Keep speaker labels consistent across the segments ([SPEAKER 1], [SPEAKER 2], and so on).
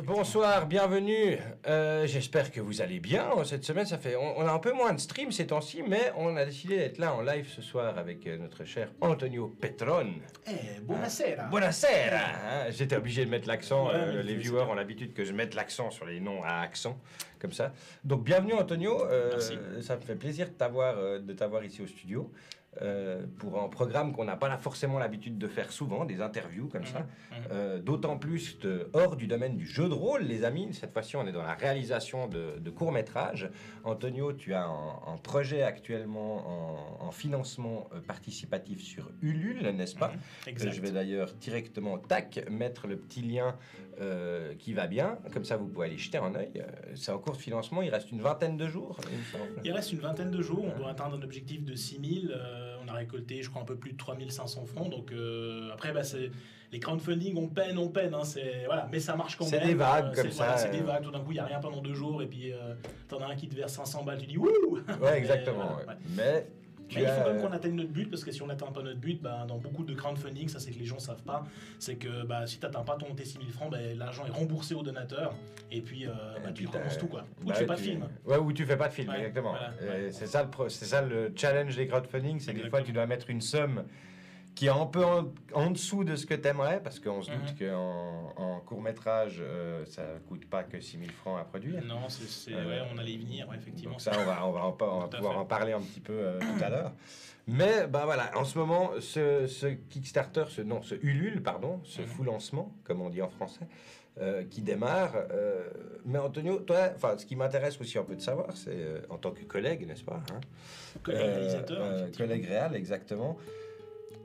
[SPEAKER 1] bonsoir, bienvenue. J'espère que vous allez bien. Cette semaine, on a un peu moins de stream ces temps-ci, mais on a décidé d'être là en live ce soir avec notre cher Antonio Petron.
[SPEAKER 2] Buonasera.
[SPEAKER 1] Buonasera. J'étais obligé de mettre l'accent. Les viewers ont
[SPEAKER 2] bien.
[SPEAKER 1] l'habitude que je mette l'accent sur les noms à accent, comme ça. Donc bienvenue Antonio.
[SPEAKER 2] Merci.
[SPEAKER 1] Ça me fait plaisir de t'avoir ici au studio. Pour un programme qu'on n'a pas forcément l'habitude de faire souvent, des interviews comme ça. D'autant plus hors du domaine du jeu de rôle, les amis. Cette fois-ci, on est dans la réalisation de courts-métrages. Antonio, tu as un projet actuellement en financement participatif sur Ulule, n'est-ce pas?
[SPEAKER 2] Exact.
[SPEAKER 1] Je vais d'ailleurs directement, mettre le petit lien qui va bien. Comme ça, vous pouvez aller jeter un œil. C'est en cours de financement. Il reste une vingtaine de jours, il me semble.
[SPEAKER 2] Il reste une vingtaine de jours. On doit atteindre un objectif de 6000. On a récolté, je crois, un peu plus de 3500 francs. Donc après, les crowdfunding, on peine. Hein, voilà. Mais ça marche quand même.
[SPEAKER 1] C'est des vagues comme ça.
[SPEAKER 2] Voilà, c'est des vagues. Tout d'un coup, il n'y a rien pendant 2 jours. Et puis, t'en as un qui te verse 500 balles. Tu dis wouh.
[SPEAKER 1] Ouais, exactement.
[SPEAKER 2] Ouais.
[SPEAKER 1] Mais
[SPEAKER 2] il faut quand même qu'on atteigne notre but, parce que si on n'atteint pas notre but, dans beaucoup de crowdfunding, ça c'est que les gens ne savent pas, c'est que si tu n'atteins pas tes 6000 francs, l'argent est remboursé au donateur, et puis tu recommences tout, quoi. Ou tu fais pas de film.
[SPEAKER 1] Ouais, ou tu fais pas de film,
[SPEAKER 2] Ouais,
[SPEAKER 1] exactement.
[SPEAKER 2] voilà,
[SPEAKER 1] c'est ça le challenge des crowdfunding, c'est que des fois tu dois mettre une somme qui est un peu en dessous de ce que tu aimerais, parce qu'on se doute qu'en court-métrage, ça coûte pas que 6000 francs à produire.
[SPEAKER 2] Non, on allait y venir, effectivement.
[SPEAKER 1] Donc ça, on va pouvoir en parler un petit peu tout à l'heure. Mais voilà, en ce moment, ce Kickstarter, ce Ulule, pardon, ce full lancement, comme on dit en français, qui démarre. Mais Antonio, toi, ce qui m'intéresse aussi un peu de savoir, c'est en tant que collègue, n'est-ce pas,
[SPEAKER 2] collègue réalisateur.
[SPEAKER 1] Collègue réal, exactement.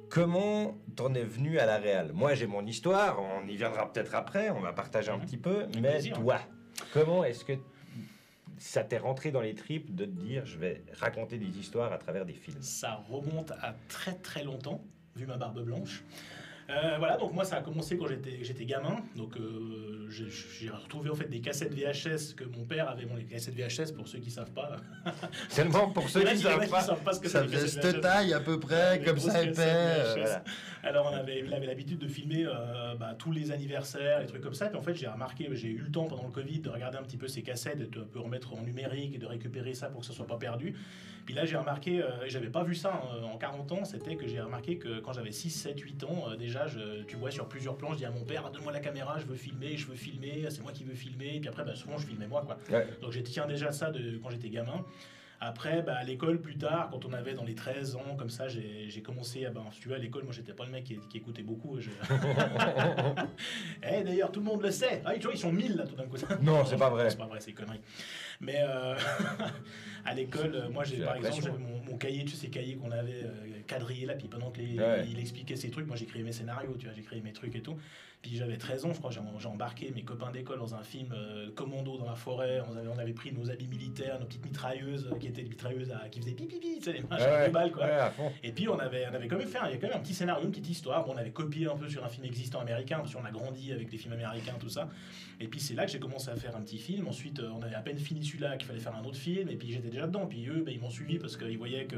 [SPEAKER 1] Comment t'en es venu à la réal? Moi, j'ai mon histoire, on y viendra peut-être après, on va partager un petit peu, mais
[SPEAKER 2] plaisir.
[SPEAKER 1] Toi, comment est-ce que ça t'est rentré dans les tripes de te dire je vais raconter des histoires à travers des films?
[SPEAKER 2] Ça remonte à très très longtemps, vu ma barbe blanche. Voilà, donc moi ça a commencé quand j'étais gamin. Donc j'ai retrouvé en fait des cassettes VHS que mon père avait. Bon, les cassettes VHS, pour ceux qui savent pas.
[SPEAKER 1] Seulement pour ceux qui savent
[SPEAKER 2] pas ce que
[SPEAKER 1] ça
[SPEAKER 2] c'est.
[SPEAKER 1] faisait cette taille à peu près, comme ça épais.
[SPEAKER 2] Voilà. Alors il avait l'habitude de filmer tous les anniversaires, les trucs comme ça. Puis en fait j'ai eu le temps pendant le Covid de regarder un petit peu ces cassettes, de un peu remettre en numérique et de récupérer ça pour que ça soit pas perdu. Puis là j'ai remarqué, j'avais pas vu ça en 40 ans, c'était que j'ai remarqué que quand j'avais 6, 7, 8 ans, déjà tu vois sur plusieurs plans, je dis à mon père, donne-moi la caméra, je veux filmer, c'est moi qui veux filmer. Et puis après souvent je filmais moi, quoi. Ouais. Donc j'ai tiens déjà ça quand j'étais gamin. Après, à l'école, plus tard, quand on avait dans les 13 ans, comme ça, j'ai commencé à... si tu veux, à l'école, moi, j'étais pas le mec qui écoutait beaucoup. D'ailleurs, tout le monde le sait. Ah, tu vois, ils sont 1000, là, tout d'un coup.
[SPEAKER 1] Non, c'est pas vrai.
[SPEAKER 2] C'est pas vrai, c'est une connerie. Mais à l'école, moi, par exemple, j'avais mon cahier, tu sais, ces cahiers qu'on avait quadrillés, là, puis pendant qu'il expliquait ses trucs, moi, j'écrivais mes scénarios, tu vois, j'écrivais mes trucs et tout. Puis j'avais 13 ans, je crois, j'ai embarqué mes copains d'école dans un film commando dans la forêt. On avait pris nos habits militaires, nos petites mitrailleuses qui étaient des mitrailleuses qui faisaient pipi, tu sais, les machins de balles, quoi. Et puis on avait quand même il y a quand même un petit scénario, une petite histoire. Bon, on avait copié un peu sur un film existant américain, parce qu'on a grandi avec des films américains, tout ça. Et puis c'est là que j'ai commencé à faire un petit film. Ensuite, on avait à peine fini celui-là, qu'il fallait faire un autre film. Et puis j'étais déjà dedans. Puis eux, ils m'ont suivi parce qu'ils voyaient que...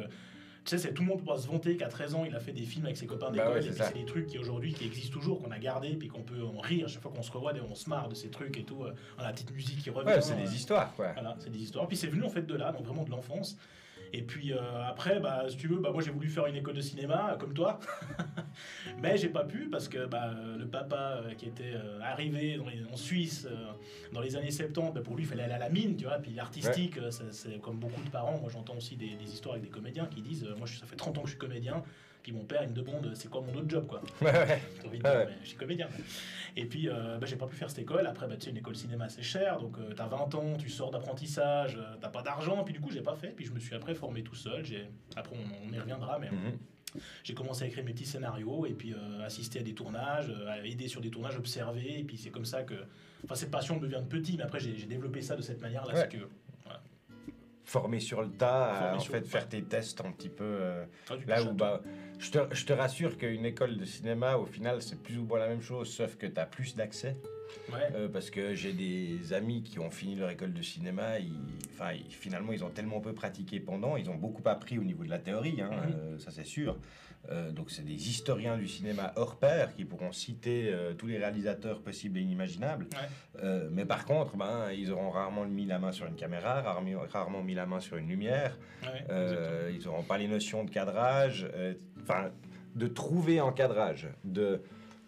[SPEAKER 2] Tu sais, tout le monde peut se vanter qu'à 13 ans, il a fait des films avec ses copains d'école. Et puis c'est des trucs qui aujourd'hui qui existent toujours, qu'on a gardés, puis qu'on peut en rire à chaque fois qu'on se revoit, on se marre de ces trucs et tout. On a la petite musique qui revient.
[SPEAKER 1] Ouais, c'est des histoires, quoi.
[SPEAKER 2] Voilà, c'est des histoires. Puis c'est venu en fait de là, donc vraiment de l'enfance. Et puis après, si tu veux, moi j'ai voulu faire une école de cinéma, comme toi. Mais j'ai pas pu parce que le papa qui était arrivé en Suisse dans les années 70, pour lui il fallait aller à la mine, tu vois. Puis l'artistique, c'est comme beaucoup de parents. Moi j'entends aussi des histoires avec des comédiens qui disent moi ça fait 30 ans que je suis comédien, puis mon père il me demande c'est quoi mon autre job, quoi. J'ai envie de dire, mais je suis comédien. Et puis j'ai pas pu faire cette école. Après tu sais, une école de cinéma c'est cher, donc t'as 20 ans, tu sors d'apprentissage, t'as pas d'argent, puis du coup j'ai pas fait. Puis je me suis après formé tout seul. Après on y reviendra, mais j'ai commencé à écrire mes petits scénarios et puis assister à des tournages, à aider sur des tournages, observer. Et puis c'est comme ça que... cette passion me vient de petit, mais après j'ai développé ça de cette manière-là. C'est que, voilà.
[SPEAKER 1] Former sur le tas, faire tes tests un petit peu. Là où, je te rassure qu'une école de cinéma, au final, c'est plus ou moins la même chose, sauf que tu as plus d'accès. parce que j'ai des amis qui ont fini leur école de cinéma, finalement ils ont tellement peu pratiqué pendant, ils ont beaucoup appris au niveau de la théorie, ça c'est sûr. Donc c'est des historiens du cinéma hors pair qui pourront citer tous les réalisateurs possibles et inimaginables. Mais par contre, ils auront rarement mis la main sur une caméra, rarement mis la main sur une lumière. Ils n'auront pas les notions de cadrage, de trouver en cadrage,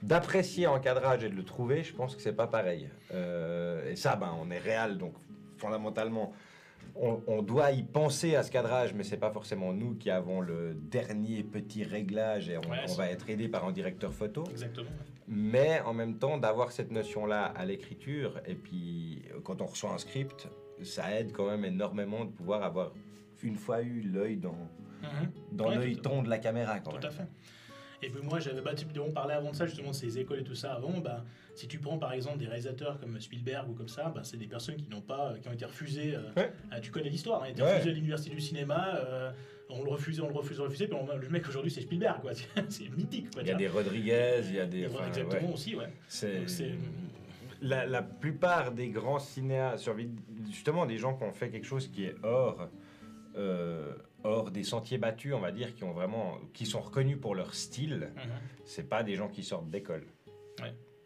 [SPEAKER 1] d'apprécier en cadrage et de le trouver, je pense que c'est pas pareil. Et ça, on est réel, donc fondamentalement, on doit y penser à ce cadrage, mais c'est pas forcément nous qui avons le dernier petit réglage et on va être aidé par un directeur photo.
[SPEAKER 2] Exactement.
[SPEAKER 1] Mais en même temps, d'avoir cette notion-là à l'écriture, et puis quand on reçoit un script, ça aide quand même énormément de pouvoir avoir une fois eu l'œil dans l'œilleton de la caméra. Quand
[SPEAKER 2] tout
[SPEAKER 1] même.
[SPEAKER 2] À fait. Et puis moi, on parlait avant de ça, justement, de ces écoles et tout ça avant. Si tu prends par exemple des réalisateurs comme Spielberg ou comme ça, c'est des personnes qui ont été refusées. Tu connais l'histoire, ils ont été refusés à l'université du cinéma. On le refusait, puis le mec aujourd'hui c'est Spielberg, quoi. C'est mythique, quoi.
[SPEAKER 1] Il y a des Rodriguez, il y a des...
[SPEAKER 2] Exactement, aussi,
[SPEAKER 1] C'est... La plupart des grands cinéastes, justement des gens qui ont fait quelque chose qui est hors des sentiers battus, on va dire, qui sont reconnus pour leur style, c'est pas des gens qui sortent d'école.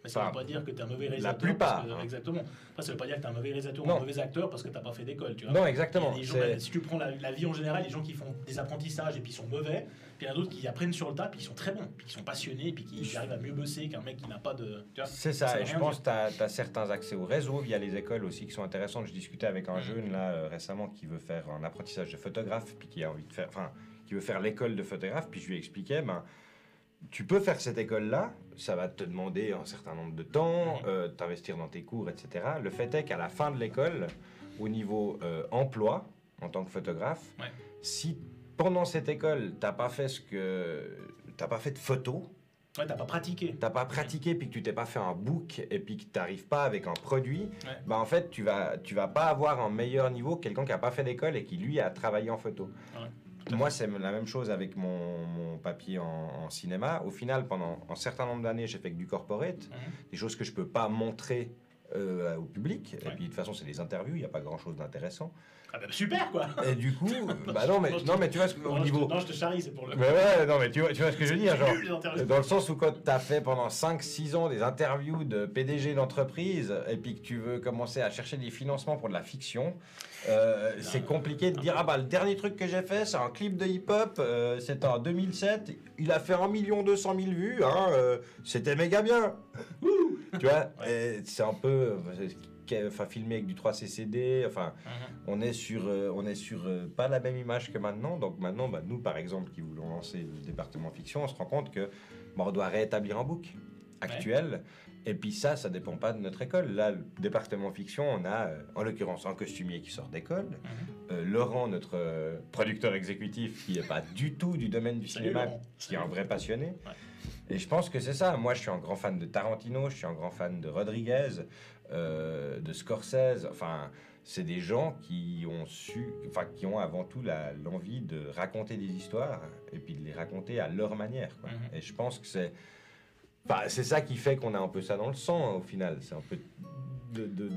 [SPEAKER 2] Mais ça veut pas dire que tu es un mauvais réalisateur.
[SPEAKER 1] La plupart.
[SPEAKER 2] Exactement. Après, ça veut pas dire que tu es un mauvais réalisateur ou un mauvais acteur parce que tu n'as pas fait d'école. Tu vois.
[SPEAKER 1] Non, exactement.
[SPEAKER 2] Si tu prends la vie en général, les gens qui font des apprentissages et puis sont mauvais, puis il y en a d'autres qui apprennent sur le tas, puis ils sont très bons, puis qui sont passionnés, puis qui arrivent à mieux bosser qu'un mec qui n'a pas de...
[SPEAKER 1] C'est ça, et je pense que tu as certains accès au réseau via les écoles aussi qui sont intéressantes. Je discutais avec un jeune là récemment qui veut faire un apprentissage de photographe, puis qui veut faire l'école de photographe, puis je lui expliquais... tu peux faire cette école-là, ça va te demander un certain nombre de temps, t'investir dans tes cours, etc. Le fait est qu'à la fin de l'école, au niveau emploi, en tant que photographe, si pendant cette école, t'as pas fait de photos,
[SPEAKER 2] t'as pas pratiqué.
[SPEAKER 1] Puis que tu t'es pas fait un book et puis que t'arrives pas avec un produit, en fait, tu vas pas avoir un meilleur niveau que quelqu'un qui a pas fait d'école et qui, lui, a travaillé en photo. Moi, c'est la même chose avec mon papier en cinéma. Au final, pendant un certain nombre d'années, j'ai fait que du corporate, des choses que je peux pas montrer au public. Et puis, de toute façon, c'est des interviews, il n'y a pas grand-chose d'intéressant.
[SPEAKER 2] Ah super, quoi.
[SPEAKER 1] Et du coup, non, mais tu vois ce que, au niveau...
[SPEAKER 2] Non, je te charrie, c'est pour le...
[SPEAKER 1] Mais tu vois ce que je veux dire, genre, dans le sens où quand tu as fait pendant 5-6 ans des interviews de PDG d'entreprise et puis que tu veux commencer à chercher des financements pour de la fiction, c'est compliqué de dire le dernier truc que j'ai fait, c'est un clip de hip-hop, c'était en 2007, il a fait 1 200 000 vues, c'était méga bien. Tu vois, c'est un peu... filmé avec du 3CCD, on est sur pas la même image que maintenant. Donc maintenant, nous par exemple qui voulons lancer le département fiction, on se rend compte que on doit réétablir un book actuel. Et puis ça dépend pas de notre école. Là, le département fiction, on a en l'occurrence un costumier qui sort d'école, Laurent, notre producteur exécutif, qui est pas du tout du domaine du cinéma, qui est un vrai passionné. Et je pense que c'est ça. Moi, je suis un grand fan de Tarantino, je suis un grand fan de Rodriguez, de Scorsese. C'est des gens qui ont avant tout l'envie de raconter des histoires et puis de les raconter à leur manière, quoi. Et je pense que c'est ça qui fait qu'on a un peu ça dans le sang, au final. C'est un peu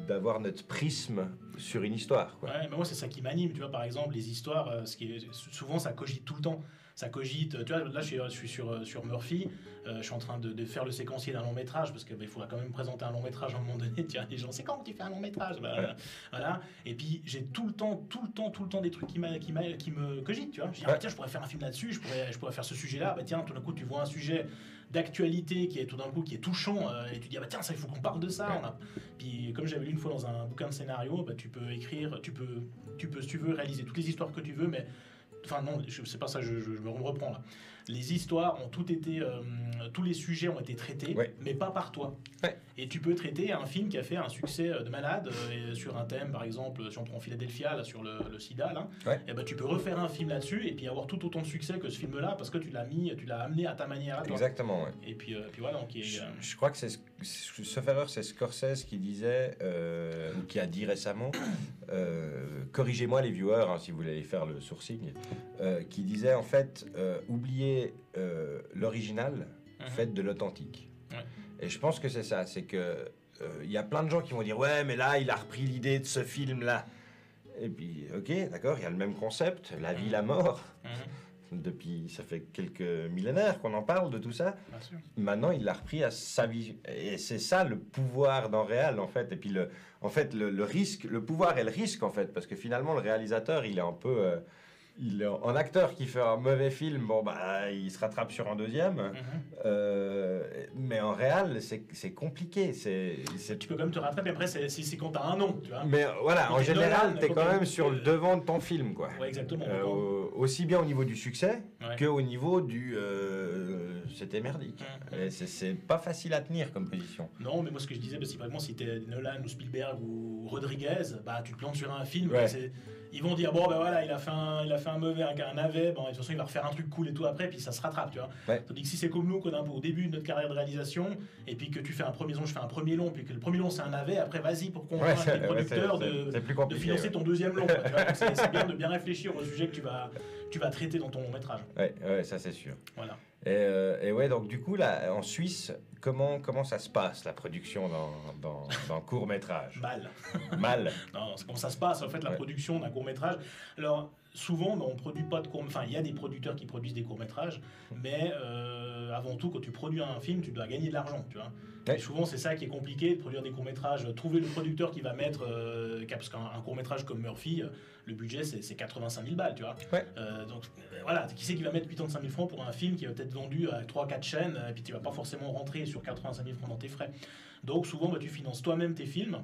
[SPEAKER 1] d'avoir notre prisme sur une histoire, quoi.
[SPEAKER 2] Mais moi, c'est ça qui m'anime. Tu vois, par exemple, les histoires, souvent, ça cogite tout le temps. Ça cogite. Tu vois, là, je suis sur Murphy. Je suis en train de faire le séquencier d'un long métrage parce qu'il faudra quand même présenter un long métrage à un moment donné. Tiens, les gens, c'est quand que tu fais un long métrage? Voilà. Et puis, j'ai tout le temps des trucs qui me cogitent. Tu vois, je dis, tiens, je pourrais faire un film là-dessus. Je pourrais faire ce sujet-là. Tiens, tout d'un coup, tu vois un sujet d'actualité qui est touchant et tu dis tiens, ça, il faut qu'on parle de ça. Puis, comme j'avais lu une fois dans un bouquin de scénario, tu peux écrire, tu peux si tu veux réaliser toutes les histoires que tu veux, mais non, c'est pas ça, je me reprends là. Les histoires ont toutes été... tous les sujets ont été traités, mais pas par toi. Et tu peux traiter un film qui a fait un succès de malade sur un thème, par exemple, si on prend Philadelphia, là, sur le sida, là, et tu peux refaire un film là-dessus et puis avoir tout autant de succès que ce film-là parce que tu l'as amené à ta manière à toi.
[SPEAKER 1] Exactement,
[SPEAKER 2] Et puis voilà, donc...
[SPEAKER 1] Je crois que sauf erreur, c'est Scorsese qui disait, ou qui a dit récemment, corrigez-moi les viewers, si vous voulez aller faire le sourcing, qui disait en fait, oubliez l'original, faites de l'authentique. Et je pense que c'est ça, c'est que il y a plein de gens qui vont dire ouais, mais là, il a repris l'idée de ce film-là. Et puis, ok, d'accord, il y a le même concept, la vie, la mort. Depuis, ça fait quelques millénaires qu'on en parle de tout ça.
[SPEAKER 2] Bien sûr.
[SPEAKER 1] Maintenant, il l'a repris à sa vie. Et c'est ça le pouvoir dans Réal, en fait. Et puis, le risque, le pouvoir et le risque, en fait. Parce que finalement, le réalisateur, il est un peu... il est en acteur qui fait un mauvais film, bon, bah, il se rattrape sur un deuxième. Mais en Réal, c'est compliqué.
[SPEAKER 2] Tu peux quand même te rattraper. Après, c'est quand t'as un nom, tu vois.
[SPEAKER 1] Mais voilà,
[SPEAKER 2] Quand
[SPEAKER 1] en
[SPEAKER 2] t'es
[SPEAKER 1] général,
[SPEAKER 2] Nolan,
[SPEAKER 1] t'es
[SPEAKER 2] faut
[SPEAKER 1] quand
[SPEAKER 2] que-
[SPEAKER 1] même sur le devant de ton film, quoi.
[SPEAKER 2] Ouais, exactement.
[SPEAKER 1] Aussi bien au niveau du succès
[SPEAKER 2] Ouais.
[SPEAKER 1] qu'au niveau du c'était merdique. Et c'est pas facile à tenir comme position.
[SPEAKER 2] Non, mais moi ce que je disais, bah, si par exemple si t'es Nolan ou Spielberg ou Rodriguez, bah tu te plantes sur un film,
[SPEAKER 1] Ouais.
[SPEAKER 2] bah, ils vont dire bon ben voilà il a fait un mauvais, un navet, bon de toute façon il va refaire un truc cool et tout après, puis ça se rattrape, tu vois.
[SPEAKER 1] Ouais.
[SPEAKER 2] Tandis que si c'est comme nous qu'on est un peu au début de notre carrière de réalisation, et puis que tu fais un premier long, je fais un premier long, puis que le premier long c'est un navet, après vas-y pour convaincre les producteurs
[SPEAKER 1] c'est plus
[SPEAKER 2] de
[SPEAKER 1] compliqué.
[SPEAKER 2] financer ton deuxième long. Quoi, tu vois. Donc, c'est bien de bien réfléchir au sujet que tu vas traiter dans ton long métrage.
[SPEAKER 1] Ouais, ça c'est sûr.
[SPEAKER 2] Voilà.
[SPEAKER 1] Et ouais, donc du coup, là, en Suisse, comment ça se passe, la production dans court-métrage? Mal.
[SPEAKER 2] Non, c'est comment ça se passe en fait la
[SPEAKER 1] Ouais.
[SPEAKER 2] production d'un court métrage. Alors souvent, on produit pas de court, enfin il y a des producteurs qui produisent des courts métrages, mais avant tout quand tu produis un film, tu dois gagner de l'argent, tu vois.
[SPEAKER 1] Ouais.
[SPEAKER 2] Et souvent c'est ça qui est compliqué de produire des courts métrages. Trouver le producteur qui va mettre, parce qu'un court métrage comme Murphy, le budget c'est 85 000 balles, tu vois.
[SPEAKER 1] Ouais.
[SPEAKER 2] Donc voilà, qui c'est qui va mettre 85 000 francs pour un film qui va peut-être vendu à 3-4 chaînes, et puis tu vas pas forcément rentrer sur 85 000 francs dans tes frais. Donc souvent bah, tu finances toi-même tes films.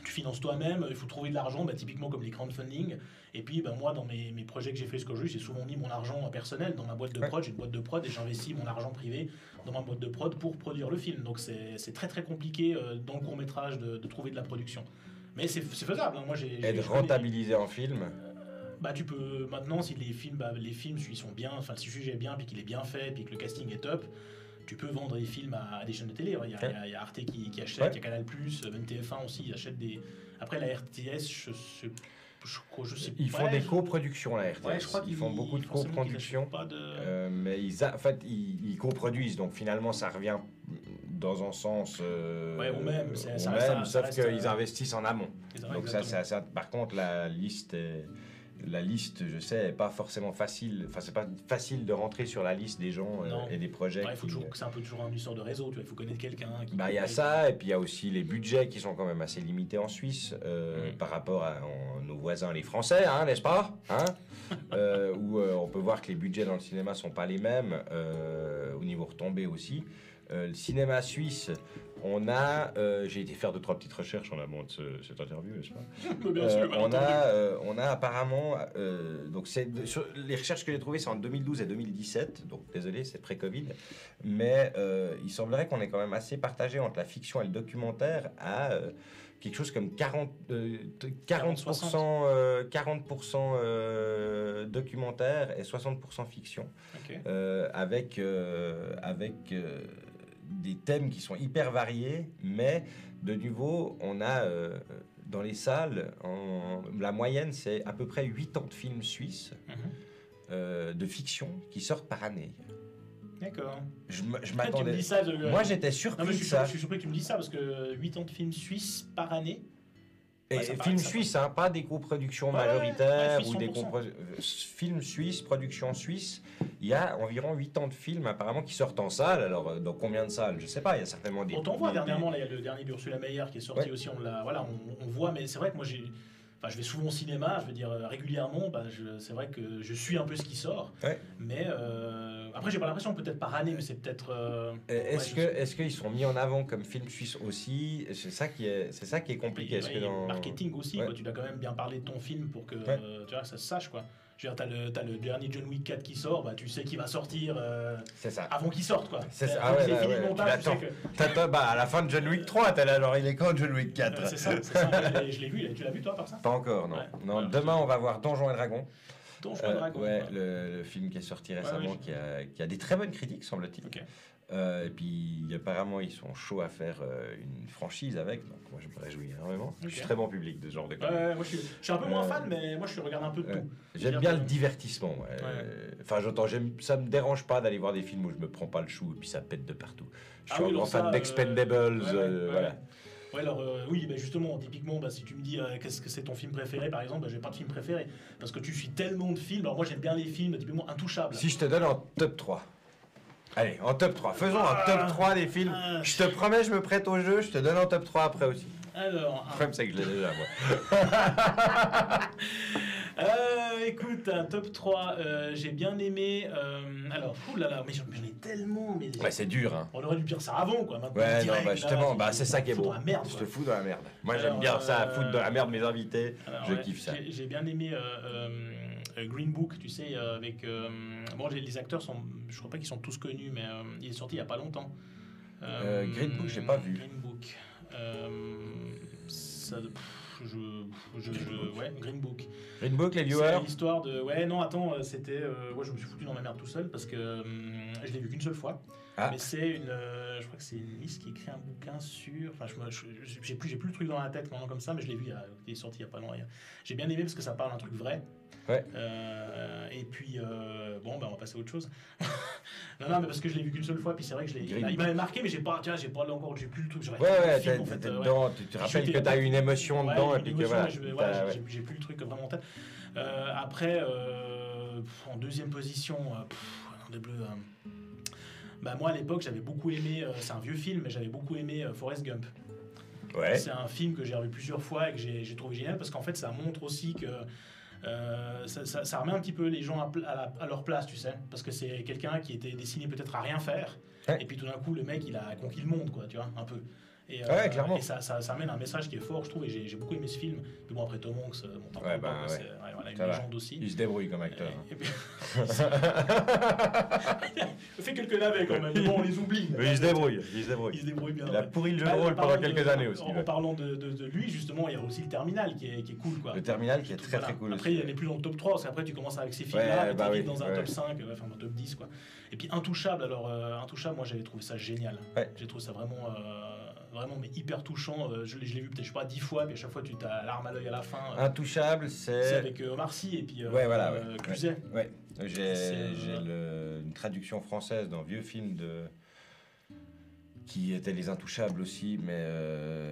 [SPEAKER 2] Tu finances toi-même, il faut trouver de l'argent, bah, typiquement comme les crowdfunding. Et puis bah, moi, dans mes projets que j'ai fait jusqu'au j'ai souvent mis mon argent personnel dans ma boîte de prod. J'ai une boîte de prod et j'investis mon argent privé dans ma boîte de prod pour produire le film. Donc c'est très très compliqué dans le court-métrage de trouver de la production. Mais c'est faisable. Hein. Moi,
[SPEAKER 1] Et de rentabiliser en film.
[SPEAKER 2] Bah, tu peux maintenant, si les films, ils sont bien, enfin si le sujet est bien, puis qu'il est bien fait, puis que le casting est top, tu peux vendre des films à des chaînes de télé. Il y a Arte qui achète, il y a Canal+, même TF1 aussi, ils achètent des... Après, la RTS, je sais
[SPEAKER 1] Ils font des coproductions, la RTS.
[SPEAKER 2] Ouais, je crois
[SPEAKER 1] ils font beaucoup de coproductions. Mais ils coproduisent, donc finalement, ça revient dans un sens...
[SPEAKER 2] ouais, au même.
[SPEAKER 1] Sauf qu'ils investissent en amont. Donc
[SPEAKER 2] ça,
[SPEAKER 1] par contre, la liste, je sais, est pas forcément facile. Enfin, c'est pas facile de rentrer sur la liste des gens et des projets.
[SPEAKER 2] Ouais, c'est un peu toujours une histoire de réseau. Tu vois, il faut connaître quelqu'un.
[SPEAKER 1] Il y a ça, et puis il y a aussi les budgets qui sont quand même assez limités en Suisse par rapport à nos voisins les Français, hein, n'est-ce pas, hein où on peut voir que les budgets dans le cinéma sont pas les mêmes au niveau retombées aussi. Le cinéma suisse, on a, j'ai été faire 2-3 petites recherches en amont de cette interview, n'est-ce pas?
[SPEAKER 2] Bien sûr,
[SPEAKER 1] on a apparemment, donc sur les recherches que j'ai trouvées, c'est en 2012 et 2017, donc désolé, c'est pré-Covid, mais il semblerait qu'on est quand même assez partagé entre la fiction et le documentaire à quelque chose comme 40% documentaire et 60% fiction,
[SPEAKER 2] okay.
[SPEAKER 1] avec des thèmes qui sont hyper variés, mais de nouveau, on a dans les salles, la moyenne, c'est à peu près 8 ans de films suisses de fiction qui sortent par année.
[SPEAKER 2] D'accord.
[SPEAKER 1] Je m'attendais. Moi, j'étais surpris de ça.
[SPEAKER 2] Je suis surpris que tu me dises ça, parce que 8 ans de films suisses par année.
[SPEAKER 1] Et films suisses, hein, pas des coproductions majoritaires ou des films suisses, production suisse. Il y a environ 8 ans de films apparemment qui sortent en salle. Alors, dans combien de salles? Je sais pas, il y a certainement des...
[SPEAKER 2] On t'en voit dernièrement, là, il y a le dernier d'Ursula Meyer qui est sorti aussi, on voit, mais c'est vrai que moi je vais souvent au cinéma, je veux dire régulièrement, c'est vrai que je suis un peu ce qui sort, mais après j'ai pas l'impression, peut-être par année, mais c'est peut-être...
[SPEAKER 1] Est-ce qu'ils sont mis en avant comme film suisse aussi? C'est ça qui est compliqué.
[SPEAKER 2] Marketing aussi, quoi, tu dois quand même bien parler de ton film pour que tu vois, ça se sache, quoi. Je veux dire, t'as le dernier John Wick 4 qui sort, tu sais qu'il va sortir avant qu'il sorte, quoi.
[SPEAKER 1] C'est ça. À la fin de John Wick 3, t'es là, genre il est quand John Wick 4?
[SPEAKER 2] C'est ça. Je l'ai vu, tu l'as vu toi par ça?
[SPEAKER 1] Pas encore, non. Non, demain on va voir Donjons et Dragons.
[SPEAKER 2] Donjons et Dragons.
[SPEAKER 1] Le film qui est sorti récemment, qui a des très bonnes critiques, semble-t-il.
[SPEAKER 2] Okay.
[SPEAKER 1] Et puis apparemment ils sont chauds à faire une franchise avec, donc moi je me réjouis énormément. Je suis très bon public de ce genre de comédie.
[SPEAKER 2] Moi je suis un peu moins fan, mais moi je regarde un peu de tout.
[SPEAKER 1] J'aime bien le divertissement. Enfin ça me dérange pas d'aller voir des films où je me prends pas le chou et puis ça pète de partout. Je suis un grand fan d'Expendables, voilà.
[SPEAKER 2] Ouais, alors oui, bah, justement, typiquement, bah, si tu me dis qu'est-ce que c'est ton film préféré, par exemple, bah, j'ai pas de film préféré. Parce que tu suis tellement de films. Alors moi, j'aime bien les films, typiquement, intouchables.
[SPEAKER 1] Si je te donne en top 3. Allez, en top 3. Faisons un top 3 des films. Je te promets, je me prête au jeu, je te donne en top 3 après aussi.
[SPEAKER 2] Alors...
[SPEAKER 1] Le problème, c'est que je l'ai déjà, moi.
[SPEAKER 2] Écoute, un top 3, j'ai bien aimé... alors, oulala, mais j'en ai tellement... Mais
[SPEAKER 1] Ouais, c'est dur, hein.
[SPEAKER 2] on aurait dû dire ça avant, quoi. Maintenant,
[SPEAKER 1] Ouais,
[SPEAKER 2] direct,
[SPEAKER 1] non, bah justement,
[SPEAKER 2] là,
[SPEAKER 1] c'est ça qui est beau.
[SPEAKER 2] Dans la merde,
[SPEAKER 1] Je
[SPEAKER 2] quoi.
[SPEAKER 1] te fous dans la merde. Moi,
[SPEAKER 2] Alors,
[SPEAKER 1] j'aime bien ça, foutre dans la merde mes invités.
[SPEAKER 2] Alors,
[SPEAKER 1] Je
[SPEAKER 2] ouais,
[SPEAKER 1] kiffe ça.
[SPEAKER 2] J'ai bien aimé Green Book, tu sais, avec... bon, les acteurs sont... Je crois pas qu'ils sont tous connus, mais il est sorti il y a pas longtemps.
[SPEAKER 1] Green Book, j'ai pas vu.
[SPEAKER 2] Green Book. Ça... ouais, Green Book.
[SPEAKER 1] Green Book, les
[SPEAKER 2] C'est
[SPEAKER 1] viewers.
[SPEAKER 2] l'histoire de... Ouais, non, attends, c'était... ouais, je me suis foutu dans ma merde tout seul parce que je l'ai vu qu'une seule fois.
[SPEAKER 1] Ah.
[SPEAKER 2] Mais c'est une... je crois que c'est une liste qui écrit un bouquin sur... Enfin, j'ai plus le truc dans la tête maintenant comme ça, mais je l'ai vu, il est sorti il y a pas longtemps. J'ai bien aimé parce que ça parle d'un truc vrai.
[SPEAKER 1] Ouais.
[SPEAKER 2] Et puis, bon, ben on va passer à autre chose. non, mais parce que je l'ai vu qu'une seule fois, puis c'est vrai que il m'avait marqué, mais j'ai pas encore, j'ai plus le truc.
[SPEAKER 1] Ouais, t'es dedans, tu te rappelles que t'as eu une émotion dedans, et puis que voilà.
[SPEAKER 2] J'ai plus le truc vraiment en tête. Après, en deuxième position, des bleus. Bah, moi à l'époque, j'avais beaucoup aimé, c'est un vieux film, mais j'avais beaucoup aimé Forrest Gump.
[SPEAKER 1] Ouais.
[SPEAKER 2] C'est un film que j'ai revu plusieurs fois et que j'ai trouvé génial parce qu'en fait, ça montre aussi que. Ça remet un petit peu les gens à leur place, tu sais, parce que c'est quelqu'un qui était destiné peut-être à rien faire,
[SPEAKER 1] ouais.
[SPEAKER 2] Et puis tout d'un coup le mec il a conquis le monde, quoi, tu vois, un peu. Et,
[SPEAKER 1] ouais, clairement.
[SPEAKER 2] Et ça amène un message qui est fort, je trouve, et j'ai beaucoup aimé ce film. Mais bon, après Tom Hanks, c'est voilà, une légende aussi.
[SPEAKER 1] Il se débrouille comme acteur.
[SPEAKER 2] Il fait quelques navets quand même, mais bon, on les oublie.
[SPEAKER 1] Mais il se débrouille.
[SPEAKER 2] Il se débrouille bien.
[SPEAKER 1] Il a pourri le jeu de rôle pendant quelques années aussi.
[SPEAKER 2] En parlant de lui, justement, il y a aussi le Terminal qui est cool, quoi.
[SPEAKER 1] Le Terminal qui est très très cool.
[SPEAKER 2] Après, il n'est plus dans le top 3, parce qu'après, tu commences avec ces films-là, et tu arrives dans un top 5, enfin un top 10, quoi. Et puis Intouchable, alors, Intouchable, moi j'avais trouvé ça génial. J'ai trouvé ça vraiment, mais hyper touchant. Je l'ai vu peut-être, je sais pas, 10 fois, puis à chaque fois, tu as l'arme à l'œil à la fin.
[SPEAKER 1] Intouchable, c'est
[SPEAKER 2] avec Omar Sy et puis Cluzet.
[SPEAKER 1] Ouais. J'ai une traduction française d'un vieux film qui était Les Intouchables aussi, mais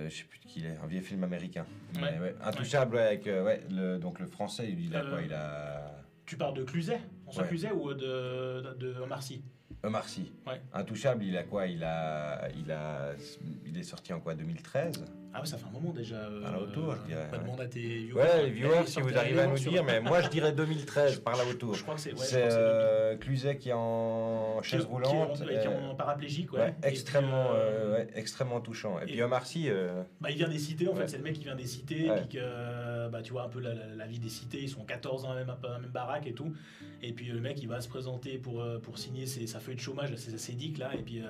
[SPEAKER 1] je sais plus de qui il est, un vieux film américain. Mais, Intouchable, avec donc le français, il a quoi? Il a...
[SPEAKER 2] Tu parles de Cluzet, François Cluzet, ou de Omar Sy?
[SPEAKER 1] Omar Sy.
[SPEAKER 2] Ouais.
[SPEAKER 1] Intouchable, il a quoi? Il est sorti en quoi? 2013?
[SPEAKER 2] Ah ouais, ça fait un moment déjà.
[SPEAKER 1] Par là autour, je dirais.
[SPEAKER 2] Pas demande à tes viewers.
[SPEAKER 1] Ouais, les viewers, si vous arrivez à nous dire, mais moi je dirais 2013, par là autour.
[SPEAKER 2] Je crois que c'est.
[SPEAKER 1] C'est Cluzet qui est en chaise roulante.
[SPEAKER 2] Qui est en paraplégique,
[SPEAKER 1] extrêmement touchant. Et puis Omar Sy.
[SPEAKER 2] Il vient des cités, en fait, c'est le mec qui vient des cités, et puis que tu vois un peu la vie des cités, ils sont 14 dans la même baraque et tout. Et puis le mec, il va se présenter pour signer sa feuille de chômage, ses CEDIC là, et puis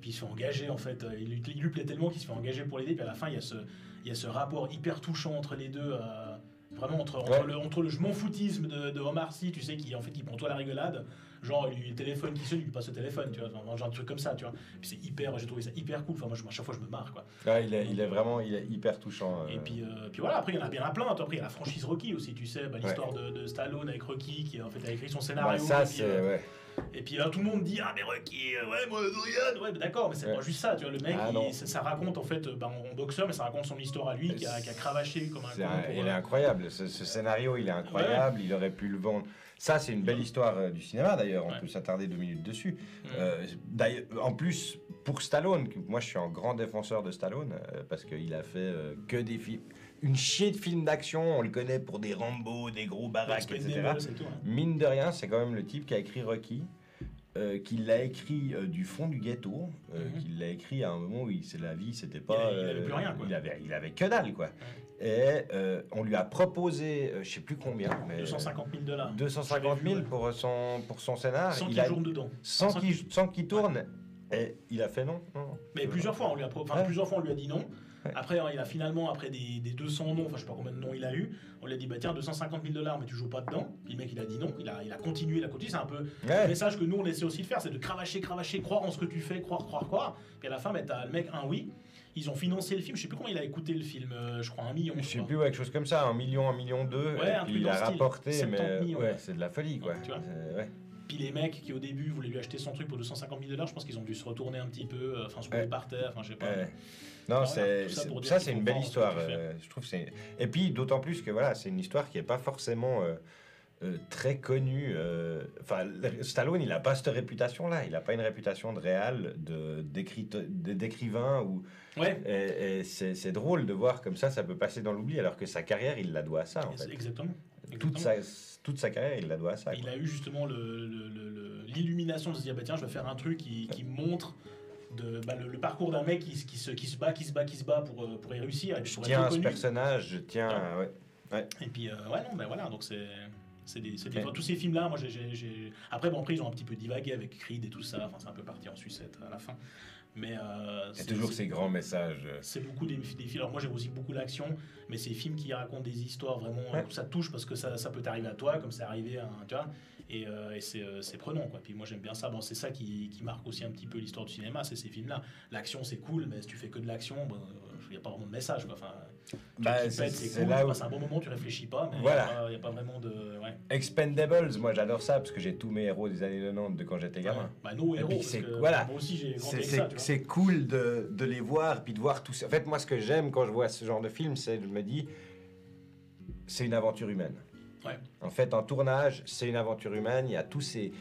[SPEAKER 2] il se fait engager en fait. Il lui plaît tellement qu'il se fait engager pour l'aider. Puis à la fin, il y a ce rapport hyper touchant entre les deux. Vraiment entre le je m'en foutisme de Omar Sy, tu sais, qui prend toi la rigolade. Genre, le téléphone qui sonne, il lui passe le téléphone, tu vois. Genre un truc comme ça, tu vois. Puis c'est j'ai trouvé ça hyper cool. Enfin, moi, à chaque fois, je me marre, quoi.
[SPEAKER 1] Ouais, il est hyper touchant.
[SPEAKER 2] Et puis voilà, après, il y en a bien plein. Après, il y a la franchise Rocky aussi, tu sais. L'histoire de Stallone avec Rocky, qui en fait a écrit son scénario.
[SPEAKER 1] Ça, c'est.
[SPEAKER 2] Et puis là, tout le monde dit mais Rocky, moi, Dorian, mais d'accord, mais c'est pas juste ça, tu vois. Le mec, ça raconte en fait, en boxeur, mais ça raconte son histoire à lui, qui a cravaché comme un con.
[SPEAKER 1] Il est incroyable, ce scénario, il est incroyable, il aurait pu le vendre. Ça, c'est une belle histoire du cinéma d'ailleurs, on peut s'attarder 2 minutes dessus. D'ailleurs, en plus, pour Stallone, moi je suis un grand défenseur de Stallone, parce qu'il a fait que des films. Une chier de films d'action, on le connaît pour des Rambo, des gros baraques, etc. Mine de rien, c'est quand même le type qui a écrit Rocky, qu'il l'a écrit du fond du ghetto, qu'il l'a écrit à un moment où la vie, c'était pas...
[SPEAKER 2] il avait plus rien, quoi.
[SPEAKER 1] Il avait que dalle, quoi. Et on lui a proposé, je sais plus combien, mais...
[SPEAKER 2] $250,000.
[SPEAKER 1] 250 000 pour son scénar.
[SPEAKER 2] Sans qu'il tourne dedans.
[SPEAKER 1] Sans qu'il tourne. Et il a fait non.
[SPEAKER 2] Mais plusieurs fois, on lui a dit non. Après, il a finalement, après des 200 noms, enfin je sais pas combien de noms il a eu, on lui a dit tiens, $250,000, mais tu joues pas dedans. Puis le mec il a dit non, il a continué, C'est un peu le message que nous on essaie aussi de faire, c'est de cravacher, croire en ce que tu fais, croire. Puis à la fin, t'as le mec, oui. Ils ont financé le film, je sais plus comment il a coûté le film, je crois 1 million.
[SPEAKER 1] Je sais plus, quelque chose comme ça, 1 million, 1,2 million.
[SPEAKER 2] Ouais,
[SPEAKER 1] et puis il a rapporté, mais
[SPEAKER 2] millions,
[SPEAKER 1] c'est de la folie, quoi.
[SPEAKER 2] Tu vois. Puis les mecs qui au début voulaient lui acheter son truc pour $250,000, je pense qu'ils ont dû se retourner un petit peu, se rouler par terre, je sais pas.
[SPEAKER 1] Non,
[SPEAKER 2] Voilà,
[SPEAKER 1] c'est,
[SPEAKER 2] tout ça pour dire
[SPEAKER 1] ça
[SPEAKER 2] qu'il
[SPEAKER 1] c'est
[SPEAKER 2] faut
[SPEAKER 1] une belle
[SPEAKER 2] croire en ce que
[SPEAKER 1] histoire.
[SPEAKER 2] tu fais.
[SPEAKER 1] Je trouve que c'est... Et puis d'autant plus que voilà, c'est une histoire qui est pas forcément très connue. Enfin, Stallone, il a pas cette réputation-là. Il a pas une réputation de réal, d'écrivain ou.
[SPEAKER 2] Ouais,
[SPEAKER 1] Et c'est drôle de voir comme ça peut passer dans l'oubli, alors que sa carrière, il la doit à ça en fait.
[SPEAKER 2] exactement.
[SPEAKER 1] Toute sa carrière, il la doit à ça.
[SPEAKER 2] Il
[SPEAKER 1] Quoi.
[SPEAKER 2] a eu justement l'illumination de se dire bah tiens je vais faire un truc qui montre le parcours d'un mec qui se bat pour y réussir. Et puis,
[SPEAKER 1] Je
[SPEAKER 2] pour être
[SPEAKER 1] tiens à ce
[SPEAKER 2] reconnu.
[SPEAKER 1] personnage, je tiens. Ouais.
[SPEAKER 2] Et puis ouais non ben voilà donc tous ces films là moi après bon après ils ont un petit peu divagué avec Creed et tout ça, enfin c'est un peu parti en sucette à la fin. Mais
[SPEAKER 1] C'est toujours ces grands messages.
[SPEAKER 2] c'est beaucoup des films. Alors moi j'aime aussi beaucoup l'action, mais c'est des films qui racontent des histoires vraiment où ça touche parce que ça peut t'arriver à toi comme c'est arrivé à tu vois. Et c'est prenant quoi. Puis moi j'aime bien ça. Bon, c'est ça qui marque aussi un petit peu l'histoire du cinéma, c'est ces films-là. L'action c'est cool, mais si tu fais que de l'action, il n'y a pas vraiment de message quoi. Enfin, c'est cool,
[SPEAKER 1] là
[SPEAKER 2] tu
[SPEAKER 1] où...
[SPEAKER 2] passes un bon moment, tu réfléchis pas, mais il
[SPEAKER 1] Voilà.
[SPEAKER 2] n'y a pas vraiment de. Ouais.
[SPEAKER 1] Expendables, moi j'adore ça parce que j'ai tous mes héros des années 90 de quand j'étais gamin.
[SPEAKER 2] Ouais. Bah nos
[SPEAKER 1] Et
[SPEAKER 2] héros,
[SPEAKER 1] puis
[SPEAKER 2] parce que
[SPEAKER 1] voilà.
[SPEAKER 2] moi aussi j'ai grandi avec ça. Tu vois.
[SPEAKER 1] C'est cool de les voir, puis de voir tout ça. En fait, moi ce que j'aime quand je vois ce genre de film, c'est je me dis, c'est une aventure humaine.
[SPEAKER 2] Ouais.
[SPEAKER 1] En fait, en tournage, c'est une aventure humaine. Il y a tous ces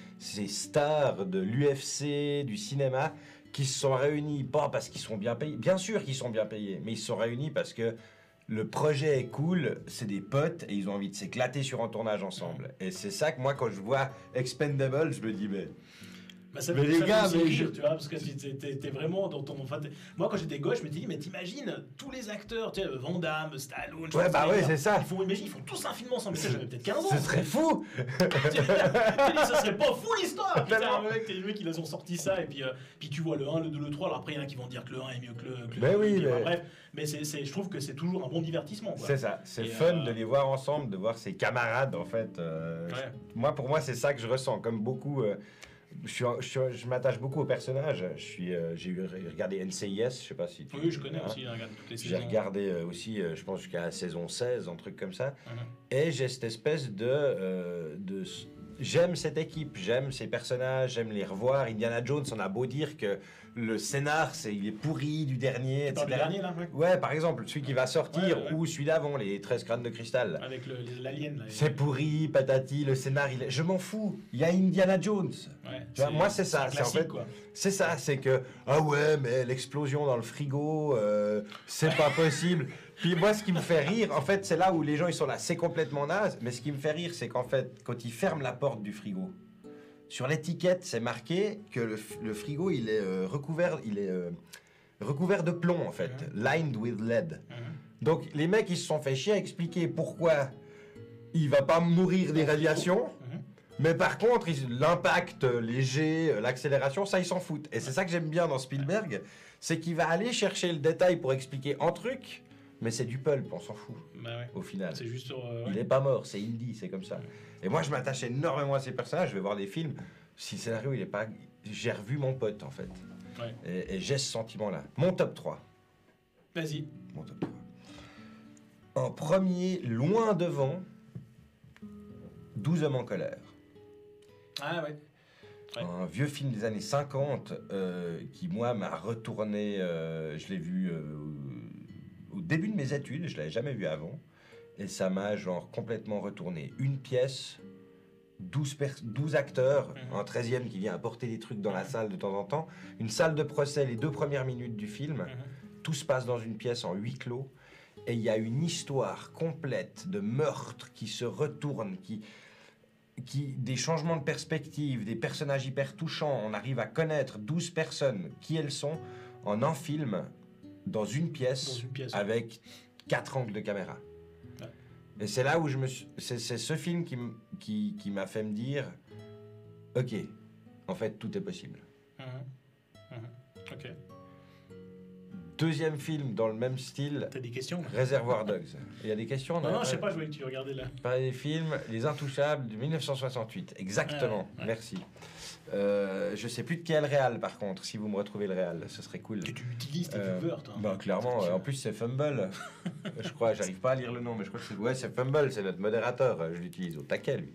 [SPEAKER 1] stars de l'UFC, du cinéma, qui se sont réunis, pas parce qu'ils sont bien payés. Bien sûr qu'ils sont bien payés, mais ils se sont réunis parce que le projet est cool, c'est des potes, et ils ont envie de s'éclater sur un tournage ensemble. Et c'est ça que moi, quand je vois Expendables, je me dis, mais...
[SPEAKER 2] Bah ça,
[SPEAKER 1] Mais
[SPEAKER 2] ça
[SPEAKER 1] les
[SPEAKER 2] fait
[SPEAKER 1] gars,
[SPEAKER 2] aussi
[SPEAKER 1] mais
[SPEAKER 2] rire, tu vois, parce que t'es vraiment dans ton. Enfin, moi, quand j'étais gauche, je me dis, mais t'imagines tous les acteurs, tu sais, Van Damme, Stallone.
[SPEAKER 1] Ouais, bah ouais, c'est ça.
[SPEAKER 2] Ils font tous un film ensemble. Mais ça, j'avais peut-être 15 ans.
[SPEAKER 1] Ce serait fou.
[SPEAKER 2] Tu dis, ça serait pas fou l'histoire. Putain, les mecs, ils ont sorti ça, et puis tu vois le 1, le 2, le 3. Alors après, il y en a qui vont dire que le 1 est mieux que le 2.
[SPEAKER 1] Ben oui, mais...
[SPEAKER 2] Bref, mais je trouve que c'est toujours un bon divertissement. Quoi.
[SPEAKER 1] C'est ça, c'est
[SPEAKER 2] Et
[SPEAKER 1] fun de les voir ensemble, de voir ses camarades en fait. Pour moi, c'est ça que je ressens. Comme beaucoup, je m'attache beaucoup aux personnages. J'ai regardé NCIS, je sais pas si tu.
[SPEAKER 2] Oui, je connais aussi, j'ai regardé toutes les saisons.
[SPEAKER 1] J'ai regardé aussi, je pense jusqu'à la saison 16, un truc comme ça.
[SPEAKER 2] Mhm.
[SPEAKER 1] Et j'ai cette espèce j'aime cette équipe, j'aime ces personnages, j'aime les revoir. Indiana Jones, on a beau dire que le scénar, il est pourri du dernier, etc.
[SPEAKER 2] Le dernier, là,
[SPEAKER 1] ouais, par exemple, celui qui va sortir,
[SPEAKER 2] ouais.
[SPEAKER 1] ou celui d'avant, les 13 crânes de cristal.
[SPEAKER 2] Avec l'alien, là.
[SPEAKER 1] C'est pourri, patati, le scénar, je m'en fous. Il y a Indiana Jones.
[SPEAKER 2] Ouais,
[SPEAKER 1] Tu vois, moi, c'est ça.
[SPEAKER 2] C'est un classique,
[SPEAKER 1] en fait,
[SPEAKER 2] quoi.
[SPEAKER 1] c'est ça, c'est que, ah ouais, mais l'explosion dans le frigo, c'est pas possible. Puis moi, ce qui me fait rire, en fait, c'est là où les gens, ils sont là, c'est complètement naze, mais ce qui me fait rire, c'est qu'en fait, quand ils ferment la porte du frigo, sur l'étiquette, c'est marqué que le frigo, il est recouvert de plomb, en fait, lined with lead. Donc, les mecs, ils se sont fait chier à expliquer pourquoi il va pas mourir des radiations. Mais par contre, l'impact léger, l'accélération, ça, ils s'en foutent. Et c'est ça que j'aime bien dans Spielberg, c'est qu'il va aller chercher le détail pour expliquer un truc, mais c'est du pulp, on s'en fout, au final.
[SPEAKER 2] C'est juste
[SPEAKER 1] Il n'est pas mort, c'est indie, c'est comme ça. Et moi, je m'attache énormément à ces personnages, je vais voir des films, si le scénario, il est pas... J'ai revu mon pote, en fait.
[SPEAKER 2] Ouais.
[SPEAKER 1] Et j'ai ce sentiment-là. Mon top 3.
[SPEAKER 2] Vas-y.
[SPEAKER 1] Mon top 3. En premier, loin devant, 12 hommes en colère.
[SPEAKER 2] Ah ouais.
[SPEAKER 1] Un vieux film des années 50 qui, moi, m'a retourné. Je l'ai vu au début de mes études, je ne l'avais jamais vu avant. Et ça m'a genre complètement retourné. Une pièce, 12 acteurs, un 13e qui vient apporter des trucs dans la salle de temps en temps. Une salle de procès, les 2 premières minutes du film. Tout se passe dans une pièce en huis clos. Et il y a une histoire complète de meurtre qui se retourne, des changements de perspective, des personnages hyper touchants. On arrive à connaître 12 personnes, qui elles sont, en un film, dans une pièce avec 4 angles de caméra. Ouais. Et c'est là où c'est ce film qui m'a fait me dire, ok, en fait, tout est possible.
[SPEAKER 2] Ok.
[SPEAKER 1] Deuxième film dans le même style.
[SPEAKER 2] T'as des questions?
[SPEAKER 1] Réservoir Dogs. Il y a des questions?
[SPEAKER 2] Non, je sais pas, je voulais que tu regardais là.
[SPEAKER 1] Par des films, Les Intouchables de 1968. Exactement, merci. Je sais plus de quel réal par contre, si vous me retrouvez le réal, ce serait cool.
[SPEAKER 2] Tu utilises tes viewers, toi.
[SPEAKER 1] Bah, clairement, en plus c'est Fumble. Je crois, j'arrive pas à lire le nom, mais je crois que c'est Fumble, c'est notre modérateur, je l'utilise au taquet lui.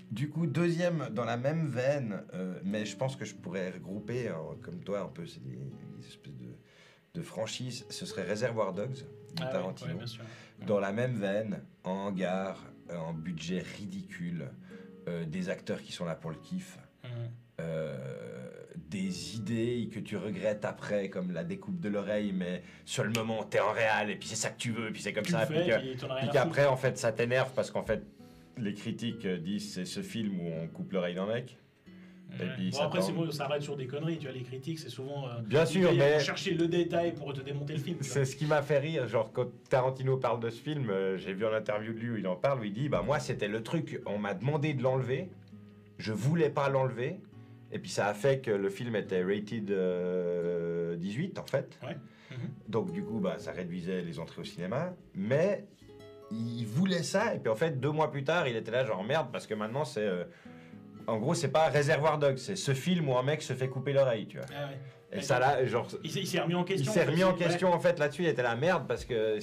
[SPEAKER 1] Du coup, deuxième dans la même veine, mais je pense que je pourrais regrouper, comme toi un peu, c'est des espèces de franchise, ce serait Reservoir Dogs de Tarantino.
[SPEAKER 2] Ouais, bien sûr.
[SPEAKER 1] Dans la même veine, en hangar, en budget ridicule, des acteurs qui sont là pour le kiff, des idées que tu regrettes après, comme la découpe de l'oreille, mais sur le moment, t'es en réal, et puis c'est ça que tu veux, et puis c'est comme ça. Puis qu'après, en fait, ça t'énerve parce qu'en fait, les critiques disent c'est ce film où on coupe l'oreille d'un mec.
[SPEAKER 2] Et puis après, c'est bon, ça arrête sur des conneries, tu vois, les critiques, c'est souvent...
[SPEAKER 1] Bien sûr, mais...
[SPEAKER 2] chercher le détail pour te démonter le film.
[SPEAKER 1] C'est ce qui m'a fait rire, genre quand Tarantino parle de ce film, j'ai vu en interview de lui où il en parle, où il dit, bah moi c'était le truc, on m'a demandé de l'enlever, je voulais pas l'enlever, et puis ça a fait que le film était rated 18 en fait.
[SPEAKER 2] Ouais.
[SPEAKER 1] Donc du coup, bah, ça réduisait les entrées au cinéma, mais il voulait ça, et puis en fait 2 mois plus tard, il était là genre merde, parce que maintenant c'est... En gros, c'est pas Reservoir Dogs, c'est ce film où un mec se fait couper l'oreille, tu vois.
[SPEAKER 2] Ah ouais.
[SPEAKER 1] Et ça là, genre...
[SPEAKER 2] Il s'est remis en question.
[SPEAKER 1] Il s'est remis en question, en fait, là-dessus, il était la merde, parce que...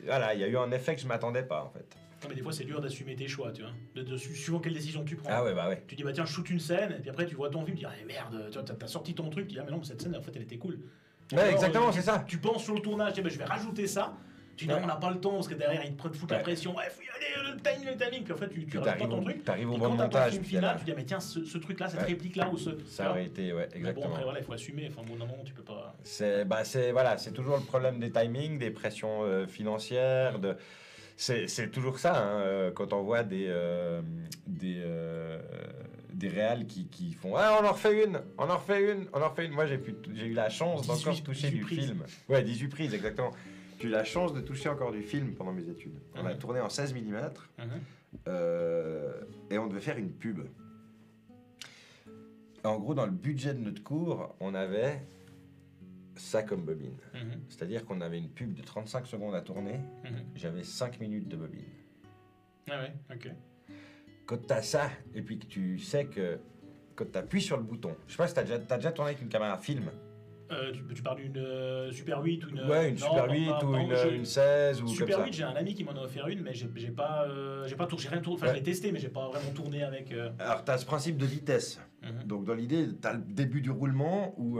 [SPEAKER 1] Voilà, il y a eu un effet que je m'attendais pas, en fait.
[SPEAKER 2] Non, mais des fois, c'est dur d'assumer tes choix, tu vois. Suivant quelle décision tu prends.
[SPEAKER 1] Ah ouais, bah ouais.
[SPEAKER 2] Tu dis, bah tiens, je shoot une scène, et puis après, tu vois ton film, tu dis, ah merde, tu vois, t'as sorti ton truc, tu dis, ah mais non, mais cette scène, en fait, elle était cool.
[SPEAKER 1] Ouais, alors, exactement, c'est ça.
[SPEAKER 2] Tu penses sur le tournage, tu dis, bah, je vais rajouter ça. Tu dis, non, on n'a pas le temps, parce que derrière, ils te foutent la pression. Ouais, faut y aller, le timing. Puis en fait, tu rajoutes pas ton truc.
[SPEAKER 1] T'arrives au
[SPEAKER 2] bon
[SPEAKER 1] montage. Quand t'as ton
[SPEAKER 2] film final, tu dis, mais tiens, ce truc-là, cette réplique-là, ou ce.
[SPEAKER 1] Ça aurait été, ouais, exactement.
[SPEAKER 2] Mais bon, après, voilà, il faut assumer. Enfin, bon, non, tu peux pas.
[SPEAKER 1] C'est toujours le problème des timings, des pressions financières, c'est toujours ça, hein, quand on voit des réals qui font « Ah, on en refait une. Moi, j'ai eu la chance d'encore toucher du film. Ouais, 18 prises, exactement. J'ai eu la chance de toucher encore du film pendant mes études. On a tourné en 16 mm et on devait faire une pub. En gros, dans le budget de notre cours, on avait ça comme bobine. C'est-à-dire qu'on avait une pub de 35 secondes à tourner. J'avais 5 minutes de bobine.
[SPEAKER 2] Ah ouais, ok.
[SPEAKER 1] Quand t'as ça, et puis que tu sais que quand t'appuies sur le bouton, je sais pas si t'as déjà tourné avec une caméra film.
[SPEAKER 2] Tu parles d'une Super 8 ou une...
[SPEAKER 1] Ouais, une Super 8 ou une 16 ou
[SPEAKER 2] Super
[SPEAKER 1] comme
[SPEAKER 2] 8,
[SPEAKER 1] ça.
[SPEAKER 2] j'ai un ami qui m'en a offert une, mais j'ai pas tourné, j'ai rien tourné, enfin je l'ai testé, mais j'ai pas vraiment tourné avec...
[SPEAKER 1] Alors t'as ce principe de vitesse. Donc dans l'idée, t'as le début du roulement où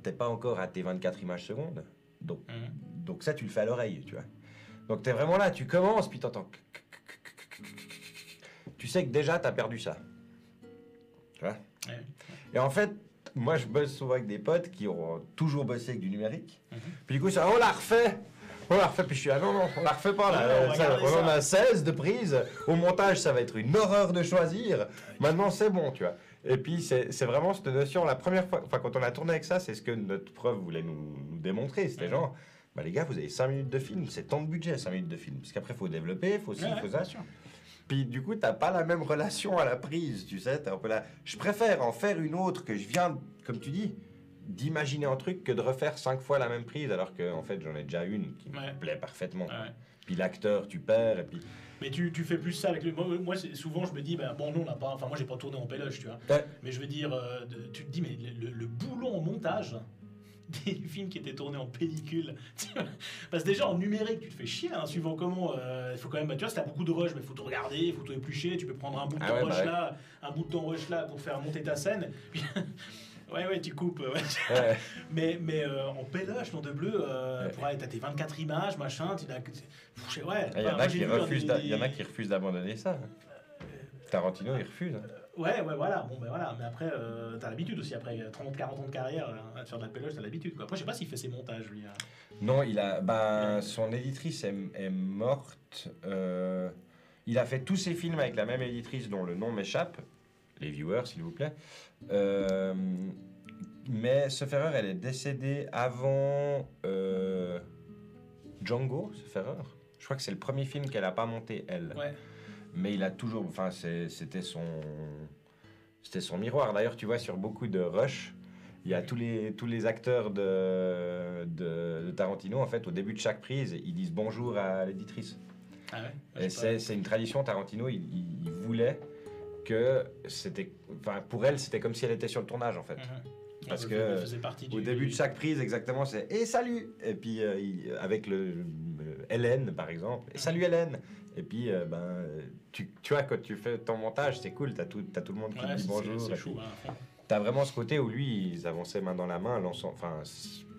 [SPEAKER 1] t'es pas encore à tes 24 images secondes. Donc ça, tu le fais à l'oreille, tu vois. Donc t'es vraiment là, tu commences, puis t'entends... Tu sais que déjà, t'as perdu ça. Tu vois. Et en fait, moi, je bosse souvent avec des potes qui ont toujours bossé avec du numérique. Puis du coup, ça, on la refait, puis je suis non, on la refait pas, là. On en a 16 de prises. Au montage, ça va être une horreur de choisir. Maintenant, c'est bon, tu vois. Et puis, c'est vraiment cette notion, la première fois, enfin, quand on a tourné avec ça, c'est ce que notre prof voulait nous démontrer. C'était genre, bah, les gars, vous avez 5 minutes de film, c'est tant de budget, 5 minutes de film. Parce qu'après, il faut développer, il faut ci, il faut ça. Puis du coup, t'as pas la même relation à la prise, tu sais. T'es un peu là. Je préfère en faire une autre que je viens, comme tu dis, d'imaginer un truc que de refaire 5 fois la même prise, alors que en fait, j'en ai déjà une qui me plaît parfaitement. Puis l'acteur, tu perds, et puis...
[SPEAKER 2] Mais tu fais plus ça avec le... Moi souvent, je me dis, bah, bon, nous, on n'a pas... Enfin, moi, j'ai pas tourné en péloche, tu vois. Mais je veux dire, tu te dis, mais le boulot en montage... des films qui étaient tournés en pellicule. Parce que déjà en numérique, tu te fais chier, hein, suivant comment. Il faut quand même, tu vois, si t'as beaucoup de rush, mais il faut tout regarder, il faut tout éplucher. Tu peux prendre un bout de temps rush là, un bout de temps rush là pour faire monter ta scène. Puis, ouais, tu coupes. Mais en péloche, nom de bleu, pour aller, t'as tes 24 images, machin.
[SPEAKER 1] Il y en a qui refusent d'abandonner ça. Tarantino, il refuse.
[SPEAKER 2] Ouais, voilà. Bon, ben voilà. Mais après, t'as l'habitude aussi. Après 30-40 ans de carrière, à te faire de la péloche, t'as l'habitude, quoi. Après, je sais pas s'il fait ses montages, lui.
[SPEAKER 1] Non, son éditrice est morte. Il a fait tous ses films avec la même éditrice dont le nom m'échappe. Les viewers, s'il vous plaît. Mais sauf erreur, elle est décédée avant Django, sauf erreur. Je crois que c'est le premier film qu'elle a pas monté, elle.
[SPEAKER 2] Ouais.
[SPEAKER 1] Mais il a toujours... Enfin, c'était son miroir. D'ailleurs, tu vois, sur beaucoup de rush, il y a tous les acteurs de Tarantino, en fait, au début de chaque prise, ils disent bonjour à l'éditrice.
[SPEAKER 2] Ah ouais.
[SPEAKER 1] Et c'est une tradition. Tarantino, il voulait que c'était... Enfin, pour elle, c'était comme si elle était sur le tournage, en fait. Parce que au début de chaque prise, exactement, c'est « Et salut !» Et puis, avec Hélène, par exemple, « Et salut Hélène !» Et puis, tu vois, quand tu fais ton montage, c'est cool, t'as tout le monde qui dit bonjour.
[SPEAKER 2] C'est chou,
[SPEAKER 1] t'as vraiment ce côté où lui, ils avançaient main dans la main,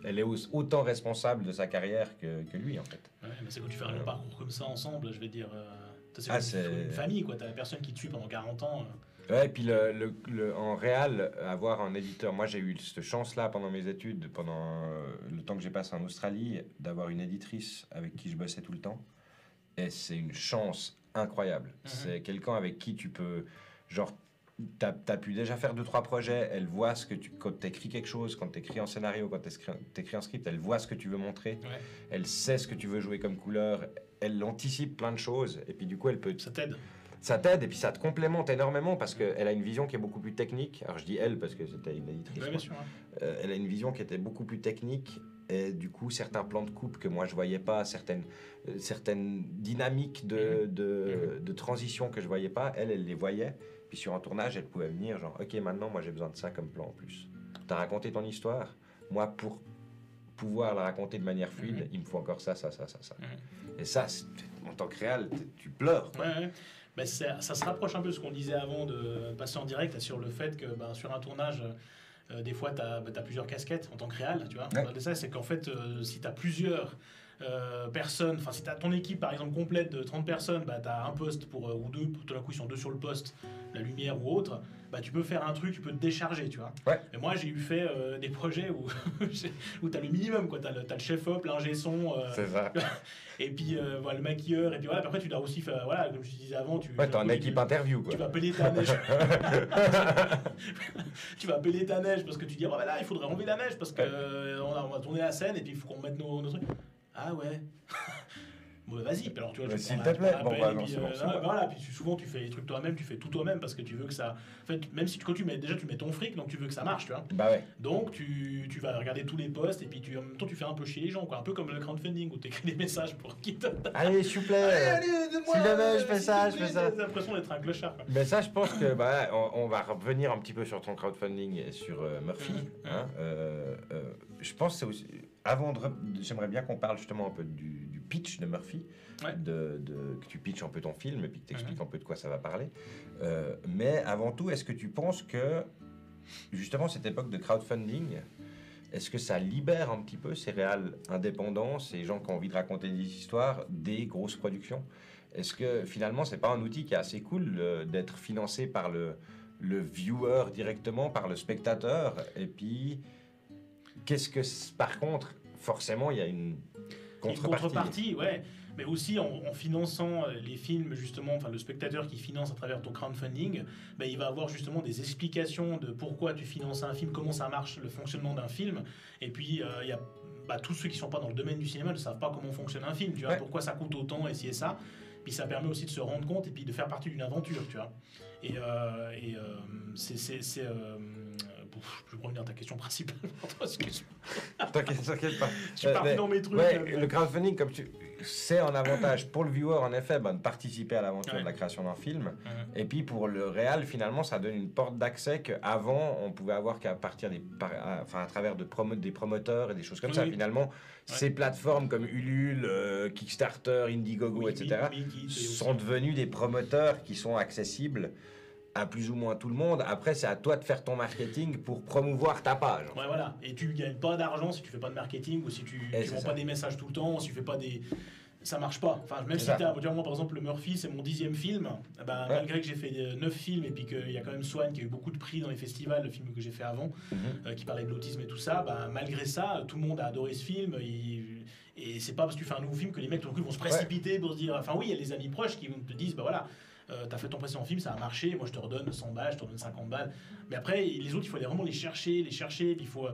[SPEAKER 1] elle est autant responsable de sa carrière que lui, en fait.
[SPEAKER 2] Ouais, mais c'est quand tu fais un parcours comme ça ensemble, je vais dire.
[SPEAKER 1] C'est
[SPEAKER 2] une famille, quoi. T'as la personne qui te suit pendant 40 ans.
[SPEAKER 1] Ouais, et puis en réal, avoir un éditeur. Moi, j'ai eu cette chance-là pendant mes études, pendant le temps que j'ai passé en Australie, d'avoir une éditrice avec qui je bossais tout le temps. Et c'est une chance incroyable. C'est quelqu'un avec qui tu peux, genre, t'as pu déjà faire 2-3 projets, elle voit ce que quand t'écris quelque chose, quand t'écris en scénario, quand t'écris un script, elle voit ce que tu veux montrer, elle sait ce que tu veux jouer comme couleur, elle anticipe plein de choses, et puis du coup, elle peut... Ça t'aide, et puis ça te complémente énormément, parce qu'elle a une vision qui est beaucoup plus technique. Alors je dis elle, parce que c'était une éditrice.
[SPEAKER 2] Bien sûr,
[SPEAKER 1] elle a une vision qui était beaucoup plus technique, et du coup, certains plans de coupe que moi je voyais pas, certaines dynamiques de transition que je voyais pas, elle les voyait. Puis sur un tournage, elle pouvait venir genre, ok, maintenant moi j'ai besoin de ça comme plan en plus. T'as raconté ton histoire, moi pour pouvoir la raconter de manière fluide, il me faut encore ça. Et ça, en tant que réal, tu pleures.
[SPEAKER 2] Ouais. Ben ça se rapproche un peu de ce qu'on disait avant de passer en direct sur le fait que sur un tournage, des fois, tu as plusieurs casquettes en tant que réal. Tu vois. Ouais. Ça, c'est qu'en fait, si tu as plusieurs personnes, enfin si tu as ton équipe par exemple complète de 30 personnes, tu as un poste ou deux, tout d'un coup ils sont deux sur le poste, la lumière ou autre, tu peux faire un truc, tu peux te décharger, tu vois.
[SPEAKER 1] Ouais.
[SPEAKER 2] Et moi j'ai eu fait des projets où tu as le minimum, quoi. Tu as le chef-op, l'ingé son,
[SPEAKER 1] c'est ça.
[SPEAKER 2] et puis le maquilleur, et puis voilà. Puis après tu dois aussi faire, voilà, comme je te disais avant, tu
[SPEAKER 1] as une équipe interview, quoi.
[SPEAKER 2] Tu vas appeler ta neige. Tu vas appeler ta neige parce que tu dis là il faudrait enlever la neige parce que on va tourner la scène et puis il faut qu'on mette nos trucs. Ah ouais. Bon, vas-y, puis alors tu vois,
[SPEAKER 1] s'il te plaît,
[SPEAKER 2] voilà, puis souvent tu fais les trucs toi-même, tu fais tout toi-même parce que tu veux que ça. En fait, même si quand tu mets ton fric, donc tu veux que ça marche, tu vois.
[SPEAKER 1] Bah ouais.
[SPEAKER 2] Donc tu vas regarder tous les posts et puis en même temps tu fais un peu chier les gens, quoi. Un peu comme le crowdfunding où tu écris des messages pour qui te.
[SPEAKER 1] Allez, s'il vous plaît. Allez, s'il te plaît, je fais ça.
[SPEAKER 2] T'as l'impression d'être un clochard, quoi.
[SPEAKER 1] Mais ça, je pense que on va revenir un petit peu sur ton crowdfunding et sur Murphy. Je pense que c'est aussi. J'aimerais bien qu'on parle justement un peu du pitch de Murphy, que tu pitches un peu ton film et puis que tu expliques un peu de quoi ça va parler. Mais avant tout, est-ce que tu penses que justement cette époque de crowdfunding, est-ce que ça libère un petit peu ces réals indépendants, ces gens qui ont envie de raconter des histoires, des grosses productions? Est-ce que finalement c'est pas un outil qui est assez cool d'être financé par le viewer directement, par le spectateur, et puis qu'est-ce que, par contre, forcément, il y a une contrepartie,
[SPEAKER 2] ouais. Mais aussi en finançant les films, justement, enfin le spectateur qui finance à travers ton crowdfunding, il va avoir justement des explications de pourquoi tu finances un film, comment ça marche, le fonctionnement d'un film. Et puis, il y a tous ceux qui ne sont pas dans le domaine du cinéma ne savent pas comment fonctionne un film, tu vois, pourquoi ça coûte autant, et ci et ça. Puis ça permet aussi de se rendre compte et puis de faire partie d'une aventure, tu vois. Et je vais revenir à ta question principale. Excuse-moi.
[SPEAKER 1] T'inquiète pas.
[SPEAKER 2] Je suis parti dans mes trucs.
[SPEAKER 1] Le crowdfunding, c'est un avantage pour le viewer, en effet, de participer à l'aventure de la création d'un film. Et puis pour le réal, finalement, ça donne une porte d'accès qu'avant, on pouvait avoir qu'à partir à travers des promoteurs et des choses comme ça. Finalement, ces plateformes comme Ulule, Kickstarter, Indiegogo, etc., sont devenus des promoteurs qui sont accessibles à plus ou moins tout le monde. Après, c'est à toi de faire ton marketing pour promouvoir ta page.
[SPEAKER 2] Ouais, voilà. Et tu gagnes pas d'argent si tu fais pas de marketing ou si tu vends pas des messages tout le temps, si tu fais pas des... Ça marche pas. Enfin, même si moi, par exemple, le Murphy, c'est mon 10e film. Malgré que j'ai fait 9 films et puis qu'il y a quand même Swan qui a eu beaucoup de prix dans les festivals, le film que j'ai fait avant, qui parlait de l'autisme et tout ça, malgré ça, tout le monde a adoré ce film. Et c'est pas parce que tu fais un nouveau film que les mecs, tout d'un coup, vont se précipiter pour se dire... Enfin, oui, il y a les amis proches qui te disent, voilà... t'as fait ton précédent film, ça a marché, moi je te redonne 100 balles, je te redonne 50 balles. Mais après, les autres, il faut vraiment les chercher, puis il faut...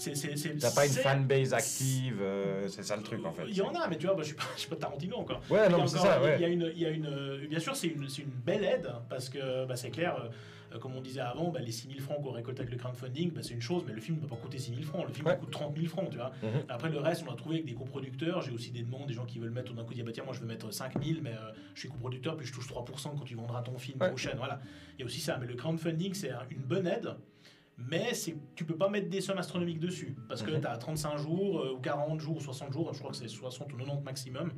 [SPEAKER 1] T'as pas une fanbase active, c'est ça le truc en fait.
[SPEAKER 2] Il y en a, mais tu vois, je suis pas Tarantino encore.
[SPEAKER 1] Ouais, non, mais c'est ça, ouais.
[SPEAKER 2] Il y a une... Bien sûr, c'est une belle aide, parce que c'est clair... comme on disait avant, les 6 000 francs qu'on récolte avec le crowdfunding, c'est une chose, mais le film ne va pas coûter 6 000 francs. Le film coûte 30 000 francs, tu vois. Après, le reste, on l'a trouvé avec des coproducteurs. J'ai aussi des demandes, des gens qui veulent mettre, tout d'un coup, dire tiens, moi je veux mettre 5 000, mais je suis coproducteur, puis je touche 3% quand tu vendras ton film prochain. Voilà. Il y a aussi ça. Mais le crowdfunding, c'est une bonne aide, mais tu peux pas mettre des sommes astronomiques dessus, parce que tu as 35 jours, ou 40 jours, ou 60 jours, je crois que c'est 60 ou 90 maximum.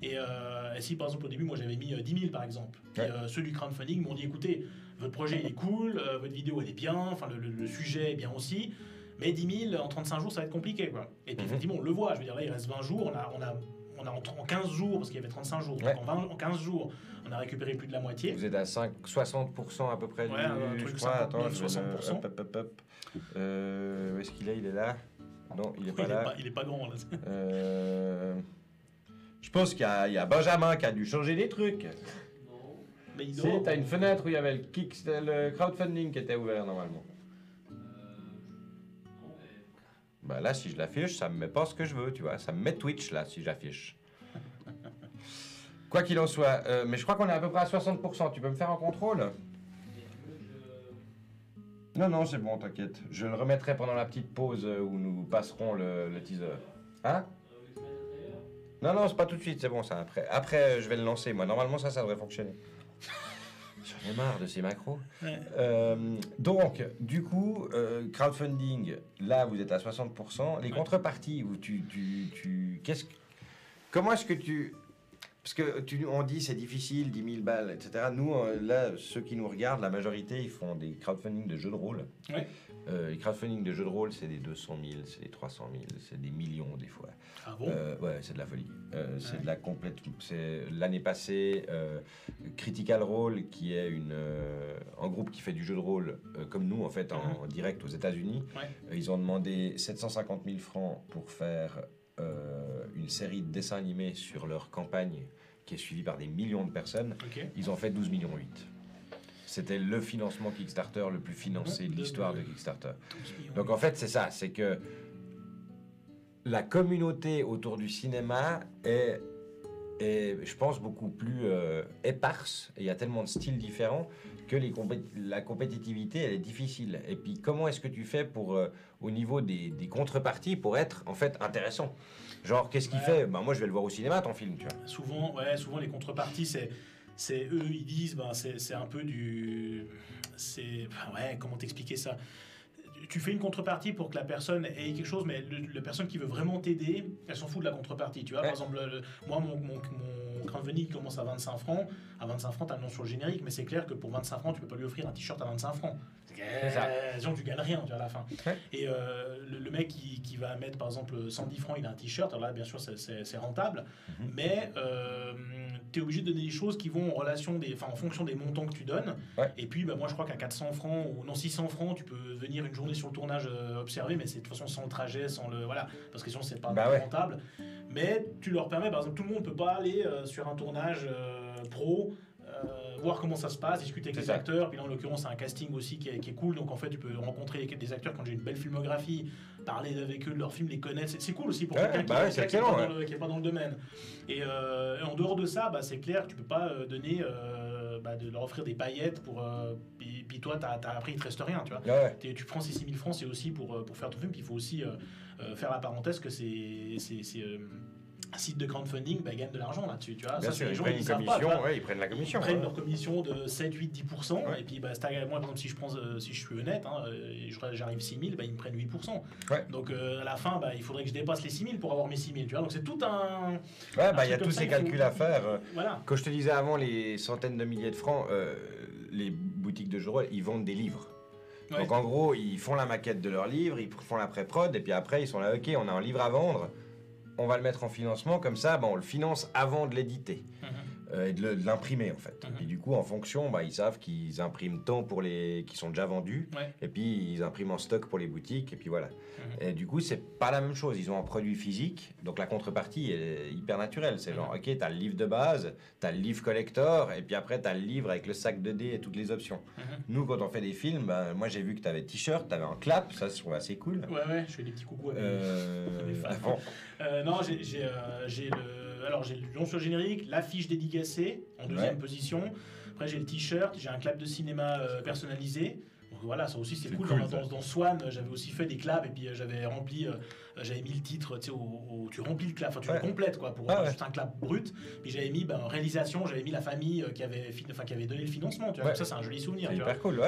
[SPEAKER 2] Et si par exemple au début moi j'avais mis 10 000 par exemple, et ceux du crowdfunding m'ont dit écoutez, votre projet il est cool, votre vidéo elle est bien, enfin le sujet est bien aussi, Mais 10 000 en 35 jours, ça va être compliqué, quoi. Et puis effectivement, on le voit. Je veux dire, là, il reste 20 jours. On a en 15 jours, parce qu'il y avait 35 jours.
[SPEAKER 1] Ouais.
[SPEAKER 2] Donc en 15 jours, on a récupéré plus de la moitié.
[SPEAKER 1] Vous êtes à 60% à peu près
[SPEAKER 2] Ouais, un truc 59-60%.
[SPEAKER 1] Où est-ce qu'il est ? Il est là ? Non, il est pas là.
[SPEAKER 2] Il est pas grand, là.
[SPEAKER 1] Je pense qu'il y a Benjamin qui a dû changer des trucs.
[SPEAKER 2] Mais il
[SPEAKER 1] Si,
[SPEAKER 2] dort.
[SPEAKER 1] t'as une fenêtre où il y avait le crowdfunding qui était ouvert normalement. Bah là, si je l'affiche, ça me met pas ce que je veux, tu vois. Ça me met Twitch là, si j'affiche. Quoi qu'il en soit, mais je crois qu'on est à peu près à 60%. Tu peux me faire un contrôle ? Non, c'est bon, t'inquiète. Je le remettrai pendant la petite pause où nous passerons le teaser. Hein ? Non, c'est pas tout de suite, c'est bon ça. Après, je vais le lancer, moi. Normalement, ça devrait fonctionner. J'en ai marre de ces macros.
[SPEAKER 2] Ouais.
[SPEAKER 1] Donc, du coup, crowdfunding, là, vous êtes à 60%. Les contreparties, où comment est-ce que tu... Parce que on dit c'est difficile, 10 000 balles, etc. Nous, là, ceux qui nous regardent, la majorité, ils font des crowdfunding de jeux de rôle.
[SPEAKER 2] Ouais.
[SPEAKER 1] Les crowdfunding de jeux de rôle, c'est des 200 000, c'est des 300 000, c'est des millions des fois.
[SPEAKER 2] Ah bon ?
[SPEAKER 1] Ouais, c'est de la folie. C'est de la complète. C'est l'année passée, Critical Role, qui est un groupe qui fait du jeu de rôle comme nous en fait en direct aux États-Unis.
[SPEAKER 2] Ouais.
[SPEAKER 1] Ils ont demandé 750 000 francs pour faire une série de dessins animés sur leur campagne, qui est suivie par des millions de personnes.
[SPEAKER 2] Ok.
[SPEAKER 1] Ils ont fait 12,8 millions. C'était le financement Kickstarter le plus financé de l'histoire de Kickstarter. Donc en fait, c'est ça, c'est que la communauté autour du cinéma est je pense, beaucoup plus éparse. Et il y a tellement de styles différents que la compétitivité, elle est difficile. Et puis, comment est-ce que tu fais pour, au niveau des contreparties, pour être, en fait, intéressant ? Genre, qu'est-ce qu'il fait ? Moi, je vais le voir au cinéma, ton film, tu vois.
[SPEAKER 2] Souvent, les contreparties, c'est eux, ils disent, c'est un peu du... comment t'expliquer ça ? Tu fais une contrepartie pour que la personne ait quelque chose, mais la personne qui veut vraiment t'aider, elle s'en fout de la contrepartie. Tu vois, par exemple, moi, mon crowdfunding commence à 25 francs. À 25 francs, tu as le nom sur le générique, mais c'est clair que pour 25 francs, tu peux pas lui offrir un t-shirt à 25 francs. C'est ça. Genre, tu gagnes rien, tu vois, à la fin. Ouais. Et le mec qui va mettre, par exemple, 110 francs, il a un t-shirt. Alors là, bien sûr, c'est rentable. Mais tu es obligé de donner des choses qui vont en fonction des montants que tu donnes. Ouais. Et puis, moi, je crois qu'à 400 francs, ou non, 600 francs, tu peux venir une journée sur le tournage observer, mais c'est de toute façon sans le trajet, voilà, parce que sinon, c'est pas rentable. Mais tu leur permets, par exemple, tout le monde peut pas aller sur un tournage pro, voir comment ça se passe, discuter avec les acteurs. Puis là, en l'occurrence, c'est un casting aussi qui est cool. Donc, en fait, tu peux rencontrer des acteurs quand j'ai une belle filmographie, parler avec eux de leurs films, les connaître. C'est cool aussi pour quelqu'un qui n'est pas dans le domaine. Et en dehors de ça, c'est clair que tu peux pas donner... de leur offrir des paillettes pour puis toi t'as appris, il te reste rien, tu vois. Tu prends ces 6 000 francs, c'est aussi pour faire ton film. Puis il faut aussi faire la parenthèse que c'est un site de crowdfunding, ils gagnent de l'argent là-dessus, tu vois.
[SPEAKER 1] Bien
[SPEAKER 2] ça,
[SPEAKER 1] sûr,
[SPEAKER 2] les
[SPEAKER 1] ils
[SPEAKER 2] gens,
[SPEAKER 1] prennent une commission, ils prennent la commission.
[SPEAKER 2] Ils prennent leur commission de 7, 8, 10%, et puis moi, par exemple, si je suis honnête, j'arrive 6 000, ils me prennent 8%. Ouais. Donc à la fin, il faudrait que je dépasse les 6 000 pour avoir mes 6 000, tu vois. Donc c'est tout un...
[SPEAKER 1] il y a tous ces calculs à faire. Voilà. Quand je te disais avant, les centaines de milliers de francs, les boutiques de jeux de rôle, ils vendent des livres. Ouais. Donc en gros, ils font la maquette de leur livre, ils font la pré-prod, et puis après, ils sont là, ok, on a un livre à vendre, on va le mettre en financement, comme ça, on le finance avant de l'éditer et de l'imprimer en fait. Et du coup, en fonction, ils savent qu'ils impriment tant pour les qui sont déjà vendus, et puis ils impriment en stock pour les boutiques, et puis voilà. Et du coup, c'est pas la même chose. Ils ont un produit physique, donc la contrepartie est hyper naturelle. C'est genre, ok, t'as le livre de base, t'as le livre collector, et puis après t'as le livre avec le sac de dés et toutes les options. Nous, quand on fait des films, moi j'ai vu que t'avais t-shirt, t'avais un clap, ça je trouve assez cool.
[SPEAKER 2] Ouais, je fais des petits coucous. Non, j'ai le nom sur le générique, l'affiche dédicacée en deuxième position. Après, j'ai le t-shirt, j'ai un clap de cinéma personnalisé. Donc voilà, ça aussi c'est cool. Dans Swan, j'avais aussi fait des claps et puis j'avais mis le titre, tu sais, tu remplis le clap, tu le complètes quoi, pour juste un clap brut. Puis j'avais mis réalisation, j'avais mis la famille qui avait donné le financement. Tu vois, ça c'est un joli souvenir.
[SPEAKER 1] C'est hyper cool,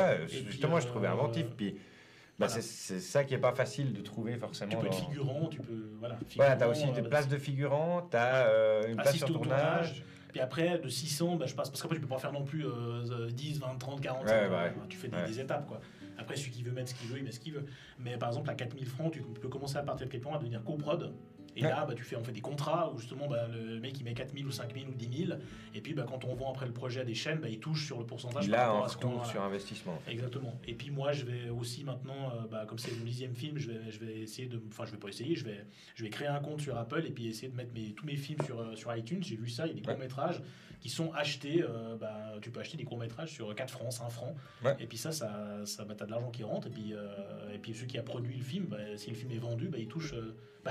[SPEAKER 1] justement, je trouvais inventif. Puis c'est ça qui est pas facile de trouver forcément.
[SPEAKER 2] Tu peux être figurant, tu peux
[SPEAKER 1] t'as aussi des places de figurants, t'as une place sur tournage.
[SPEAKER 2] Puis après, de 600, je passe. Parce qu'après, tu peux pas faire non plus 10, 20, 30, 40. Tu fais des étapes, quoi. Après, celui qui veut mettre ce qu'il veut, il met ce qu'il veut. Mais par exemple, à 4000 francs, tu peux commencer à partir de quelque part à devenir coprod. Et là, on fait des contrats où justement le mec il met 4000 ou 5000 ou 10 000. Et puis quand on vend après le projet à des chaînes, il touche sur le pourcentage.
[SPEAKER 1] Il a un retour sur investissement.
[SPEAKER 2] Exactement. Et puis moi, je vais aussi maintenant, comme c'est mon 10e film, je vais essayer de. Enfin, je vais pas essayer, je vais créer un compte sur Apple et puis essayer de mettre tous mes films sur iTunes. J'ai vu ça, il y a des courts-métrages qui sont achetés. Tu peux acheter des courts-métrages sur 4 francs, 5 francs. Ouais. Et puis t'as de l'argent qui rentre. Et puis ceux qui a produit le film, si le film est vendu, il touche.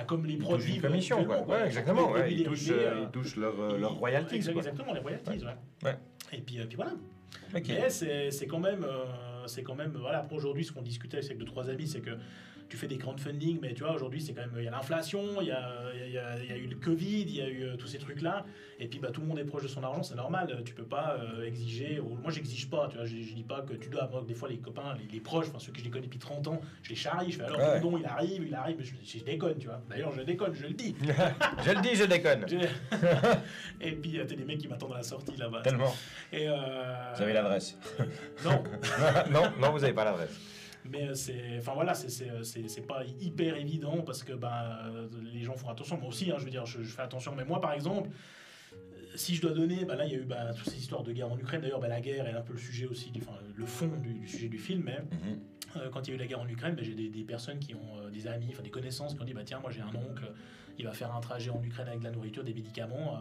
[SPEAKER 2] Comme les produits.
[SPEAKER 1] Une commission, quoi. Ouais, exactement. Ouais, ils touchent leurs royalties.
[SPEAKER 2] Exactement, les royalties. Ouais. Et puis voilà. Okay. Mais c'est quand même. Voilà, après aujourd'hui, ce qu'on discutait avec 2-3 amis, c'est que tu fais des crowdfunding, mais tu vois, aujourd'hui, c'est quand même. Il y a l'inflation, il y a eu le Covid, il y a eu tous ces trucs-là. Et puis, tout le monde est proche de son argent, c'est normal. Tu peux pas exiger. Moi, j'exige pas, tu vois. Je dis pas que tu dois. Moi, des fois, les copains, les proches, ceux que je les connais depuis 30 ans, je les charrie. Je fais alors, ton don, il arrive. Mais je déconne, tu vois. D'ailleurs, je déconne, je le dis.
[SPEAKER 1] je déconne.
[SPEAKER 2] Et puis, t'as des mecs qui m'attendent à la sortie là-bas.
[SPEAKER 1] Tellement.
[SPEAKER 2] Et
[SPEAKER 1] vous avez l'adresse?
[SPEAKER 2] Non.
[SPEAKER 1] non, vous avez pas l'adresse.
[SPEAKER 2] Mais c'est pas hyper évident parce que les gens font attention. Moi aussi, je veux dire, je fais attention. Mais moi, par exemple, si je dois donner, là, il y a eu toutes ces histoires de guerre en Ukraine. D'ailleurs, la guerre est un peu le sujet aussi, le fond du sujet du film. Mais quand il y a eu la guerre en Ukraine, j'ai des personnes qui ont des amis, des connaissances qui ont dit tiens, moi j'ai un oncle, il va faire un trajet en Ukraine avec de la nourriture, des médicaments.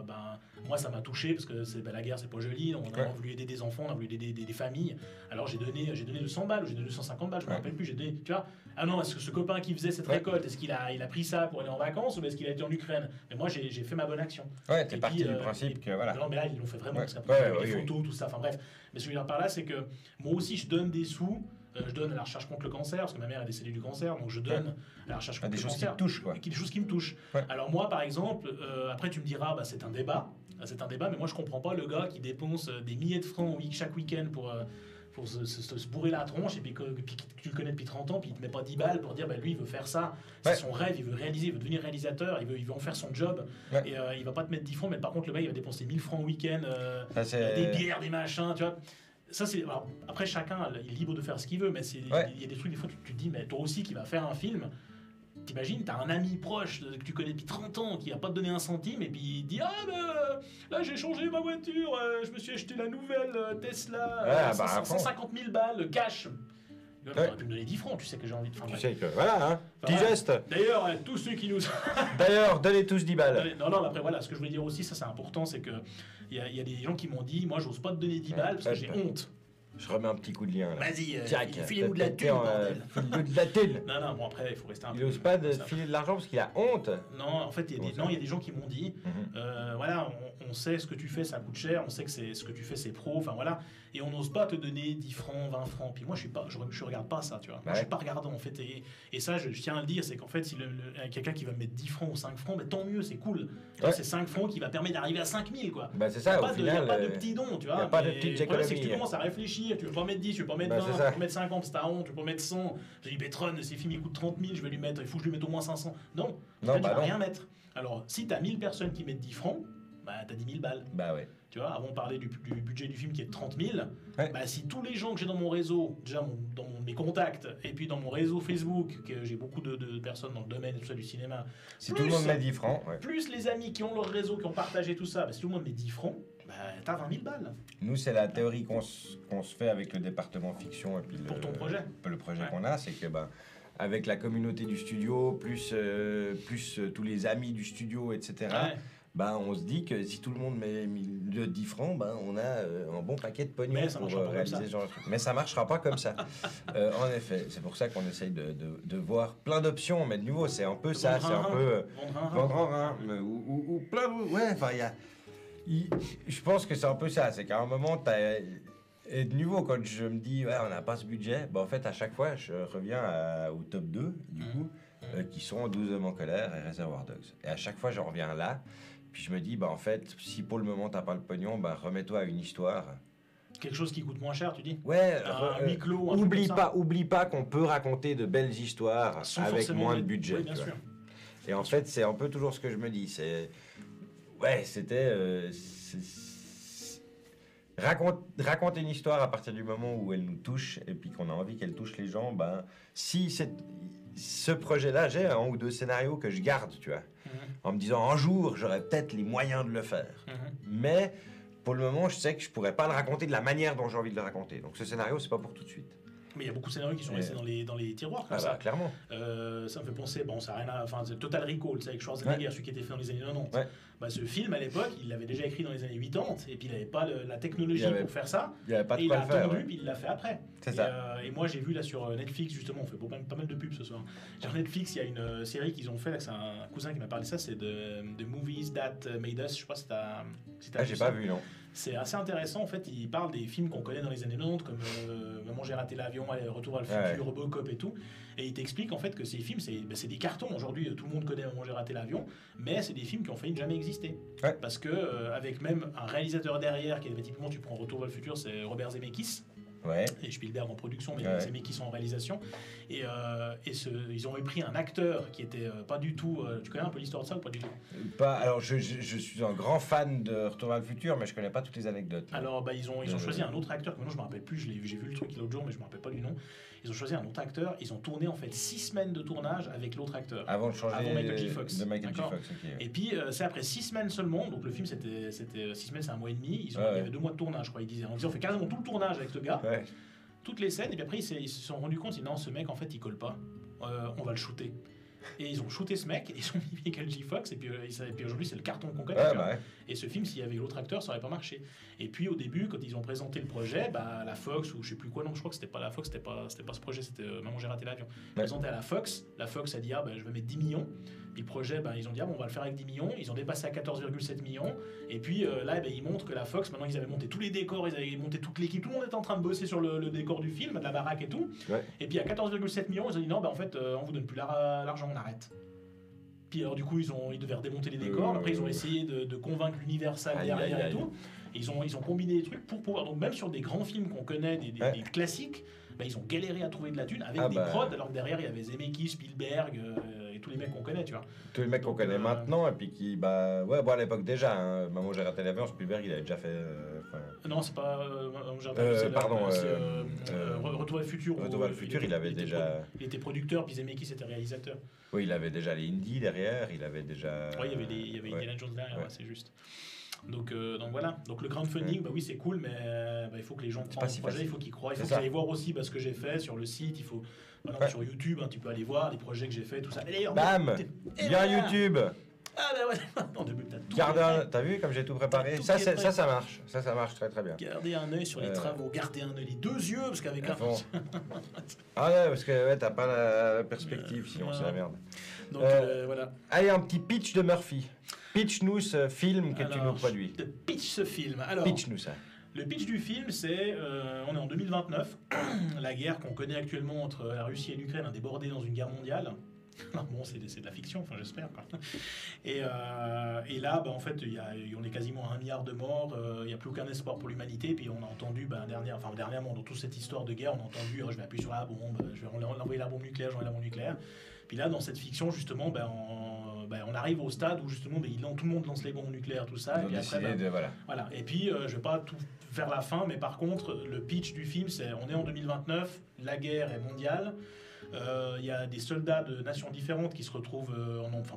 [SPEAKER 2] Moi, ça m'a touché parce que la guerre, c'est pas joli. On a voulu aider des enfants, on a voulu aider des familles. Alors j'ai donné 200 balles, j'ai donné 250 balles, je me rappelle plus. J'ai donné, tu vois. Ah non, est-ce que ce copain qui faisait cette récolte, est-ce qu'il a pris ça pour aller en vacances ou est-ce qu'il a été en Ukraine? Mais moi, j'ai fait ma bonne action.
[SPEAKER 1] Ouais, t'es parti du principe que voilà.
[SPEAKER 2] Non, mais là, ils l'ont fait vraiment parce qu'après, les photos, tout ça. Enfin bref. Mais ce que je veux dire par là, c'est que moi aussi, je donne des sous. Je donne à la recherche contre le cancer, parce que ma mère est décédée du cancer, donc je donne à la recherche contre le cancer.
[SPEAKER 1] Des choses qui me touchent, quoi.
[SPEAKER 2] Des choses qui me touchent. Alors moi, par exemple, après tu me diras, c'est un débat, mais moi je comprends pas le gars qui dépense des milliers de francs chaque week-end pour se bourrer la tronche, et puis que tu le connais depuis 30 ans, puis il te met pas 10 balles pour dire, lui il veut faire ça, c'est son rêve, il veut réaliser, il veut devenir réalisateur, il veut en faire son job, et il va pas te mettre 10 francs, mais par contre le mec il va dépenser 1000 francs au week-end, des bières, des machins, tu vois. Ça, alors, après, chacun il est libre de faire ce qu'il veut, mais il y a des trucs, des fois, tu te dis, mais toi aussi qui va faire un film, t'imagines, t'as un ami proche que tu connais depuis 30 ans qui va pas te donner un centime, et puis il dit là j'ai changé ma voiture, je me suis acheté la nouvelle Tesla, 150 000 balles, cash. Tu aurais pu me donner 10 francs, tu sais que j'ai envie de faire.
[SPEAKER 1] Tu sais que, voilà, petit geste.
[SPEAKER 2] D'ailleurs, tous ceux qui nous.
[SPEAKER 1] D'ailleurs, donnez tous 10 balles.
[SPEAKER 2] Non, après, voilà, ce que je voulais dire aussi, ça c'est important, c'est que il y a des gens qui m'ont dit, moi, j'ose pas te donner 10 balles parce que j'ai honte.
[SPEAKER 1] Je remets un petit coup de lien là.
[SPEAKER 2] Vas-y, filez-nous de la thune, bordel.
[SPEAKER 1] Filez-nous de la thune.
[SPEAKER 2] Non, bon après, il faut rester un peu.
[SPEAKER 1] Il n'ose pas filer de l'argent parce qu'il a honte.
[SPEAKER 2] Non, en fait, il y a des gens qui m'ont dit, voilà, on sait ce que tu fais, ça coûte cher, on sait que ce que tu fais, c'est pro, enfin voilà, et on n'ose pas te donner 10 francs, 20 francs. Puis moi, je regarde pas ça, tu vois. Moi, je suis pas regardant, en fait. Et ça, je tiens à le dire, c'est qu'en fait, si quelqu'un qui va me mettre 10 francs ou 5 francs, tant mieux, c'est cool. C'est 5 francs qui va permettre d'arriver à 5000, quoi.
[SPEAKER 1] C'est ça, au final.
[SPEAKER 2] Il n'y a pas de petits dons, tu vois.
[SPEAKER 1] Il n'y a pas de petites économies.
[SPEAKER 2] C'est que tu commences à réfléchir, tu veux pas mettre 10, tu veux pas mettre 20, tu veux pas mettre 50, c'est ta honte, tu veux pas mettre 100. J'ai dit, Betron, ces films, ils coûtent 30 000, il faut que je lui mette au moins 500. Non, tu vas rien mettre. Alors, si t'as 1000 personnes qui mettent 10 francs, t'as 10 000 balles. Tu vois, avant de parler du budget du film qui est de 30 000, si tous les gens que j'ai dans mon réseau, déjà dans mes contacts, et puis dans mon réseau Facebook, que j'ai beaucoup de personnes dans le domaine et tout ça du cinéma,
[SPEAKER 1] si tout le monde met 10 francs,
[SPEAKER 2] plus les amis qui ont leur réseau, qui ont partagé tout ça, si tout le monde met 10 francs, t'as 20 000 balles.
[SPEAKER 1] Nous, c'est la théorie qu'on se fait avec le département fiction et puis
[SPEAKER 2] pour ton projet.
[SPEAKER 1] Le projet qu'on a, c'est que avec la communauté du studio, plus tous les amis du studio, etc., on se dit que si tout le monde met 10 francs, on a un bon paquet de pognon pour réaliser ce genre de truc. Mais ça marchera pas comme ça. En effet, c'est pour ça qu'on essaye de voir plein d'options. Mais de nouveau, c'est un peu ça, c'est un peu vendre un rein, ou plein de... Ouais, enfin, je pense que c'est un peu ça. C'est qu'à un moment, et de nouveau, quand je me dis, on n'a pas ce budget, en fait, à chaque fois, je reviens au top 2, du coup, qui sont 12 hommes en colère et Reservoir Dogs. Et à chaque fois, j'en reviens là. Puis je me dis, en fait, si pour le moment, t'as pas le pognon, remets-toi à une histoire.
[SPEAKER 2] Quelque chose qui coûte moins cher, tu dis?
[SPEAKER 1] Ouais,
[SPEAKER 2] un huis clos,
[SPEAKER 1] oublie pas qu'on peut raconter de belles histoires avec moins de budget.
[SPEAKER 2] Oui, bien sûr.
[SPEAKER 1] Et en fait, c'est un peu toujours ce que je me dis. C'était... raconter une histoire à partir du moment où elle nous touche et puis qu'on a envie qu'elle touche les gens, ben, si ce projet-là, j'ai 1 ou 2 scénarios que je garde, tu vois, en me disant un jour, j'aurai peut-être les moyens de le faire. Mais pour le moment, je sais que je pourrais pas le raconter de la manière dont j'ai envie de le raconter. Donc ce scénario, c'est pas pour tout de suite.
[SPEAKER 2] Mais il y a beaucoup de scénarios qui sont restés dans les tiroirs comme
[SPEAKER 1] ça. Clairement.
[SPEAKER 2] Ça me fait penser, bon, ça a rien à... Enfin, Total Recall, c'est avec Schwarzenegger, celui qui était fait dans les années 90. Ouais. Bah, ce film, à l'époque, il l'avait déjà écrit dans les années 80, et puis il n'avait pas la technologie pour faire ça.
[SPEAKER 1] Il n'avait pas de
[SPEAKER 2] quoi le faire. Il a attendu,
[SPEAKER 1] ouais.
[SPEAKER 2] puis il l'a fait après.
[SPEAKER 1] C'est ça.
[SPEAKER 2] Et moi, j'ai vu là sur Netflix, justement, on fait pas mal de pubs ce soir. Sur Netflix, il y a une série qu'ils ont fait, là, c'est un cousin qui m'a parlé de ça, c'est The Movies That Made Us, je sais pas si t'as
[SPEAKER 1] j'ai pas vu, non.
[SPEAKER 2] C'est assez intéressant, en fait, il parle des films qu'on connaît dans les années 90, comme Maman j'ai raté l'avion, Retour vers le futur, Robocop et tout. Et il t'explique en fait que ces films, c'est des cartons. Aujourd'hui, tout le monde connaît Maman j'ai raté l'avion, mais c'est des films qui ont failli ne jamais exister. Ouais. Parce que, avec même un réalisateur derrière, qui est typiquement, tu prends Retour vers le futur, c'est Robert Zemeckis.
[SPEAKER 1] Ouais.
[SPEAKER 2] Et Spielberg en production, mais c'est Zemeckis en réalisation. Et ils ont pris un acteur qui était pas du tout. Tu connais un peu l'histoire de ça ou pas du tout?
[SPEAKER 1] Alors, je suis un grand fan de Retour vers le futur, mais je connais pas toutes les anecdotes.
[SPEAKER 2] Alors, ils ont choisi un autre acteur, que maintenant je me rappelle plus, j'ai vu le truc l'autre jour, mais je me rappelle pas du nom. Ils ont choisi un autre acteur, ils ont tourné en fait 6 semaines de tournage avec l'autre acteur.
[SPEAKER 1] Avant de changer
[SPEAKER 2] avant Michael J. Fox.
[SPEAKER 1] De Michael J. Fox, okay.
[SPEAKER 2] Et puis, c'est après 6 semaines seulement, donc le film c'était 6 semaines, c'est 1 mois et demi, il y avait 2 mois de tournage, je crois, ils disaient. On fait quasiment tout le tournage avec ce gars. Ouais. Toutes les scènes, et puis après ils se sont rendus compte, non, ce mec en fait il colle pas, on va le shooter. Et ils ont shooté ce mec, et ils ont mis Michael J. Fox, et puis aujourd'hui c'est le carton qu'on connaît. Et ce film, s'il y avait l'autre acteur, ça aurait pas marché. Et puis au début, quand ils ont présenté le projet, la Fox, ou je sais plus quoi, non, je crois que c'était pas la Fox, c'était pas ce projet, c'était Maman j'ai raté l'avion. Présenté à la Fox a dit je vais mettre 10 millions. Puis le projet, ils ont dit on va le faire avec 10 millions. Ils ont dépassé à 14,7 millions. Et puis là, ils montrent que la Fox, maintenant ils avaient monté tous les décors, ils avaient monté toute l'équipe, tout le monde était en train de bosser sur le décor du film, de la baraque et tout. Ouais. Et puis à 14,7 millions, ils ont dit non, en fait, on vous donne plus l'argent, on arrête. Puis alors du coup, ils devaient redémonter les décors. Après, ils ont essayé de convaincre l'Universal derrière et tout. Et ils ont combiné des trucs pour pouvoir. Donc même sur des grands films qu'on connaît, des classiques, ils ont galéré à trouver de la thune avec des prods, alors que derrière il y avait Zemeckis, Spielberg et tous les mecs qu'on connaît, tu vois.
[SPEAKER 1] Tous les mecs qu'on connaît maintenant, et puis qui, à l'époque déjà, Maman j'ai raté l'avion, Spielberg il avait déjà fait.
[SPEAKER 2] Non, c'est pas. Retour vers le futur.
[SPEAKER 1] Retour vers le futur, il avait déjà.
[SPEAKER 2] Il était producteur, puis Zemeckis était réalisateur.
[SPEAKER 1] Oui, il avait déjà les Indies derrière, il avait déjà.
[SPEAKER 2] Oui, il y avait Indiana Jones derrière, c'est juste. Donc voilà. Donc le crowdfunding, oui c'est cool, mais il faut que les gens prennent le projet, il faut qu'ils croient. Il faut que vous allez voir aussi ce que j'ai fait sur le site. Il faut sur YouTube, tu peux aller voir les projets que j'ai fait, tout ça. Mais d'ailleurs,
[SPEAKER 1] bam, bien YouTube.
[SPEAKER 2] Ah bah ouais. Non,
[SPEAKER 1] t'as vu comme j'ai tout préparé. Ça marche. Ça marche très très bien.
[SPEAKER 2] Gardez un œil sur les travaux, gardez un œil, les 2 yeux, parce qu'avec un.
[SPEAKER 1] Parce que t'as pas la perspective, sinon c'est la merde.
[SPEAKER 2] Donc voilà.
[SPEAKER 1] Allez, un petit pitch de Murphy. Pitch-nous ce film que tu nous produis.
[SPEAKER 2] Pitch ce film. Alors,
[SPEAKER 1] pitch-nous ça.
[SPEAKER 2] Le pitch du film, c'est on est en 2029. La guerre qu'on connaît actuellement entre la Russie et l'Ukraine a débordé dans une guerre mondiale. Bon, c'est de la fiction, j'espère. Et là, en fait, on est quasiment à 1 milliard de morts. Il n'y a plus aucun espoir pour l'humanité. Puis on a entendu, dernièrement, dans toute cette histoire de guerre, on a entendu je vais appuyer sur la bombe, je vais envoyer la bombe nucléaire, j'envoie la bombe nucléaire. Puis là, dans cette fiction, justement, on arrive au stade où justement, tout le monde lance les bombes nucléaires, tout ça. Et puis après, voilà. Et puis, je vais pas tout faire la fin, mais par contre, le pitch du film, c'est on est en 2029, la guerre est mondiale. Il y a des soldats de nations différentes qui se retrouvent,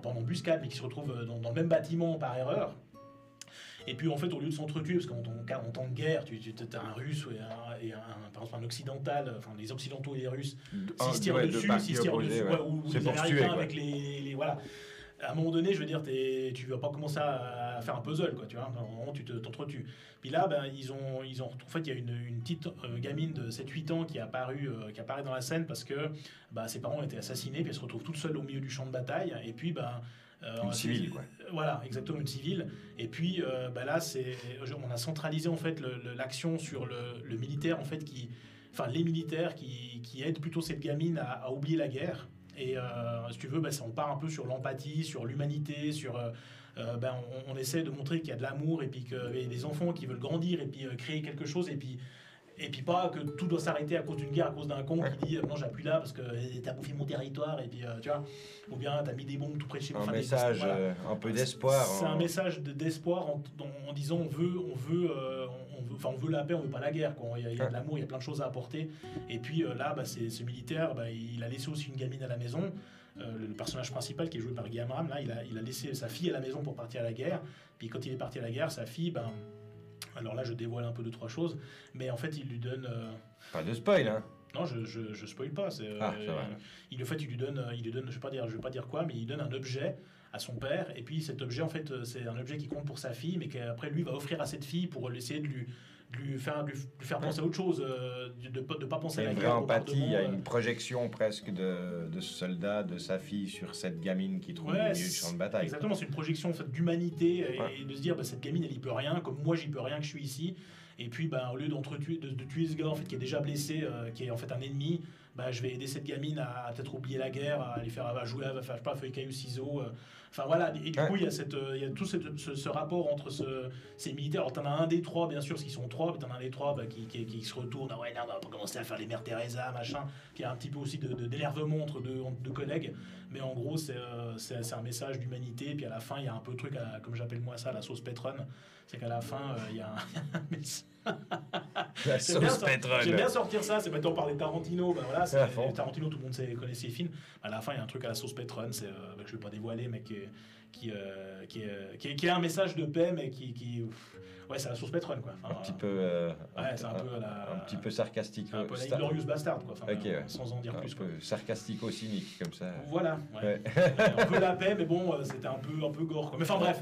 [SPEAKER 2] pas en embuscade, mais qui se retrouvent dans le même bâtiment par erreur. Et puis en fait, au lieu de s'entretuer, parce qu'en temps de guerre, tu as un Russe et par exemple un occidental, les occidentaux et les Russes, s'ils se tirent dessus, ou les Américains avec les voilà. À un moment donné, je veux dire, tu vas pas commencer à faire un puzzle, quoi, tu vois. Normalement, tu t'entretues. Puis là, en fait, il y a une petite gamine de 7-8 ans qui apparaît dans la scène parce que ses parents ont été assassinés, puis elle se retrouve toute seule au milieu du champ de bataille. Et puis,
[SPEAKER 1] une civile, quoi.
[SPEAKER 2] Voilà, exactement, une civile. Et puis, là, on a centralisé, en fait, l'action sur le militaire, en fait, les militaires qui aident plutôt cette gamine à oublier la guerre. Et si tu veux, on part un peu sur l'empathie, sur l'humanité, sur on essaie de montrer qu'il y a de l'amour et puis qu'il y a des enfants qui veulent grandir et puis créer quelque chose et Et puis pas que tout doit s'arrêter à cause d'une guerre, à cause d'un con qui dit non j'appuie là parce que t'as bouffé mon territoire et puis tu vois, ou bien t'as mis des bombes tout près de chez moi.
[SPEAKER 1] Un message, voilà. Un peu d'espoir.
[SPEAKER 2] C'est un message d'espoir en disant on veut la paix, on veut pas la guerre. Quoi. Il y a de l'amour, il y a plein de choses à apporter. Et puis là, ce militaire, il a laissé aussi une gamine à la maison. Le personnage principal qui est joué par Guy Amram, là, il a laissé sa fille à la maison pour partir à la guerre. Puis quand il est parti à la guerre, sa fille, alors là, je dévoile un peu 2-3 choses, mais en fait, il lui donne.
[SPEAKER 1] Pas de spoil, hein.
[SPEAKER 2] Non, je spoil pas. Il lui donne, je vais pas dire quoi, mais il donne un objet à son père, et puis cet objet, en fait, c'est un objet qui compte pour sa fille, mais qu'après lui va offrir à cette fille pour essayer de lui faire penser à autre chose, de pas penser à la guerre.
[SPEAKER 1] Il y a une vraie empathie, il y a une projection presque de ce soldat, de sa fille sur cette gamine qui trouve au milieu du champ de bataille.
[SPEAKER 2] Exactement, c'est une projection en fait, d'humanité et de se dire cette gamine elle y peut rien, comme moi j'y peux rien que je suis ici. Et puis au lieu de tuer ce gars en fait, qui est déjà blessé, qui est en fait un ennemi, je vais aider cette gamine à peut-être oublier la guerre, à jouer, à faire feuille caillou ciseaux. Enfin voilà, et du coup il y a tout ce rapport entre ces militaires. Alors t'en as un des trois bien sûr, parce qu'ils sont trois, mais t'en as un des trois qui se retourne, on va pas commencer à faire les mères Teresa, machin, qui a un petit peu aussi d'énervement entre deux collègues, mais en gros c'est un message d'humanité. Et puis à la fin il y a un peu de truc, comme j'appelle moi ça, la sauce Petron, c'est qu'à la fin il y a un message.
[SPEAKER 1] La sauce Petron.
[SPEAKER 2] J'aime bien sortir ça, c'est maintenant on parle de Tarantino, voilà, Tarantino, tout le monde connaît ses films. À la fin, il y a un truc à la sauce Petron, que je vais pas dévoiler, mais qui est un message de paix, mais ouais, c'est la sauce Petron, quoi. Enfin,
[SPEAKER 1] un petit peu,
[SPEAKER 2] c'est un
[SPEAKER 1] petit peu sarcastique.
[SPEAKER 2] Un peu la Glorious Bastard, quoi. Enfin, sans en dire plus.
[SPEAKER 1] Un peu sarcastico-cynique, comme ça.
[SPEAKER 2] Voilà. Un peu la paix, mais bon, c'était un peu gore, quoi. Mais enfin bref.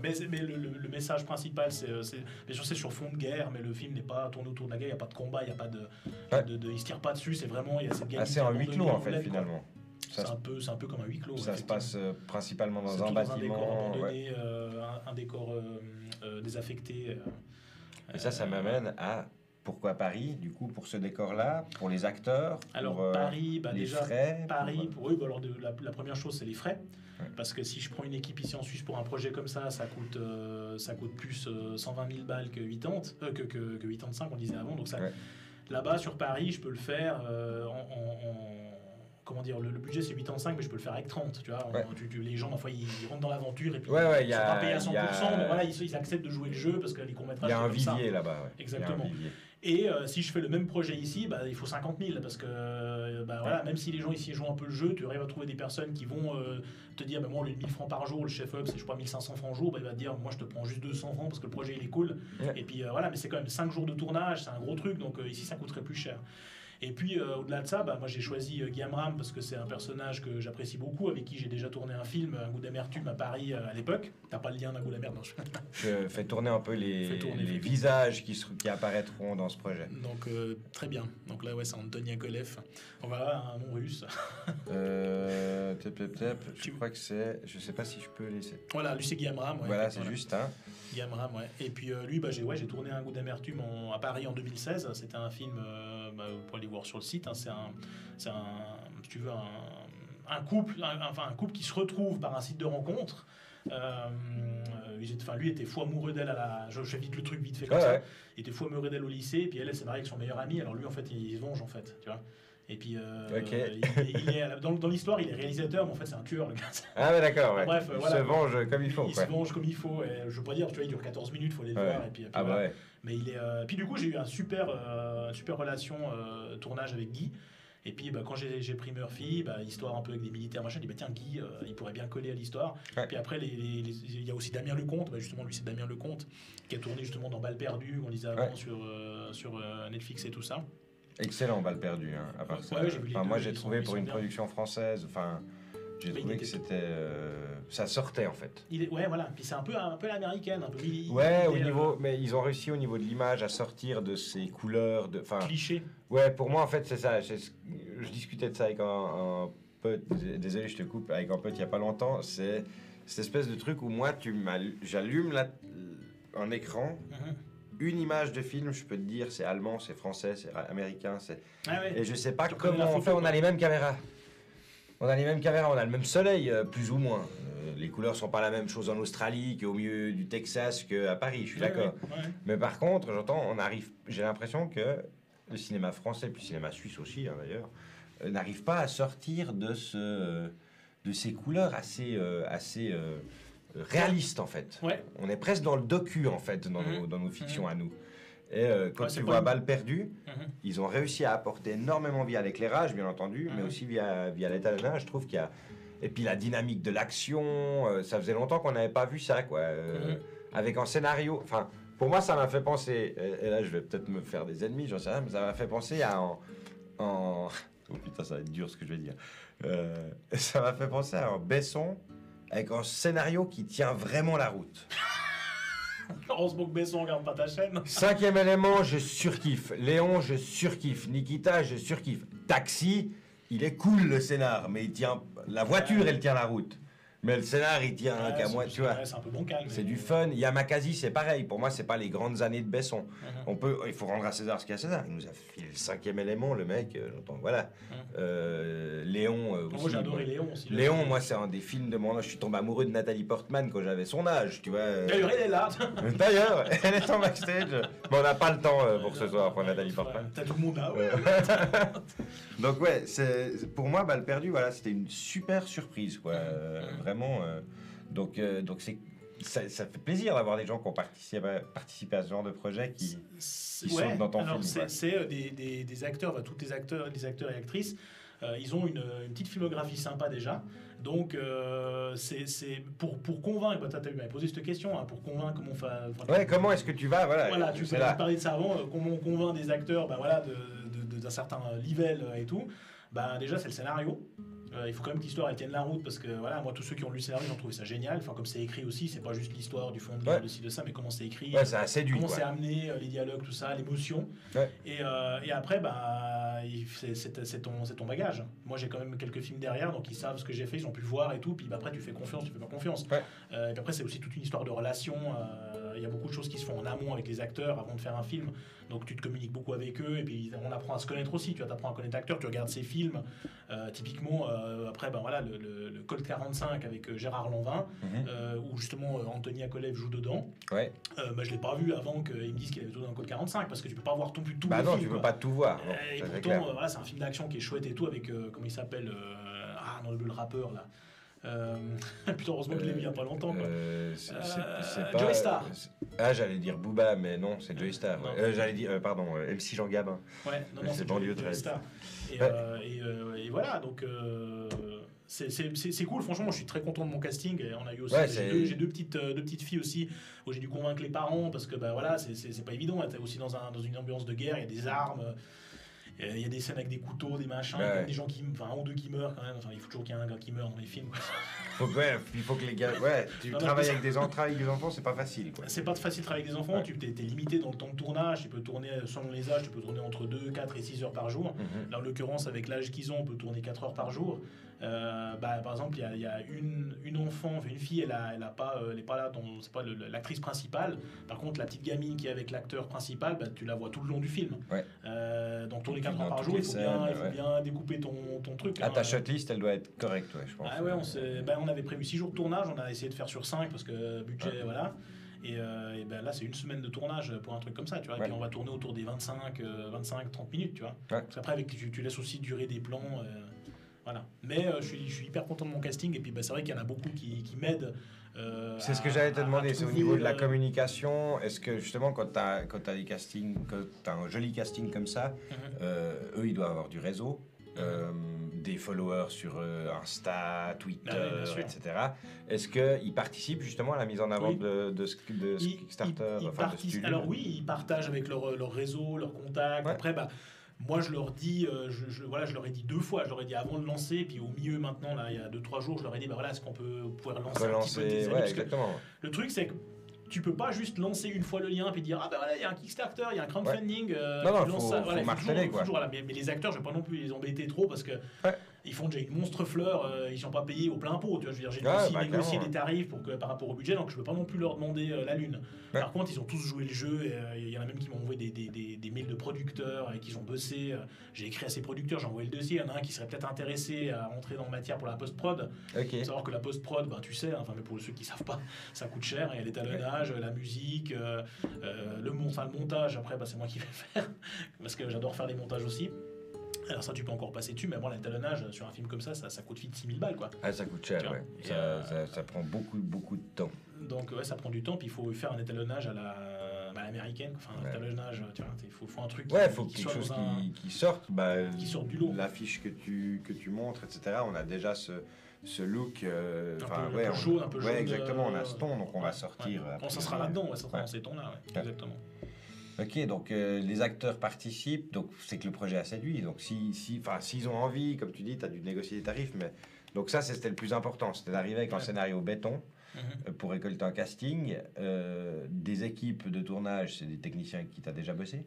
[SPEAKER 2] Mais le message principal, bien sûr, c'est sur fond de guerre, mais le film n'est pas tourné autour de la guerre. Il n'y a pas de combat, il y a pas il se tire pas dessus. C'est vraiment, il y a cette gamine.
[SPEAKER 1] C'est un huis clos en fait, finalement.
[SPEAKER 2] C'est un peu comme un huis clos.
[SPEAKER 1] Ça se passe principalement dans un bâtiment.
[SPEAKER 2] Un décor abandonné, un décor désaffecté.
[SPEAKER 1] Et ça m'amène à pourquoi Paris, du coup, pour ce décor-là, pour les acteurs,
[SPEAKER 2] alors,
[SPEAKER 1] pour
[SPEAKER 2] Paris,
[SPEAKER 1] les
[SPEAKER 2] déjà,
[SPEAKER 1] frais.
[SPEAKER 2] pour eux, alors la première chose, c'est les frais. Parce que si je prends une équipe ici en Suisse pour un projet comme ça coûte plus 120 000 balles que 80, que 85, on disait avant. Donc là-bas, sur Paris, je peux le faire comment dire, le budget c'est 85, mais je peux le faire avec 30, tu vois. Les gens, parfois, ils rentrent dans l'aventure et puis ils sont pas payés à 100%, mais voilà, ils acceptent de jouer le jeu parce que les courts-métrages,
[SPEAKER 1] il y a un vivier là-bas.
[SPEAKER 2] Exactement. Et si je fais le même projet ici, il faut 50 000 parce que voilà, même si les gens ici jouent un peu le jeu, tu arrives à trouver des personnes qui vont te dire moi, au lieu de 1000 francs par jour, le chef-up c'est je sais pas 1500 francs jour, il va te dire moi je te prends juste 200 francs parce que le projet il est cool. Et puis voilà, mais c'est quand même 5 jours de tournage, c'est un gros truc, donc ici ça coûterait plus cher. Et puis au-delà de ça, moi j'ai choisi Guy Amram parce que c'est un personnage que j'apprécie beaucoup, avec qui j'ai déjà tourné un film, Un goût d'amertume à Paris à l'époque. T'as pas le lien d'Un goût d'amertume, non.
[SPEAKER 1] Je fais tourner un peu les visages qui apparaîtront dans ce projet.
[SPEAKER 2] Donc très bien. Donc là c'est Anton Yakolev. On va un nom russe.
[SPEAKER 1] Je crois que c'est... Je sais pas si je peux laisser.
[SPEAKER 2] Voilà, lui c'est Guy Amram.
[SPEAKER 1] Voilà, c'est juste. Hein.
[SPEAKER 2] Guy Amram, Et puis lui, j'ai tourné Un goût d'amertume à Paris en 2016. C'était un film, vous pourrez aller voir sur le site. Hein, c'est un, si tu veux, un couple qui se retrouve par un site de rencontre. Lui était fou amoureux d'elle je fais vite le truc vite fait comme ça. Il était fou amoureux d'elle au lycée, et puis elle s'est mariée avec son meilleur ami. Alors lui, en fait, il se venge, en fait, tu vois. Et puis, il est, dans l'histoire, il est réalisateur, mais en fait, c'est un tueur, le gars.
[SPEAKER 1] Ah, mais d'accord, ouais.
[SPEAKER 2] Bref,
[SPEAKER 1] il se venge comme il faut.
[SPEAKER 2] Il se venge comme il faut. Et je veux pas dire, tu vois, il dure 14 minutes, il faut aller le voir. Et puis, voilà. Mais il est. Puis, du coup, j'ai eu une super relation tournage avec Guy. Et puis, quand j'ai pris Murphy, histoire un peu avec des militaires, machin, je dis, tiens, Guy, il pourrait bien coller à l'histoire. Puis après, il y a aussi Damien Lecomte, justement, lui, c'est Damien Lecomte, qui a tourné justement dans Balles perdues, on disait avant sur Netflix et tout ça.
[SPEAKER 1] Excellent, Balle perdue, hein, à part ça. Moi, j'ai trouvé pour une production française, j'ai trouvé que c'était... ça sortait, en fait.
[SPEAKER 2] Voilà. Puis c'est un peu l'américaine.
[SPEAKER 1] Mais ils ont réussi au niveau de l'image à sortir de ces couleurs...
[SPEAKER 2] Clichés.
[SPEAKER 1] Ouais, pour moi, en fait, c'est ça. Je discutais de ça avec un pote, désolé, je te coupe, avec un pote il n'y a pas longtemps. C'est cette espèce de truc où moi, j'allume un écran... Une image de film, je peux te dire, c'est allemand, c'est français, c'est américain, et je sais pas comment on fait, on a les mêmes caméras. On a les mêmes caméras, on a le même soleil, plus ou moins. Les couleurs sont pas la même chose en Australie qu'au milieu du Texas qu'à Paris, je suis d'accord.
[SPEAKER 2] Ouais.
[SPEAKER 1] Mais par contre, j'ai l'impression que le cinéma français, puis le cinéma suisse aussi d'ailleurs, n'arrive pas à sortir de ces couleurs assez réalistes en fait.
[SPEAKER 2] Ouais.
[SPEAKER 1] On est presque dans le docu en fait, dans nos fictions à nous. Et quand tu vois Balles perdues, ils ont réussi à apporter énormément via l'éclairage, bien entendu, mais aussi via l'étalonnage. Je trouve qu'il y a... Et puis la dynamique de l'action, ça faisait longtemps qu'on n'avait pas vu ça, quoi. Avec un scénario... Enfin, pour moi, ça m'a fait penser... Et là, je vais peut-être me faire des ennemis, j'en sais rien, mais ça m'a fait penser à Oh putain, ça va être dur ce que je vais dire. Ça m'a fait penser à un Besson avec un scénario qui tient vraiment la route.
[SPEAKER 2] Heureusement que Besson regarde pas ta chaîne.
[SPEAKER 1] 5e élément, je surkiffe. Léon, je surkiffe. Nikita, je surkiffe. Taxi, il est cool le scénar, mais il tient... La voiture, elle tient la route. Mais le scénar, il tient qu'à moi, tu vois.
[SPEAKER 2] C'est un peu bancal.
[SPEAKER 1] C'est du fun. Yamakasi, c'est pareil. Pour moi, c'est pas les grandes années de Besson. Il faut rendre à César ce qu'il y a à César. Il nous a filé le 5e élément, le mec. Voilà. Léon.
[SPEAKER 2] Moi, j'ai adoré Léon aussi.
[SPEAKER 1] Léon, moi, c'est un des films de mon âge. Je suis tombé amoureux de Nathalie Portman quand j'avais son âge, tu vois.
[SPEAKER 2] D'ailleurs, elle est là.
[SPEAKER 1] D'ailleurs, elle est en backstage. Mais on n'a pas le temps pour ce soir pour Nathalie Portman.
[SPEAKER 2] T'as tout le monde là, ouais.
[SPEAKER 1] Donc, ouais, pour moi, Balles perdues, voilà, c'était une super surprise, quoi. Vraiment. Donc ça fait plaisir d'avoir des gens qui ont participé à ce genre de projet qui sont dans ton film.
[SPEAKER 2] C'est des acteurs, tous les acteurs et actrices, ils ont une petite filmographie sympa déjà. Donc c'est pour convaincre, tu m'avais posé cette question, hein, pour convaincre comment on fait...
[SPEAKER 1] Ouais, comment est-ce que tu vas,
[SPEAKER 2] voilà, tu peux parler de ça avant, comment on convainc des acteurs d'un certain level et tout. Déjà, c'est le scénario. Il faut quand même que l'histoire elle tienne la route parce que voilà, moi tous ceux qui ont lu le scénario ils ont trouvé ça génial. Enfin, comme c'est écrit aussi, c'est pas juste l'histoire du fond de ci de ça, mais comment c'est écrit,
[SPEAKER 1] ça a séduit,
[SPEAKER 2] comment c'est amené, les dialogues, tout ça, l'émotion. Et après, c'est ton bagage. Moi j'ai quand même quelques films derrière, donc ils savent ce que j'ai fait, ils ont pu le voir et tout. Puis après tu fais confiance, tu fais pas confiance. Et puis après c'est aussi toute une histoire de relation. Il y a beaucoup de choses qui se font en amont avec les acteurs avant de faire un film. Donc tu te communiques beaucoup avec eux et puis on apprend à se connaître aussi. Tu apprends à connaître l'acteur, tu regardes ses films. Typiquement, après, le Colt 45 avec Gérard Lanvin, où justement Anthony Akolev joue dedans. Je l'ai pas vu avant qu'ils me disent qu'il avait joué dans le Colt 45 parce que tu peux pas voir tout le film.
[SPEAKER 1] Non, tu peux pas tout voir.
[SPEAKER 2] Et pourtant, c'est un film d'action qui est chouette et tout avec comment il s'appelle le rappeur là. Putain, heureusement qu'il est mis il y a pas longtemps. C'est pas Joey Star.
[SPEAKER 1] J'allais dire Booba, mais non, c'est Joey Star. J'allais dire, MC Jean Gabin.
[SPEAKER 2] Non, c'est
[SPEAKER 1] banlieue
[SPEAKER 2] Joey Star. Et voilà, donc c'est cool. Franchement, moi, je suis très content de mon casting. Et on a eu aussi, j'ai deux petites filles aussi où j'ai dû convaincre les parents parce que c'est pas évident. T'es aussi dans une ambiance de guerre. Il y a des armes. Il y a des scènes avec des couteaux, des machins, des gens un ou deux qui meurent quand même. Enfin, il faut toujours qu'il y ait un gars qui meurt dans les films.
[SPEAKER 1] Il faut que les gars. Tu travailles avec des enfants, c'est pas facile.
[SPEAKER 2] C'est pas facile de travailler avec des enfants. Tu es limité dans le temps de tournage. Tu peux tourner, selon les âges, tu peux tourner entre 2, 4 et 6 heures par jour. Là, en l'occurrence, avec l'âge qu'ils ont, on peut tourner 4 heures par jour. Par exemple, il y a une enfant, enfin une fille, elle est pas là, c'est pas l'actrice principale. Par contre, la petite gamine qui est avec l'acteur principal, tu la vois tout le long du film. Donc tourner 4 heures par jour, il faut bien découper ton truc.
[SPEAKER 1] Ta shotlist, elle doit être correcte, je pense.
[SPEAKER 2] On avait prévu 6 jours de tournage, on a essayé de faire sur 5 parce que budget, voilà. Et là, c'est une semaine de tournage pour un truc comme ça, tu vois. Et puis on va tourner autour des 25-30 minutes, tu vois. Parce qu'après, tu laisses aussi durer des plans. Voilà. Mais je suis hyper content de mon casting et puis c'est vrai qu'il y en a beaucoup qui m'aident.
[SPEAKER 1] C'est ce que j'allais te demander, c'est au niveau de la communication. Est-ce que justement quand tu as des castings, quand tu as un joli casting comme ça, eux ils doivent avoir du réseau, des followers sur Insta, Twitter, etc. Est-ce qu'ils participent justement à la mise en avant de ce Kickstarter, de studio?
[SPEAKER 2] Alors oui, ils partagent avec leur réseau, leurs contacts. Après, moi, je leur dis, je leur ai dit 2 fois. Je leur ai dit avant de lancer, puis au milieu maintenant, là, il y a 2-3 jours, je leur ai dit, est-ce qu'on peut pouvoir lancer un petit peu tes amis,
[SPEAKER 1] exactement.
[SPEAKER 2] Le truc, c'est que tu peux pas juste lancer une fois le lien puis dire il y a un Kickstarter, il y a un crowdfunding.
[SPEAKER 1] Non, il faut marteler, quoi.
[SPEAKER 2] Mais les acteurs, je vais pas non plus les embêter trop parce que Ils font déjà une monstre fleur, ils sont pas payés au plein pot. Tu vois, je veux dire, j'ai dû
[SPEAKER 1] Ah,
[SPEAKER 2] aussi
[SPEAKER 1] bah,
[SPEAKER 2] négocier
[SPEAKER 1] clairement.
[SPEAKER 2] des tarifs par rapport au budget, donc je peux pas non plus leur demander la lune.
[SPEAKER 1] Ouais.
[SPEAKER 2] Par contre, ils ont tous joué le jeu. Et il y en a même qui m'ont envoyé des mails de producteurs et qui ont bossé. J'ai écrit à ces producteurs, j'ai envoyé le dossier. Il y en a un qui serait peut-être intéressé à entrer dans matière pour la post-prod.
[SPEAKER 1] Ok.
[SPEAKER 2] Faut savoir que la post-prod, ben, tu sais, enfin, mais pour ceux qui savent pas, ça coûte cher. Il y a l'étalonnage, la musique, le montage. Après, bah, c'est moi qui vais le faire parce que j'adore faire les montages aussi. Alors ça, tu peux encore passer dessus, mais bon, l'étalonnage sur un film comme ça coûte vite 6000 balles, quoi.
[SPEAKER 1] Ah, ça coûte cher,
[SPEAKER 2] Tu vois.
[SPEAKER 1] ouais.
[SPEAKER 2] Et,
[SPEAKER 1] Ça prend beaucoup de temps.
[SPEAKER 2] Donc ouais, ça prend du temps, puis il faut faire un étalonnage à l'américaine, enfin un étalonnage, tu vois, il faut un truc
[SPEAKER 1] Ouais, il faut
[SPEAKER 2] qui
[SPEAKER 1] quelque
[SPEAKER 2] soit
[SPEAKER 1] chose
[SPEAKER 2] dans un...
[SPEAKER 1] qui sorte. Bah,
[SPEAKER 2] qui sorte du lot.
[SPEAKER 1] l'affiche que tu montres, etc. On a déjà ce look.
[SPEAKER 2] Un peu jaune, un peu jaune.
[SPEAKER 1] Ouais, exactement, on a ce ton, donc on va sortir.
[SPEAKER 2] Ouais. Bon, ça sera là-dedans, ça sera dans ces tons-là, ouais. Exactement.
[SPEAKER 1] Ok, donc les acteurs participent, donc c'est que le projet a séduit. Donc s'ils ont envie, comme tu dis, tu as dû négocier des tarifs, mais donc ça c'était le plus important, c'était d'arriver avec un scénario béton pour récolter un casting, des équipes de tournage, c'est des techniciens qui t'as déjà bossé.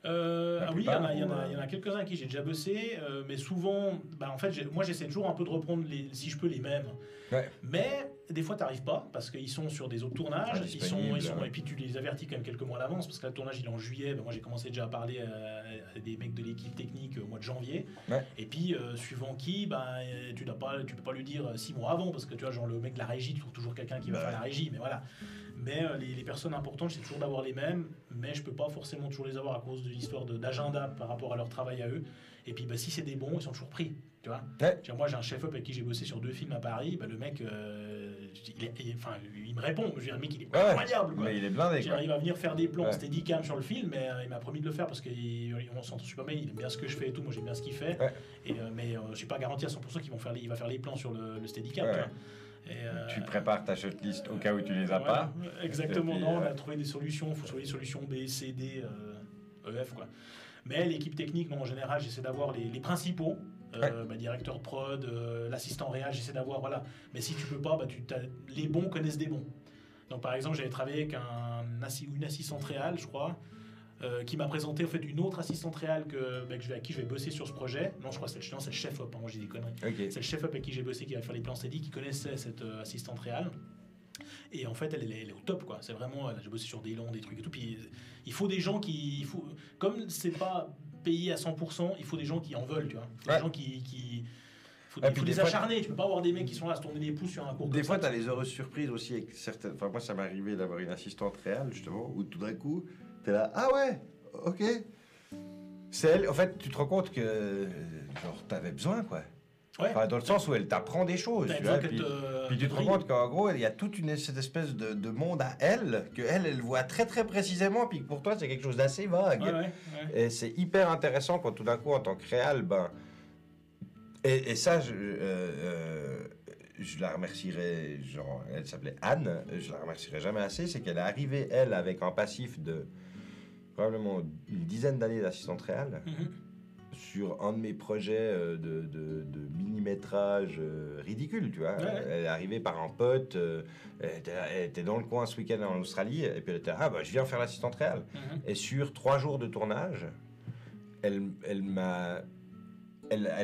[SPEAKER 2] Oui, il y en a quelques-uns avec qui j'ai déjà bossé, mais souvent, en fait, moi j'essaie toujours un peu de reprendre, si je peux, les mêmes.
[SPEAKER 1] Ouais.
[SPEAKER 2] Mais des fois, tu n'arrives pas parce qu'ils sont sur des autres tournages, et puis tu les avertis quand même quelques mois à l'avance parce que le tournage il est en juillet. Moi j'ai commencé déjà à parler à des mecs de l'équipe technique au mois de janvier.
[SPEAKER 1] Ouais.
[SPEAKER 2] Et puis, suivant qui, tu peux pas lui dire 6 mois avant parce que tu vois, genre le mec de la régie, tu trouves toujours quelqu'un qui va faire la régie, mais voilà. Mais les personnes importantes, j'essaie toujours d'avoir les mêmes, mais je peux pas forcément toujours les avoir à cause de l'histoire d'agenda par rapport à leur travail à eux. Et puis si c'est des bons, ils sont toujours pris, tu vois.
[SPEAKER 1] Ouais.
[SPEAKER 2] Moi j'ai un chef-op avec qui j'ai bossé sur 2 films à Paris, le mec, il me répond, le mec il est incroyable, quoi.
[SPEAKER 1] Mais il est blindé,
[SPEAKER 2] Il va venir faire des plans steadicam sur le film, mais il m'a promis de le faire parce qu'on s'entend super bien, il aime bien ce que je fais et tout, moi j'aime bien ce qu'il fait.
[SPEAKER 1] Ouais.
[SPEAKER 2] Mais je suis pas garanti à 100% qu'il va faire les plans sur le steadicam,
[SPEAKER 1] ouais.
[SPEAKER 2] tu vois.
[SPEAKER 1] Tu prépares ta shortlist au cas où tu les as pas.
[SPEAKER 2] Exactement, puis, non, on a trouvé des solutions, il faut trouver des solutions B, C, D, EF, quoi. Mais l'équipe technique, non, en général, j'essaie d'avoir les principaux, directeur prod, l'assistant réal, j'essaie d'avoir, voilà. Mais si tu peux pas, les bons connaissent des bons. Donc par exemple, j'avais travaillé avec une assistante réal, je crois, qui m'a présenté en fait une autre assistante réal avec qui je vais bosser sur ce projet. Non, je crois que c'est le chef-op, moi j'ai des conneries.
[SPEAKER 1] Okay.
[SPEAKER 2] C'est le chef-op avec qui j'ai bossé qui va faire les plans steady, qui connaissait cette assistante réal. Et en fait, elle est au top, quoi. C'est vraiment, j'ai bossé sur des longs, des trucs et tout. Puis il faut des gens comme c'est pas payé à 100%, il faut des gens qui en veulent, tu vois. Il faut des gens qui faut des acharnés. Tu peux pas avoir des mecs qui sont là à se tourner les pouces sur un cours.
[SPEAKER 1] Des fois, tu as les heureuses surprises aussi avec certaines. Enfin, moi, ça m'est arrivé d'avoir une assistante réelle, justement, où tout d'un coup, tu es là, ah ouais, ok. C'est elle. En fait, tu te rends compte que, genre, tu avais besoin, quoi.
[SPEAKER 2] Ouais.
[SPEAKER 1] Enfin, dans le sens où elle t'apprend des choses. Tu vois, puis tu te rends compte qu'en gros, il y a toute cette espèce de monde à elle, elle voit très très précisément, puis que pour toi, c'est quelque chose d'assez vague.
[SPEAKER 2] Ouais.
[SPEAKER 1] Et c'est hyper intéressant quand tout d'un coup, en tant que réal, et ça, je la remercierai, genre, elle s'appelait Anne, je la remercierai jamais assez, c'est qu'elle est arrivée, elle, avec un passif de probablement une dizaine d'années d'assistante réal. Sur un de mes projets de mini-métrage ridicule, tu vois.
[SPEAKER 2] Ouais.
[SPEAKER 1] Elle est arrivée par un pote, elle était dans le coin ce week-end en Australie, et puis elle était je viens faire l'assistante réelle. Et sur 3 jours de tournage, elle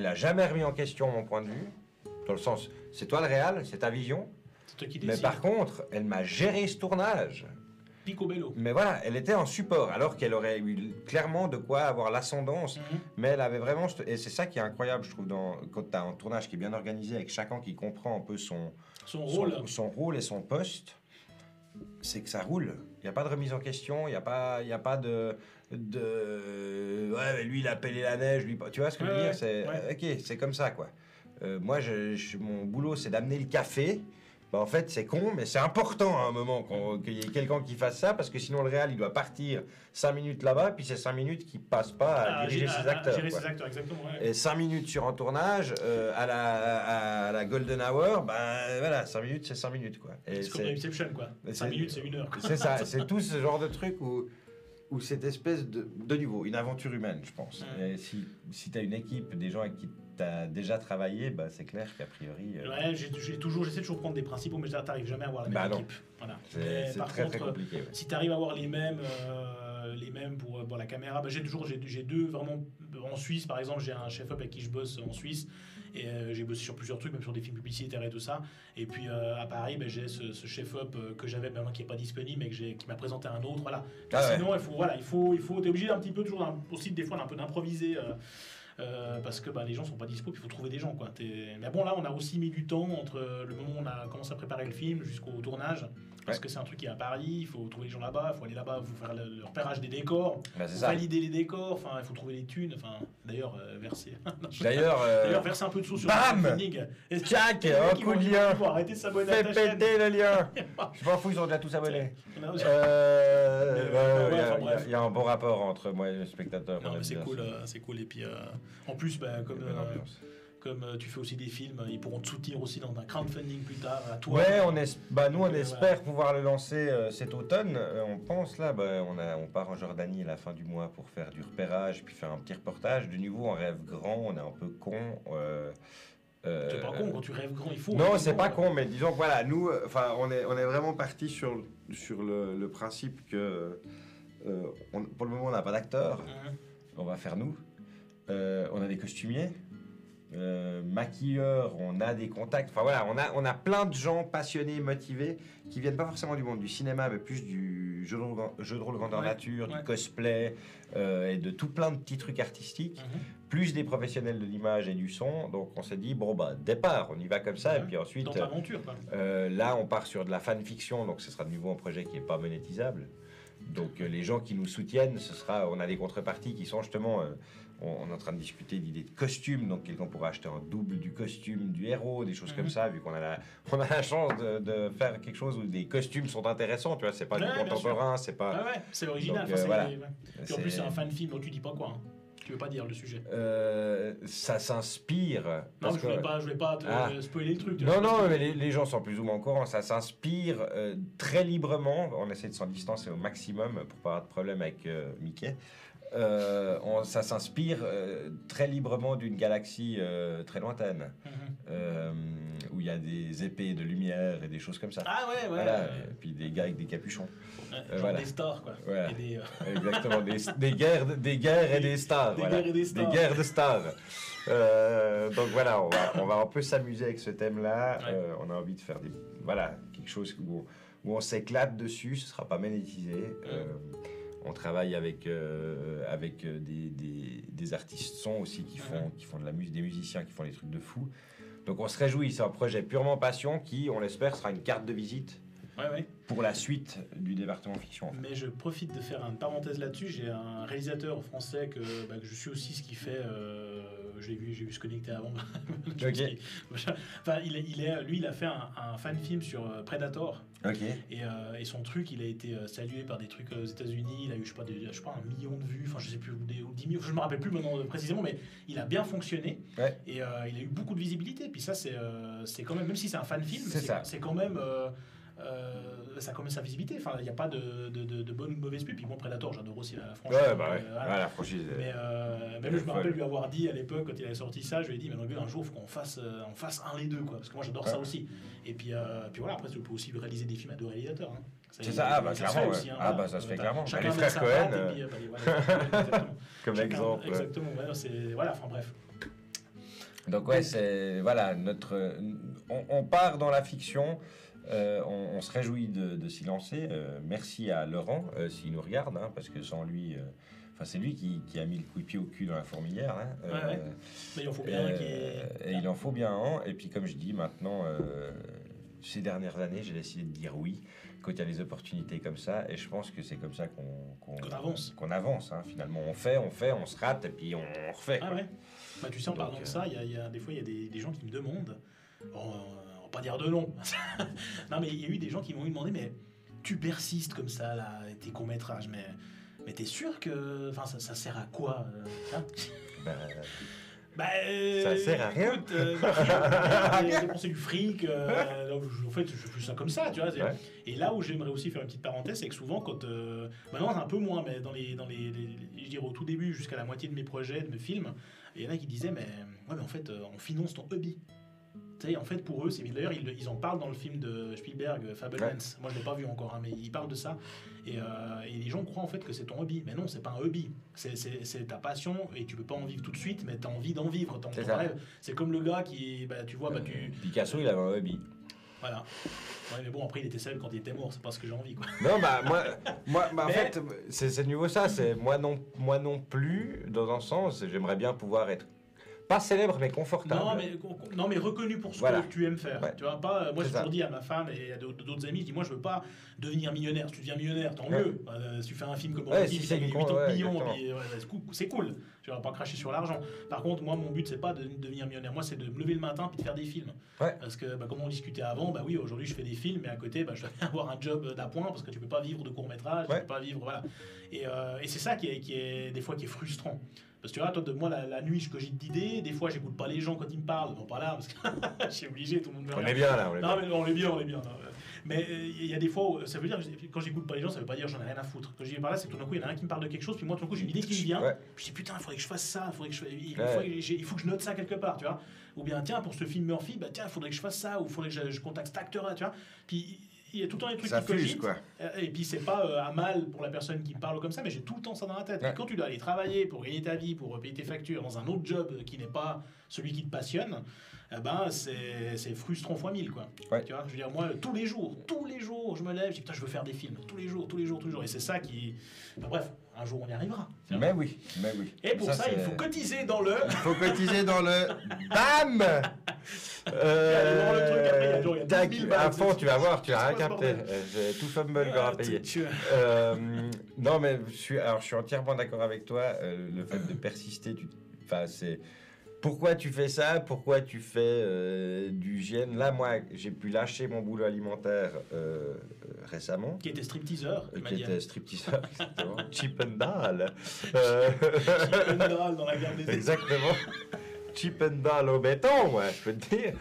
[SPEAKER 1] a jamais remis en question mon point de vue, dans le sens, c'est toi le réal, c'est ta vision.
[SPEAKER 2] C'est toi qui décides.
[SPEAKER 1] Mais par contre, elle m'a géré ce tournage.
[SPEAKER 2] Picobello.
[SPEAKER 1] Mais voilà, elle était en support, alors qu'elle aurait eu clairement de quoi avoir l'ascendance. Mais elle avait vraiment... Et c'est ça qui est incroyable, je trouve, quand tu as un tournage qui est bien organisé, avec chacun qui comprend un peu son rôle et son poste, c'est que ça roule. Il n'y a pas de remise en question, il n'y a pas de ouais, lui, il a pelé la neige, lui... Tu vois ce que je veux dire? C'est, ok, c'est comme ça, quoi. Moi, mon boulot, c'est d'amener le café. En fait, c'est con, mais c'est important à un moment qu'il y ait quelqu'un qui fasse ça, parce que sinon le réal, il doit partir 5 minutes là-bas, puis c'est 5 minutes qui passent pas à diriger ses acteurs.
[SPEAKER 2] Gérer ses acteurs, exactement. Ouais.
[SPEAKER 1] Et 5 minutes sur un tournage, à la Golden Hour, voilà, 5 minutes, c'est 5 minutes, quoi. Et
[SPEAKER 2] c'est comme Inception, quoi. 5 minutes, c'est 1 heure.
[SPEAKER 1] C'est ça, c'est tout ce genre de truc où cette espèce de nouveau, une aventure humaine, je pense. Et si tu as une équipe, des gens avec qui tu as déjà travaillé, bah, c'est clair qu'a priori...
[SPEAKER 2] Ouais, j'essaie toujours de prendre des principaux, mais tu n'arrives jamais à avoir la même équipe. Voilà.
[SPEAKER 1] C'est très compliqué. Ouais.
[SPEAKER 2] Si tu arrives à avoir les mêmes pour la caméra, bah, j'ai deux vraiment en Suisse, par exemple, j'ai un chef-op avec qui je bosse en Suisse, et j'ai bossé sur plusieurs trucs, même sur des films publicitaires et tout ça. Et puis à Paris, bah, j'ai ce chef-op que j'avais maintenant qui n'est pas disponible, mais qui m'a présenté un autre. Voilà. Sinon, t'es obligé d'un petit peu toujours aussi des fois d'un peu d'improviser. Parce que les gens sont pas dispo, puis il faut trouver des gens quoi. Mais bon, là on a aussi mis du temps entre le moment où on a commencé à préparer le film jusqu'au tournage, parce que c'est un truc qui est à Paris, il faut trouver les gens là-bas, il faut aller là-bas, il faut faire le repérage des décors, valider les décors, il faut trouver les thunes, d'ailleurs verser. D'ailleurs verser un peu de sous sur
[SPEAKER 1] le funding. Tchac, un coup de lien.
[SPEAKER 2] Arrêter de s'abonner
[SPEAKER 1] à ta chaîne. Fais péter le lien. Je m'en fous, ils ont déjà tous abonné. Il y a un bon rapport entre moi et le spectateur.
[SPEAKER 2] Non, mais c'est cool. Et puis en plus, comme tu fais aussi des films, ils pourront te soutenir aussi dans un crowdfunding plus tard. À toi.
[SPEAKER 1] Ouais, nous on espère pouvoir le lancer cet automne. On pense là, on part en Jordanie à la fin du mois pour faire du repérage, puis faire un petit reportage. De nouveau, on rêve grand, on est un peu con.
[SPEAKER 2] C'est pas con quand tu rêves grand, il faut.
[SPEAKER 1] Non, c'est pas con, mais disons que voilà, nous, on est vraiment parti sur le principe que pour le moment on n'a pas d'acteur, on va faire nous. On a des costumiers. Maquilleurs, on a des contacts, on a plein de gens passionnés, motivés, qui viennent pas forcément du monde du cinéma, mais plus du jeu de rôle grandeur nature, du cosplay et de tout plein de petits trucs artistiques, plus des professionnels de l'image et du son. Donc on s'est dit départ, on y va comme ça, et puis ensuite
[SPEAKER 2] dans l'aventure,
[SPEAKER 1] là on part sur de la fanfiction, donc ce sera de nouveau un projet qui est pas monétisable. Donc les gens qui nous soutiennent, on a des contreparties qui sont justement on est en train de discuter d'idées de costumes, donc quelqu'un pourra acheter un double du costume du héros, des choses comme ça, vu qu'on a la chance de faire quelque chose où des costumes sont intéressants, tu vois, c'est pas du contemporain, c'est pas...
[SPEAKER 2] c'est original, donc, Puis en plus c'est un fan film, donc tu dis pas quoi, Tu veux pas dire le sujet.
[SPEAKER 1] Ça s'inspire...
[SPEAKER 2] Non, je voulais pas te spoiler le truc.
[SPEAKER 1] Non, mais les gens sont plus ou moins au courant, ça s'inspire très librement, on essaie de s'en distancer au maximum pour pas avoir de problème avec Mickey. Ça s'inspire très librement d'une galaxie très lointaine, où il y a des épées de lumière et des choses comme ça.
[SPEAKER 2] Ah ouais.
[SPEAKER 1] Voilà. Et puis des gars avec des capuchons.
[SPEAKER 2] Des stars, quoi.
[SPEAKER 1] Voilà. Exactement, des guerres et des stars. Des guerres de stars. Donc voilà, on va un peu s'amuser avec ce thème-là. On a envie de faire quelque chose où on s'éclate dessus, ce ne sera pas monétisé. On travaille avec des artistes son aussi qui font de la musique, des musiciens qui font des trucs de fou. Donc on se réjouit, c'est un projet purement passion qui, on l'espère, sera une carte de visite pour la suite du département fiction.
[SPEAKER 2] Mais je profite de faire une parenthèse là-dessus. J'ai un réalisateur français que je suis aussi, ce qu'il fait. J'ai vu se connecter avant.
[SPEAKER 1] Okay.
[SPEAKER 2] Lui, il a fait un fan film sur Predator.
[SPEAKER 1] Okay.
[SPEAKER 2] Et son truc, il a été salué par des trucs aux États-Unis. Il a eu, je sais pas, 1 million de vues. Enfin, je sais plus, ou 10 millions. Je me rappelle plus maintenant précisément, mais il a bien fonctionné. Ouais. Et il a eu beaucoup de visibilité. Puis ça, c'est quand même si c'est un fan film, c'est quand même. Ça a quand même sa visibilité. Enfin, il n'y a pas de bonne ou de mauvaise pub. Puis bon, Predator, j'adore aussi la franchise.
[SPEAKER 1] La franchise.
[SPEAKER 2] Mais je me rappelle lui avoir dit à l'époque, quand il avait sorti ça, je lui ai dit, mais un jour, il faut qu'on fasse un les deux, quoi. Parce que moi, j'adore ça aussi. Et puis voilà, après, tu peux aussi réaliser des films à 2 réalisateurs. Hein.
[SPEAKER 1] C'est ça, clairement. Aussi, ça se fait clairement. Les frères Cohen. Comme exemple.
[SPEAKER 2] Exactement. Enfin, bref.
[SPEAKER 1] Donc, c'est. Voilà, on part dans la fiction. On se réjouit de s'y lancer. Merci à Laurent s'il nous regarde, parce que sans lui, c'est lui qui a mis le coup de pied au cul dans la fourmilière.
[SPEAKER 2] Mais il en faut bien
[SPEAKER 1] il en faut bien un. Et puis comme je dis maintenant, ces dernières années, j'ai décidé de dire oui quand il y a des opportunités comme ça. Et je pense que c'est comme ça qu'on avance. Finalement, on fait, on se rate et puis on refait.
[SPEAKER 2] Tu sais, en parlant de ça, des fois il y a des gens qui me demandent. Pas dire de nom. Non, mais il y a eu des gens qui m'ont demandé, mais tu persistes comme ça, là, tes courts-métrages, mais t'es sûr que ça sert à quoi
[SPEAKER 1] Ça sert à rien.
[SPEAKER 2] Écoute, rien. Dépenser du fric. Donc, en fait, je fais ça comme ça, tu vois.
[SPEAKER 1] Ouais.
[SPEAKER 2] Et là où j'aimerais aussi faire une petite parenthèse, c'est que souvent, quand maintenant c'est un peu moins, mais je dirais au tout début, jusqu'à la moitié de mes projets, de mes films, il y en a qui disaient, mais en fait, on finance ton hobby. Tu sais, en fait, pour eux, d'ailleurs, ils en parlent dans le film de Spielberg, Fabelmans. Moi, je l'ai pas vu encore, hein, mais ils parlent de ça. Et les gens croient en fait que c'est ton hobby. Mais non, c'est pas un hobby. C'est ta passion et tu peux pas en vivre tout de suite, mais tu as envie d'en vivre. Ton rêve. C'est comme le gars qui, tu vois,
[SPEAKER 1] Picasso, il avait un hobby.
[SPEAKER 2] Voilà. Ouais, mais bon, après, il était seul quand il était mort. C'est pas ce que j'ai envie, quoi.
[SPEAKER 1] Non, en fait, c'est de nouveau ça. C'est moi non plus, dans un sens, j'aimerais bien pouvoir être pas célèbre, mais confortable.
[SPEAKER 2] Non, mais reconnu pour ce que tu aimes faire. Ouais. Tu vois, pas, moi, j'ai toujours dit à ma femme et à d'autres amis, je dis, moi, je veux pas devenir millionnaire. Si tu deviens millionnaire, tant mieux. Si tu fais un film comme
[SPEAKER 1] si c'est
[SPEAKER 2] 80 millions, c'est cool. Je vais pas cracher sur l'argent. Par contre, moi, mon but, c'est pas de devenir millionnaire. Moi, c'est de me lever le matin puis de faire des films. Ouais. Parce que, comme on discutait avant, oui, aujourd'hui, je fais des films, mais à côté, je dois avoir un job d'appoint parce que tu peux pas vivre de court-métrage, tu peux pas vivre, voilà. Et c'est ça qui est des fois qui est frustrant. Parce que tu vois, toi, moi, la nuit, je cogite d'idées. Des fois, j'écoute pas les gens quand ils me parlent. Non, pas là, parce que je suis obligé, tout le monde me regarde.
[SPEAKER 1] On est bien là,
[SPEAKER 2] on est bien. Non. Mais il y a des fois où ça veut dire, quand j'écoute pas les gens, ça veut pas dire j'en ai rien à foutre. Quand je dis par là, c'est que tout d'un coup, il y en a un qui me parle de quelque chose, puis moi, tout d'un coup, j'ai une idée qui me vient. Puis je dis, putain, il faudrait que je fasse ça, il faut que je note ça quelque part, tu vois. Ou bien, tiens, pour ce film Murphy, il faudrait que je fasse ça, ou il faudrait que je contacte cet acteur-là, tu vois. Puis il y a tout le temps des trucs
[SPEAKER 1] ça
[SPEAKER 2] qui cogitent,
[SPEAKER 1] quoi.
[SPEAKER 2] Et puis c'est pas à mal pour la personne qui me parle comme ça, mais j'ai tout le temps ça dans la tête. Et quand tu dois aller travailler pour gagner ta vie, pour payer tes factures dans un autre job qui n'est pas celui qui te passionne, c'est frustrant fois 1000, quoi. Ouais. Tu vois, je veux dire, moi, tous les jours, je me lève, je dis putain, je veux faire des films, tous les jours. Et c'est ça qui... bref, un jour on y arrivera.
[SPEAKER 1] Mais oui.
[SPEAKER 2] Et pour ça il faut cotiser dans le...
[SPEAKER 1] BAM
[SPEAKER 2] Tac,
[SPEAKER 1] à fond, tu vas voir, tu n'as rien capté. J'ai tout fumble à payer. Non, mais je suis entièrement d'accord avec toi. Le fait de persister, c'est... Pourquoi tu fais ça? Pourquoi tu fais du hygiène? Là, moi, j'ai pu lâcher mon boulot alimentaire récemment.
[SPEAKER 2] Qui était stripteaseur.
[SPEAKER 1] Exactement. Cheap and Dal.
[SPEAKER 2] Cheap and Dal dans la gare des...
[SPEAKER 1] Exactement. Cheap and Dal au béton, moi, je peux te dire.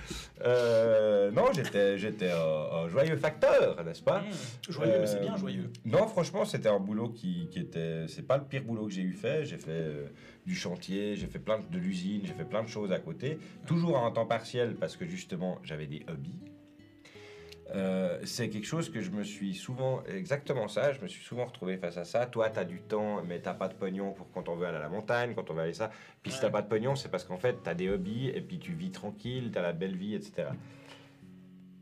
[SPEAKER 1] Non, j'étais un joyeux facteur, n'est-ce pas?
[SPEAKER 2] Joyeux, mais c'est bien joyeux.
[SPEAKER 1] Non, franchement, c'était un boulot qui était... C'est pas le pire boulot que j'ai eu fait. J'ai fait du chantier, j'ai fait de l'usine, j'ai fait plein de choses à côté. Toujours en temps partiel, parce que justement, j'avais des hobbies. C'est quelque chose que je me suis souvent... Exactement ça, je me suis souvent retrouvé face à ça. Toi, t'as du temps, mais t'as pas de pognon pour quand on veut aller à la montagne, quand on veut aller ça. Puis si t'as pas de pognon, c'est parce qu'en fait, t'as des hobbies, et puis tu vis tranquille, t'as la belle vie, etc.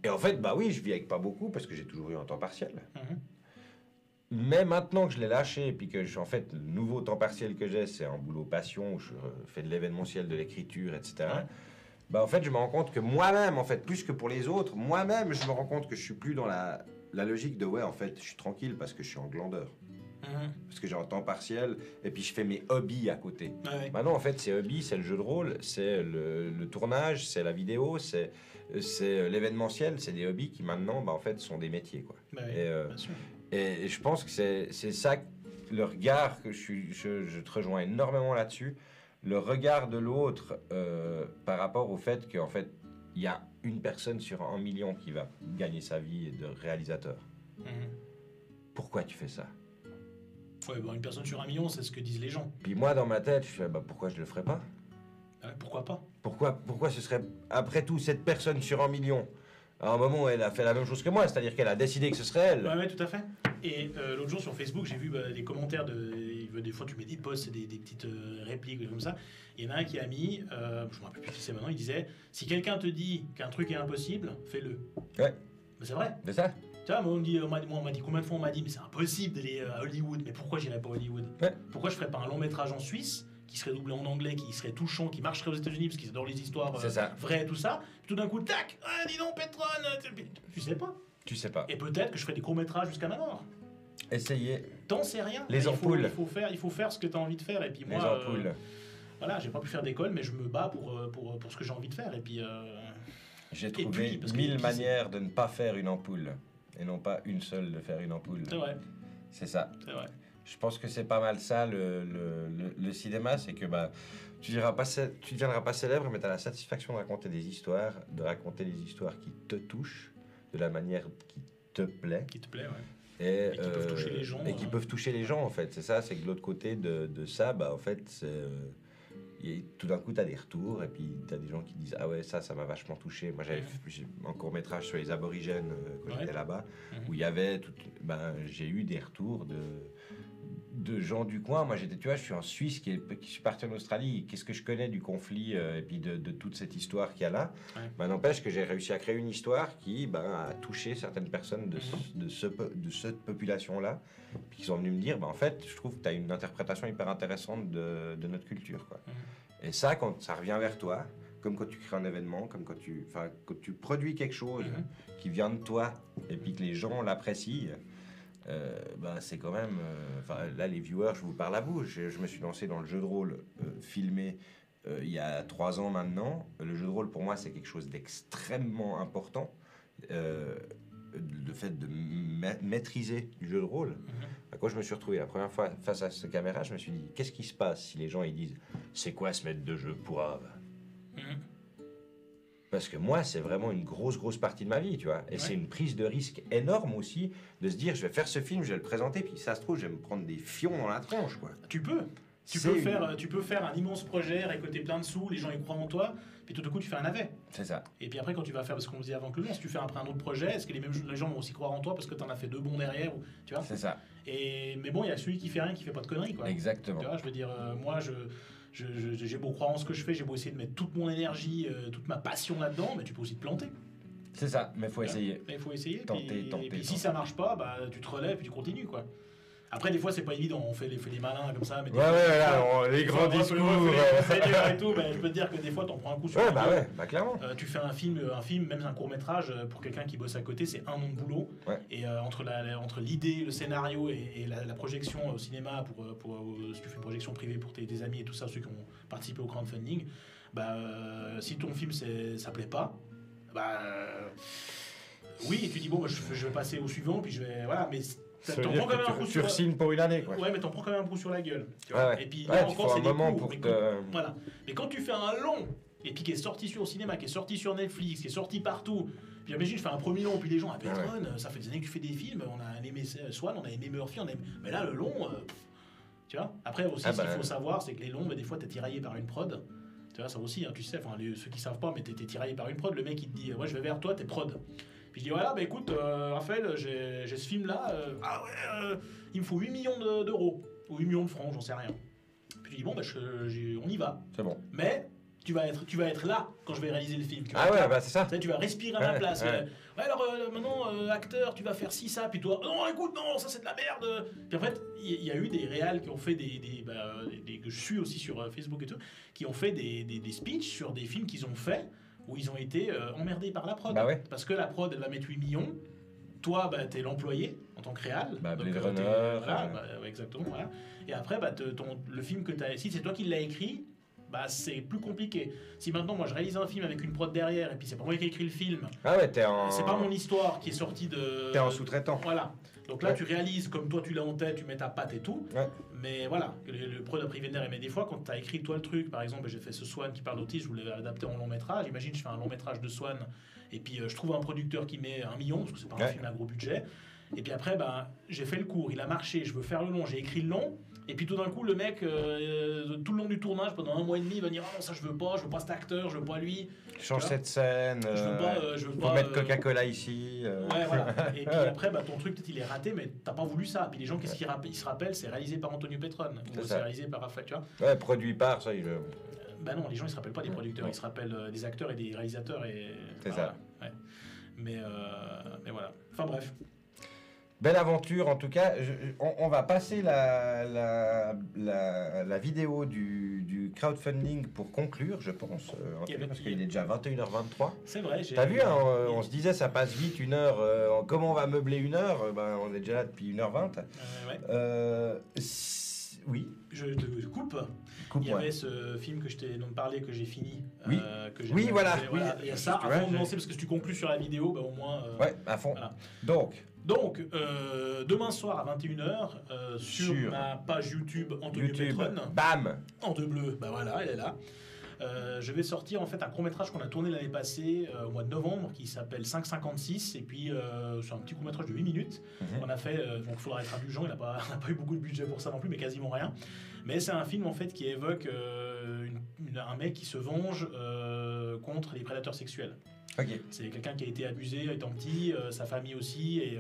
[SPEAKER 1] Et en fait, oui, je vis avec pas beaucoup, parce que j'ai toujours eu un temps partiel. Mais maintenant que je l'ai lâché, et puis que, le nouveau temps partiel que j'ai, c'est un boulot passion, où je fais de l'événementiel, de l'écriture, etc. En fait, je me rends compte que moi-même, plus que pour les autres, moi-même, je me rends compte que je suis plus dans la logique de je suis tranquille parce que je suis en glandeur. Parce que j'ai un temps partiel, et puis je fais mes hobbies à côté. Maintenant, ces hobbies, c'est le jeu de rôle, c'est le tournage, c'est la vidéo, c'est l'événementiel, c'est des hobbies qui maintenant, sont des métiers, quoi. Et je pense que c'est ça, le regard que je te rejoins énormément là-dessus, le regard de l'autre par rapport au fait qu'en fait, il y a une personne sur 1 million qui va gagner sa vie de réalisateur. Pourquoi tu fais ça?
[SPEAKER 2] Une personne sur 1 million, c'est ce que disent les gens.
[SPEAKER 1] Puis moi, dans ma tête, je fais, pourquoi je le ferais pas?
[SPEAKER 2] Pourquoi pas?
[SPEAKER 1] Pourquoi ce serait, après tout, cette personne sur 1 million? À un moment, elle a fait la même chose que moi, c'est-à-dire qu'elle a décidé que ce serait elle.
[SPEAKER 2] Oui, tout à fait. Et l'autre jour sur Facebook, j'ai vu des commentaires des fois tu mets des posts, des petites répliques comme ça. Il y en a un qui a mis, je me rappelle plus qui c'est maintenant, il disait si quelqu'un te dit qu'un truc est impossible, fais-le.
[SPEAKER 1] Ouais.
[SPEAKER 2] Mais c'est vrai.
[SPEAKER 1] C'est ça.
[SPEAKER 2] Tu vois, on m'a dit combien de fois on m'a dit mais c'est impossible d'aller à Hollywood. Mais pourquoi j'irais pas à Hollywood? Pourquoi je ferais pas un long métrage en Suisse qui serait doublé en anglais, qui serait touchant, qui marcherait aux États-Unis parce qu'ils adorent les histoires vraies, tout ça. Puis tout d'un coup, tac, dis donc, Petron, tu sais pas. Et peut-être que je ferai des courts-métrages jusqu'à ma mort.
[SPEAKER 1] Essayez.
[SPEAKER 2] T'en sais rien.
[SPEAKER 1] Les ampoules.
[SPEAKER 2] Il faut faire ce que tu as envie de faire. Et puis moi,
[SPEAKER 1] les ampoules.
[SPEAKER 2] Voilà, j'ai pas pu faire d'école, mais je me bats pour ce que j'ai envie de faire. Et puis.
[SPEAKER 1] J'ai trouvé 1000 manières de ne pas faire une ampoule. Et non pas une seule de faire une ampoule.
[SPEAKER 2] C'est vrai.
[SPEAKER 1] C'est ça.
[SPEAKER 2] C'est vrai.
[SPEAKER 1] Je pense que c'est pas mal ça, le cinéma, c'est que tu deviendras pas célèbre, mais tu as la satisfaction de raconter des histoires, qui te touchent de la manière qui te plaît.
[SPEAKER 2] Qui te plaît, ouais.
[SPEAKER 1] Et
[SPEAKER 2] qui peuvent toucher les gens.
[SPEAKER 1] Et qui peuvent toucher les gens, en fait. C'est ça, c'est que de l'autre côté de ça, en fait, tout d'un coup, tu as des retours, et puis tu as des gens qui disent « Ah ouais, ça m'a vachement touché. » Moi, j'ai un court-métrage sur les aborigènes quand j'étais là-bas, où il y avait j'ai eu des retours de gens du coin. Moi, je suis en Suisse, qui suis parti en Australie. Qu'est-ce que je connais du conflit et puis de toute cette histoire qu'il y a là? N'empêche que j'ai réussi à créer une histoire qui a touché certaines personnes de cette population-là, puis qui sont venus me dire, en fait, je trouve que tu as une interprétation hyper intéressante de notre culture, quoi. Et ça, quand ça revient vers toi, comme quand tu crées un événement, comme quand tu produis quelque chose qui vient de toi, et puis que les gens l'apprécient, c'est quand même... là, les viewers, je vous parle à vous. Je me suis lancé dans le jeu de rôle filmé il y a 3 ans maintenant. Le jeu de rôle, pour moi, c'est quelque chose d'extrêmement important. Le fait de maîtriser du jeu de rôle. Quand je me suis retrouvé la première fois face à cette caméra, je me suis dit, qu'est-ce qui se passe si les gens ils disent « C'est quoi ce maître de jeu pourrave ?» Parce que moi, c'est vraiment une grosse partie de ma vie, tu vois. Et c'est une prise de risque énorme aussi de se dire, je vais faire ce film, je vais le présenter, puis ça se trouve, je vais me prendre des fions dans la tronche, quoi.
[SPEAKER 2] Tu peux faire un immense projet, récolter plein de sous, les gens y croient en toi, puis tout d'un coup, tu fais un navet.
[SPEAKER 1] C'est ça.
[SPEAKER 2] Et puis après, quand tu vas faire, parce qu'on disait avant que si tu fais après un autre projet, est-ce que les gens vont aussi croire en toi parce que tu en as fait 2 bons derrière, tu vois?
[SPEAKER 1] C'est ça.
[SPEAKER 2] Mais bon, il y a celui qui fait rien, qui fait pas de conneries, quoi.
[SPEAKER 1] Exactement.
[SPEAKER 2] Tu vois, je veux dire, moi, j'ai beau croire en ce que je fais, j'ai beau essayer de mettre toute mon énergie, toute ma passion là-dedans, mais tu peux aussi te planter.
[SPEAKER 1] C'est ça, mais il faut essayer.
[SPEAKER 2] Il faut essayer.
[SPEAKER 1] Tenter.
[SPEAKER 2] Et puis si ça marche pas, tu te relèves et tu continues, quoi. Après, des fois, c'est pas évident, on fait les malins comme ça. Mais
[SPEAKER 1] les grands discours.
[SPEAKER 2] Et tout, je peux te dire que des fois, t'en prends un coup sur la gueule.
[SPEAKER 1] Clairement.
[SPEAKER 2] Tu fais un film, même un court-métrage, pour quelqu'un qui bosse à côté, c'est un an de boulot. Et entre l'idée, le scénario et la projection au cinéma, si tu fais une projection privée pour tes amis et tout ça, ceux qui ont participé au crowdfunding, si ton film ça plaît pas, oui, et tu dis bon, je vais passer au suivant, puis je vais. Voilà, mais.
[SPEAKER 1] T'en prends quand même un coup sur... Tu re-signes pour une année, quoi.
[SPEAKER 2] Ouais, mais t'en prends quand même un coup sur la gueule. Tu vois. Et puis là encore, c'est des coups. Voilà. Mais quand tu fais un long, et puis qui est sorti sur le cinéma, qui est sorti sur Netflix, qui est sorti partout, puis imagine, je fais un premier long, puis les gens, Petron, ça fait des années que tu fais des films, on a aimé Swan, on a aimé Murphy, mais là, le long, tu vois. Après aussi, ce qu'il faut savoir, c'est que les longs, des fois, t'es tiraillé par une prod. Tu vois, ça aussi, tu sais, ceux qui savent pas, mais t'es tiraillé par une prod. Le mec, il te dit, je vais vers toi, t'es prod. Puis je dis, voilà, écoute, Raphaël, j'ai ce film-là, il me faut 8 millions d'euros, ou 8 millions de francs, j'en sais rien. Puis je dis, bon, on y va.
[SPEAKER 1] C'est bon.
[SPEAKER 2] Mais tu vas être là quand je vais réaliser le film.
[SPEAKER 1] C'est ça.
[SPEAKER 2] Tu vas respirer à ma place. Alors, maintenant, acteur, tu vas faire ci, ça, puis toi, non, écoute, non, ça c'est de la merde. Puis en fait, il y a eu des réals qui ont fait que je suis aussi sur Facebook et tout, qui ont fait des speeches sur des films qu'ils ont fait, où ils ont été emmerdés par la prod. Parce que la prod, elle va mettre 8 millions. Toi, t'es l'employé en tant que réal.
[SPEAKER 1] Blade Runner.
[SPEAKER 2] Exactement. Voilà. Et après, le film que tu as... Si c'est toi qui l'as écrit, c'est plus compliqué. Si maintenant, moi, je réalise un film avec une prod derrière, et puis c'est pas moi qui ai écrit le film... C'est pas mon histoire qui est sortie de...
[SPEAKER 1] T'es en sous-traitant.
[SPEAKER 2] Voilà. Donc là, tu réalises comme toi, tu l'as en tête, tu mets ta patte et tout. Mais voilà, le prod a pris vénère. Mais des fois, quand tu as écrit toi le truc, par exemple, j'ai fait ce Swan qui parle d'autisme, je voulais l'adapter en long métrage. Imagine, je fais un long métrage de Swan, et puis je trouve un producteur qui met 1 million, parce que c'est pas un film à gros budget. Et puis après, j'ai fait le cours, il a marché, je veux faire le long, j'ai écrit le long. Et puis tout d'un coup, le mec, tout le long du tournage, pendant 1 mois et demi, il va dire « Ah non, ça je veux pas cet acteur, je veux pas lui. »
[SPEAKER 1] Change cette scène,
[SPEAKER 2] je veux pas
[SPEAKER 1] mettre Coca-Cola ici.
[SPEAKER 2] Ouais, voilà. Et puis après, ton truc, peut-être il est raté, mais t'as pas voulu ça. Puis les gens, qu'est-ce qu'ils se rappellent? C'est réalisé par Antonio Petron, ou c'est réalisé par Raphaël, tu vois.
[SPEAKER 1] Ouais, produit par, ça,
[SPEAKER 2] non, les gens, ils se rappellent pas des producteurs, ils se rappellent des acteurs et des réalisateurs.
[SPEAKER 1] C'est ça.
[SPEAKER 2] Ouais. Mais voilà. Enfin bref.
[SPEAKER 1] Belle aventure, en tout cas. On va passer la vidéo du crowdfunding pour conclure, je pense, parce qu'il est déjà 21h23.
[SPEAKER 2] C'est vrai.
[SPEAKER 1] T'as vu, on se disait ça passe vite 1 heure. Comment on va meubler 1 heure? On est déjà là depuis 1h20. Oui.
[SPEAKER 2] Je te coupe. Il y avait ce film que je t'ai parlé, que j'ai fini.
[SPEAKER 1] Oui,
[SPEAKER 2] voilà. Il y a ça, avant de lancer, parce que si tu conclus sur la vidéo, au moins...
[SPEAKER 1] à fond. Voilà. Donc,
[SPEAKER 2] Donc, demain soir à 21h, sur ma page YouTube Antonio Petron,
[SPEAKER 1] bam,
[SPEAKER 2] en deux bleus, bah voilà, elle est là. Je vais sortir en fait un court-métrage qu'on a tourné l'année passée au mois de novembre qui s'appelle 556 et puis c'est un petit court-métrage de 8 minutes. On a fait, donc il faudra être indulgent, il n'a pas eu beaucoup de budget pour ça non plus, mais quasiment rien. Mais c'est un film en fait qui évoque un mec qui se venge contre les prédateurs sexuels.
[SPEAKER 1] Okay.
[SPEAKER 2] C'est quelqu'un qui a été abusé étant petit, sa famille aussi, et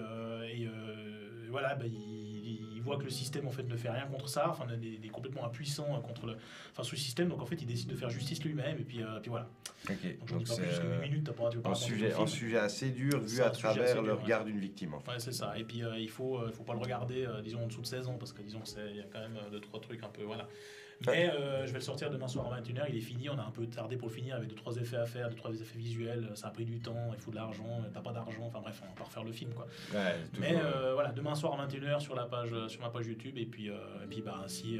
[SPEAKER 2] voilà, bah, il voit que le système en fait ne fait rien contre ça, enfin il est complètement impuissant contre ce système, donc en fait il décide de faire justice lui-même, et puis voilà.
[SPEAKER 1] Okay.
[SPEAKER 2] Donc je ne dis pas plus que 8 minutes, tu pas
[SPEAKER 1] un sujet assez dur vu à travers le regard d'une victime. En fait.
[SPEAKER 2] Ouais, c'est ça, et puis il faut pas le regarder, disons en dessous de 16 ans, parce que disons il y a quand même 2-3 trucs un peu, voilà. Mais je vais le sortir demain soir à 21h, il est fini, on a un peu tardé pour le finir avec 2-3 effets à faire, 2-3 effets visuels, ça a pris du temps, il faut de l'argent, t'as pas d'argent, enfin bref, on va pas refaire le film quoi.
[SPEAKER 1] Ouais,
[SPEAKER 2] mais voilà, demain soir à 21h sur ma page YouTube, et puis bah, si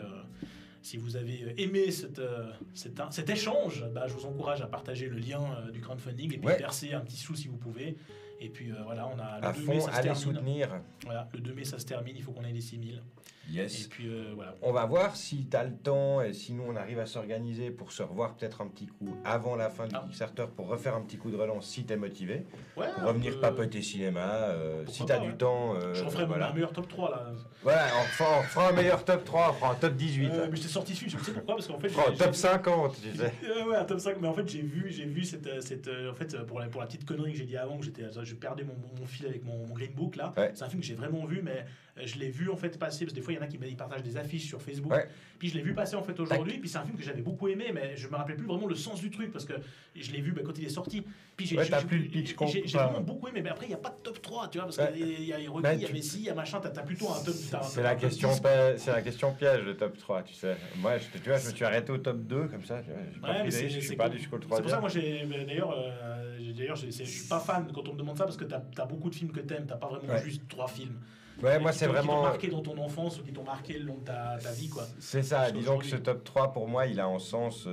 [SPEAKER 2] vous avez aimé cet échange, bah, je vous encourage à partager le lien du crowdfunding et puis verser un petit sou si vous pouvez. Et puis voilà, on a le 2 mai, ça se termine.
[SPEAKER 1] Soutenir.
[SPEAKER 2] Voilà, le 2 mai, ça se termine, il faut qu'on ait les 6000.
[SPEAKER 1] Yes.
[SPEAKER 2] Et puis voilà.
[SPEAKER 1] On va voir si tu as le temps et si nous on arrive à s'organiser pour se revoir peut-être un petit coup avant la fin du Kickstarter pour refaire un petit coup de relance si tu es motivé. Ouais, pour revenir papoter cinéma. Si tu as du temps.
[SPEAKER 2] Je referai mon meilleur top 3 là.
[SPEAKER 1] Voilà, on fera un meilleur top 3, on fera un top 18.
[SPEAKER 2] Mais j'étais sorti dessus, je sais pourquoi, parce qu'en fait.
[SPEAKER 1] Top 50, tu sais.
[SPEAKER 2] Ouais, un top 5, mais en fait j'ai vu cette en fait pour la petite connerie que j'ai dit avant, que je perdais mon fil avec mon Green Book là. Ouais. C'est un film que j'ai vraiment vu, mais je l'ai vu en fait passer, parce que des fois il y en a qui partagent des affiches sur Facebook, puis je l'ai vu passer en fait aujourd'hui, puis c'est un film que j'avais beaucoup aimé, mais je me rappelais plus vraiment le sens du truc, parce que je l'ai vu quand il est sorti, puis j'ai vraiment beaucoup aimé, mais après il n'y a pas de top 3, tu vois, parce qu'il y a Rocky, il y a Messi, il y a machin, t'as plutôt un top.
[SPEAKER 1] C'est la question piège, le top 3, tu sais. Moi je me suis arrêté au top 2 comme ça, je suis pas allé jusqu'au 3.
[SPEAKER 2] C'est pour ça moi d'ailleurs je suis pas fan quand on me demande ça, parce que t'as beaucoup de films que t'aimes, t'as pas vraiment juste 3 films.
[SPEAKER 1] Ouais, moi c'est vraiment.
[SPEAKER 2] Qui t'ont marqué dans ton enfance ou qui t'ont marqué le long de ta vie, quoi.
[SPEAKER 1] C'est ça, disons que ce top 3 pour moi il a un sens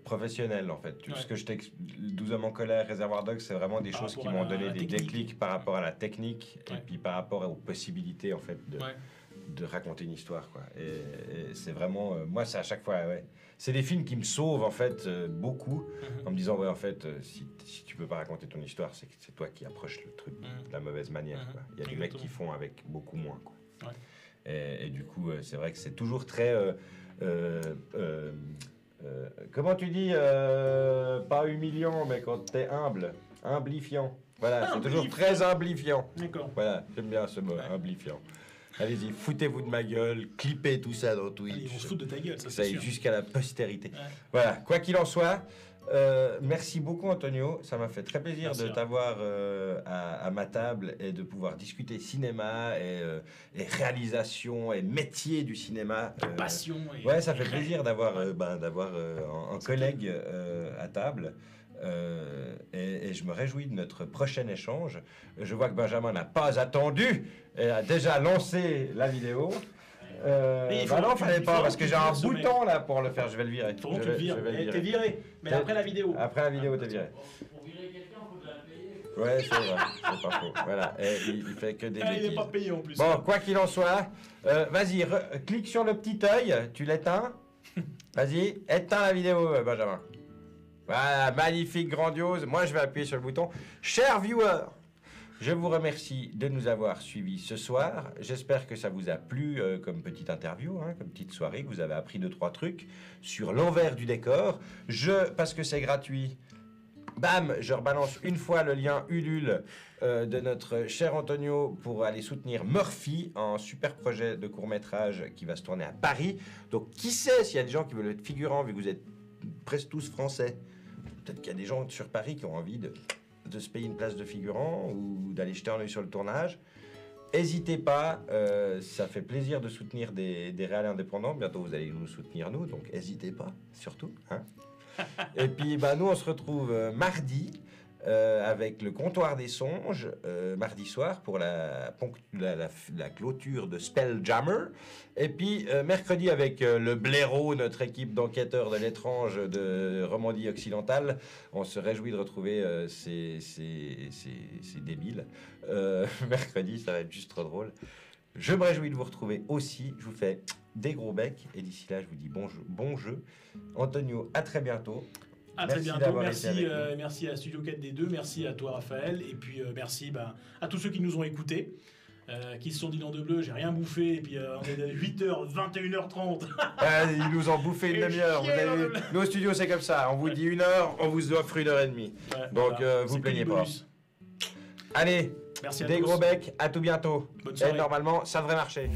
[SPEAKER 1] professionnel en fait. Ce que je 12 hommes en colère, Reservoir Dogs, c'est vraiment des choses qui m'ont donné des déclics par rapport à la technique et puis par rapport aux possibilités en fait de raconter une histoire, quoi. Et c'est vraiment. Moi c'est à chaque fois, c'est des films qui me sauvent en fait beaucoup en me disant en fait si tu peux pas raconter ton histoire, c'est que c'est toi qui approches le truc de la mauvaise manière, quoi. Il y a des mecs qui font avec beaucoup moins, quoi. Et du coup c'est vrai que c'est toujours très comment tu dis, pas humiliant, mais quand t'es humblifiant, voilà, c'est toujours très humblifiant.
[SPEAKER 2] D'accord.
[SPEAKER 1] Voilà, j'aime bien ce mot, humblifiant. Allez-y, foutez-vous de ma gueule, clippez tout ça dans Twitch.
[SPEAKER 2] Ils vont se foutre de ta gueule, ça
[SPEAKER 1] y est, jusqu'à la postérité. Voilà, quoi qu'il en soit, merci beaucoup Antonio, ça m'a fait très plaisir de t'avoir à ma table et de pouvoir discuter cinéma et réalisation et métier du cinéma.
[SPEAKER 2] Passion.
[SPEAKER 1] Ouais, ça fait plaisir d'avoir un collègue à table. Et je me réjouis de notre prochain échange. Je vois que Benjamin n'a pas attendu et a déjà lancé la vidéo. Non, fallait pas, parce que j'ai un bouton là pour le faire. Je vais le virer.
[SPEAKER 2] Faut que tu le vires. T'es viré, mais après la vidéo.
[SPEAKER 1] Après la vidéo, t'es viré.
[SPEAKER 3] Pour virer quelqu'un, il faut déjà payer.
[SPEAKER 1] Ouais, c'est vrai, c'est pas faux. Voilà, et il fait que des bêtises.
[SPEAKER 2] Il n'est pas payé en plus.
[SPEAKER 1] Bon, quoi qu'il en soit, vas-y, clique sur le petit œil, tu l'éteins. Vas-y, éteins la vidéo, Benjamin. Voilà, magnifique, grandiose. Moi, je vais appuyer sur le bouton. Chers viewers, je vous remercie de nous avoir suivis ce soir. J'espère que ça vous a plu comme petite interview, comme petite soirée, que vous avez appris 2-3 trucs sur l'envers du décor. Parce que c'est gratuit, bam, je rebalance une fois le lien Ulule de notre cher Antonio pour aller soutenir Murphy, un super projet de court-métrage qui va se tourner à Paris. Donc, qui sait s'il y a des gens qui veulent être figurants, vu que vous êtes presque tous français. Peut-être qu'il y a des gens sur Paris qui ont envie de se payer une place de figurant ou d'aller jeter un œil sur le tournage. N'hésitez pas, ça fait plaisir de soutenir des réals indépendants. Bientôt, vous allez nous soutenir, nous, donc n'hésitez pas, surtout. Et puis, nous, on se retrouve mardi avec le Comptoir des Songes, mardi soir, pour la clôture de Spelljammer. Et puis, mercredi, avec le blaireau, notre équipe d'enquêteurs de l'étrange de Romandie occidentale. On se réjouit de retrouver ces débiles. Mercredi, ça va être juste trop drôle. Je me réjouis de vous retrouver aussi. Je vous fais des gros becs. Et d'ici là, je vous dis bon jeu. Antonio, à très bientôt.
[SPEAKER 2] À très bientôt. Merci à Studio 4D2. Merci à toi, Raphaël. Et puis, merci à tous ceux qui nous ont écoutés. Qui se sont dit dans de bleu, j'ai rien bouffé, et puis on est à 8h, 21h30.
[SPEAKER 1] Ils nous ont bouffé une demi-heure. Nos studios, c'est comme ça. On vous dit 1 heure, on vous offre 1h30. Ouais, donc, voilà. Vous plaignez pas. Allez, merci à des tous. Gros becs, à tout bientôt.
[SPEAKER 2] Bonne soirée.
[SPEAKER 1] Et normalement, ça devrait marcher.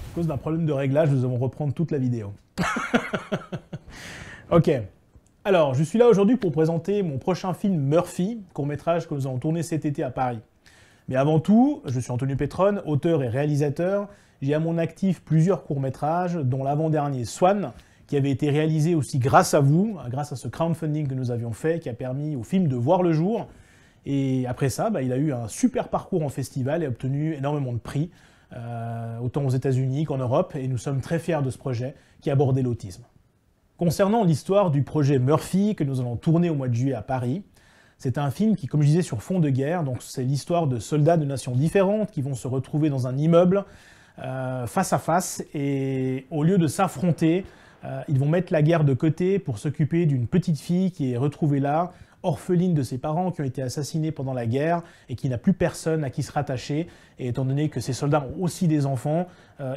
[SPEAKER 2] À cause d'un problème de réglage, nous allons reprendre toute la vidéo. Ok. Alors, je suis là aujourd'hui pour présenter mon prochain film Murphy, court-métrage que nous allons tourner cet été à Paris. Mais avant tout, je suis Antonio Petron, auteur et réalisateur. J'ai à mon actif plusieurs courts-métrages, dont l'avant-dernier Swan, qui avait été réalisé aussi grâce à vous, grâce à ce crowdfunding que nous avions fait, qui a permis au film de voir le jour. Et après ça, il a eu un super parcours en festival et a obtenu énormément de prix. Autant aux États-Unis qu'en Europe, et nous sommes très fiers de ce projet qui abordait l'autisme. Concernant l'histoire du projet Murphy que nous allons tourner au mois de juillet à Paris, c'est un film qui, comme je disais, sur fond de guerre, donc c'est l'histoire de soldats de nations différentes qui vont se retrouver dans un immeuble face à face, et au lieu de s'affronter, ils vont mettre la guerre de côté pour s'occuper d'une petite fille qui est retrouvée là, orpheline de ses parents qui ont été assassinés pendant la guerre et qui n'a plus personne à qui se rattacher. Et étant donné que ces soldats ont aussi des enfants,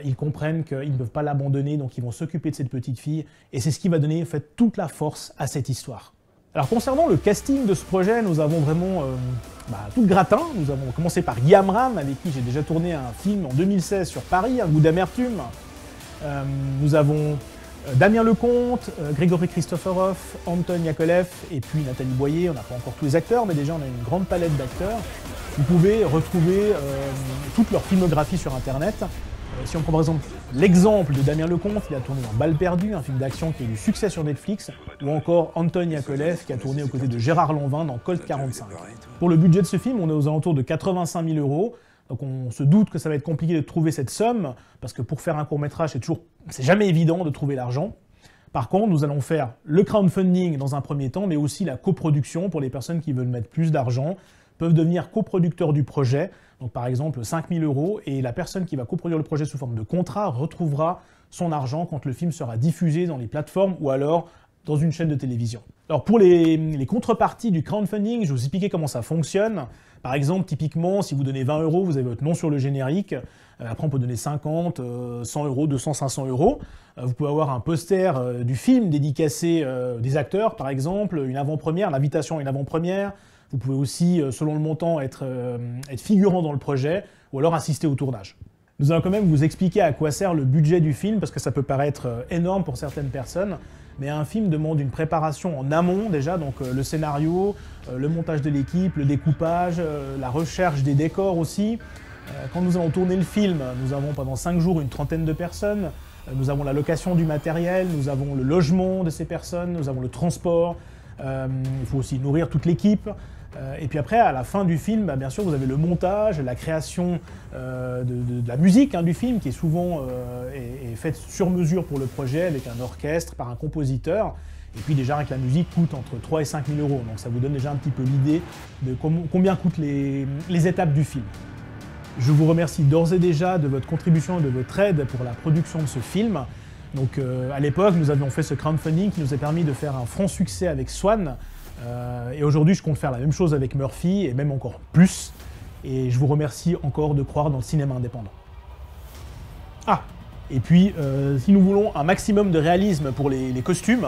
[SPEAKER 2] ils comprennent qu'ils ne peuvent pas l'abandonner, donc ils vont s'occuper de cette petite fille. Et c'est ce qui va donner en fait toute la force à cette histoire. Alors concernant le casting de ce projet, nous avons vraiment tout le gratin. Nous avons commencé par Guy Amram, avec qui j'ai déjà tourné un film en 2016 sur Paris, Un goût d'amertume. Nous avons Damien Lecomte, Grégory Christoforov, Anton Yakolev et puis Nathalie Boyer. On n'a pas encore tous les acteurs, mais déjà on a une grande palette d'acteurs. Vous pouvez retrouver toute leur filmographie sur Internet. Si on prend par exemple l'exemple de Damien Lecomte, il a tourné dans Balle perdue, un film d'action qui a eu du succès sur Netflix, ou encore Anton Yakolev qui a tourné aux côtés de Gérard Lanvin dans Colt 45. Pour le budget de ce film, on est aux alentours de 85 000 €. Donc on se doute que ça va être compliqué de trouver cette somme, parce que pour faire un court-métrage, c'est jamais évident de trouver l'argent. Par contre, nous allons faire le crowdfunding dans un premier temps, mais aussi la coproduction pour les personnes qui veulent mettre plus d'argent, peuvent devenir coproducteurs du projet. Donc par exemple 5 000 €, et la personne qui va coproduire le projet sous forme de contrat retrouvera son argent quand le film sera diffusé dans les plateformes ou alors dans une chaîne de télévision. Alors pour les contreparties du crowdfunding, je vais vous expliquer comment ça fonctionne. Par exemple, typiquement, si vous donnez 20 €, vous avez votre nom sur le générique. Après, on peut donner 50, 100 €, 200, 500 €. Vous pouvez avoir un poster du film dédicacé des acteurs, par exemple, une avant-première, l'invitation à une avant-première. Vous pouvez aussi, selon le montant, être figurant dans le projet ou alors assister au tournage. Nous allons quand même vous expliquer à quoi sert le budget du film, parce que ça peut paraître énorme pour certaines personnes. Mais un film demande une préparation en amont déjà, donc le scénario, le montage de l'équipe, le découpage, la recherche des décors aussi. Quand nous allons tourner le film, nous avons pendant 5 jours une trentaine de personnes, nous avons la location du matériel, nous avons le logement de ces personnes, nous avons le transport, il faut aussi nourrir toute l'équipe. Et puis après, à la fin du film, bien sûr, vous avez le montage, la création de la musique du film, qui est souvent est faite sur mesure pour le projet, avec un orchestre, par un compositeur. Et puis déjà, avec la musique, coûte entre 3 et 5 000 €. Donc ça vous donne déjà un petit peu l'idée de combien coûtent les étapes du film.
[SPEAKER 4] Je vous remercie d'ores et déjà de votre contribution et de votre aide pour la production de ce film. Donc, à l'époque, nous avions fait ce crowdfunding qui nous a permis de faire un franc succès avec Swan. Et aujourd'hui, je compte faire la même chose avec Murphy, et même encore plus. Et je vous remercie encore de croire dans le cinéma indépendant. Ah, et puis, si nous voulons un maximum de réalisme pour les costumes,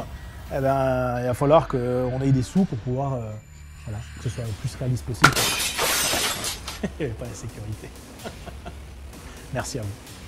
[SPEAKER 4] eh ben, il va falloir qu'on ait des sous pour pouvoir voilà, que ce soit le plus réaliste possible. Et pas la sécurité. Merci à vous.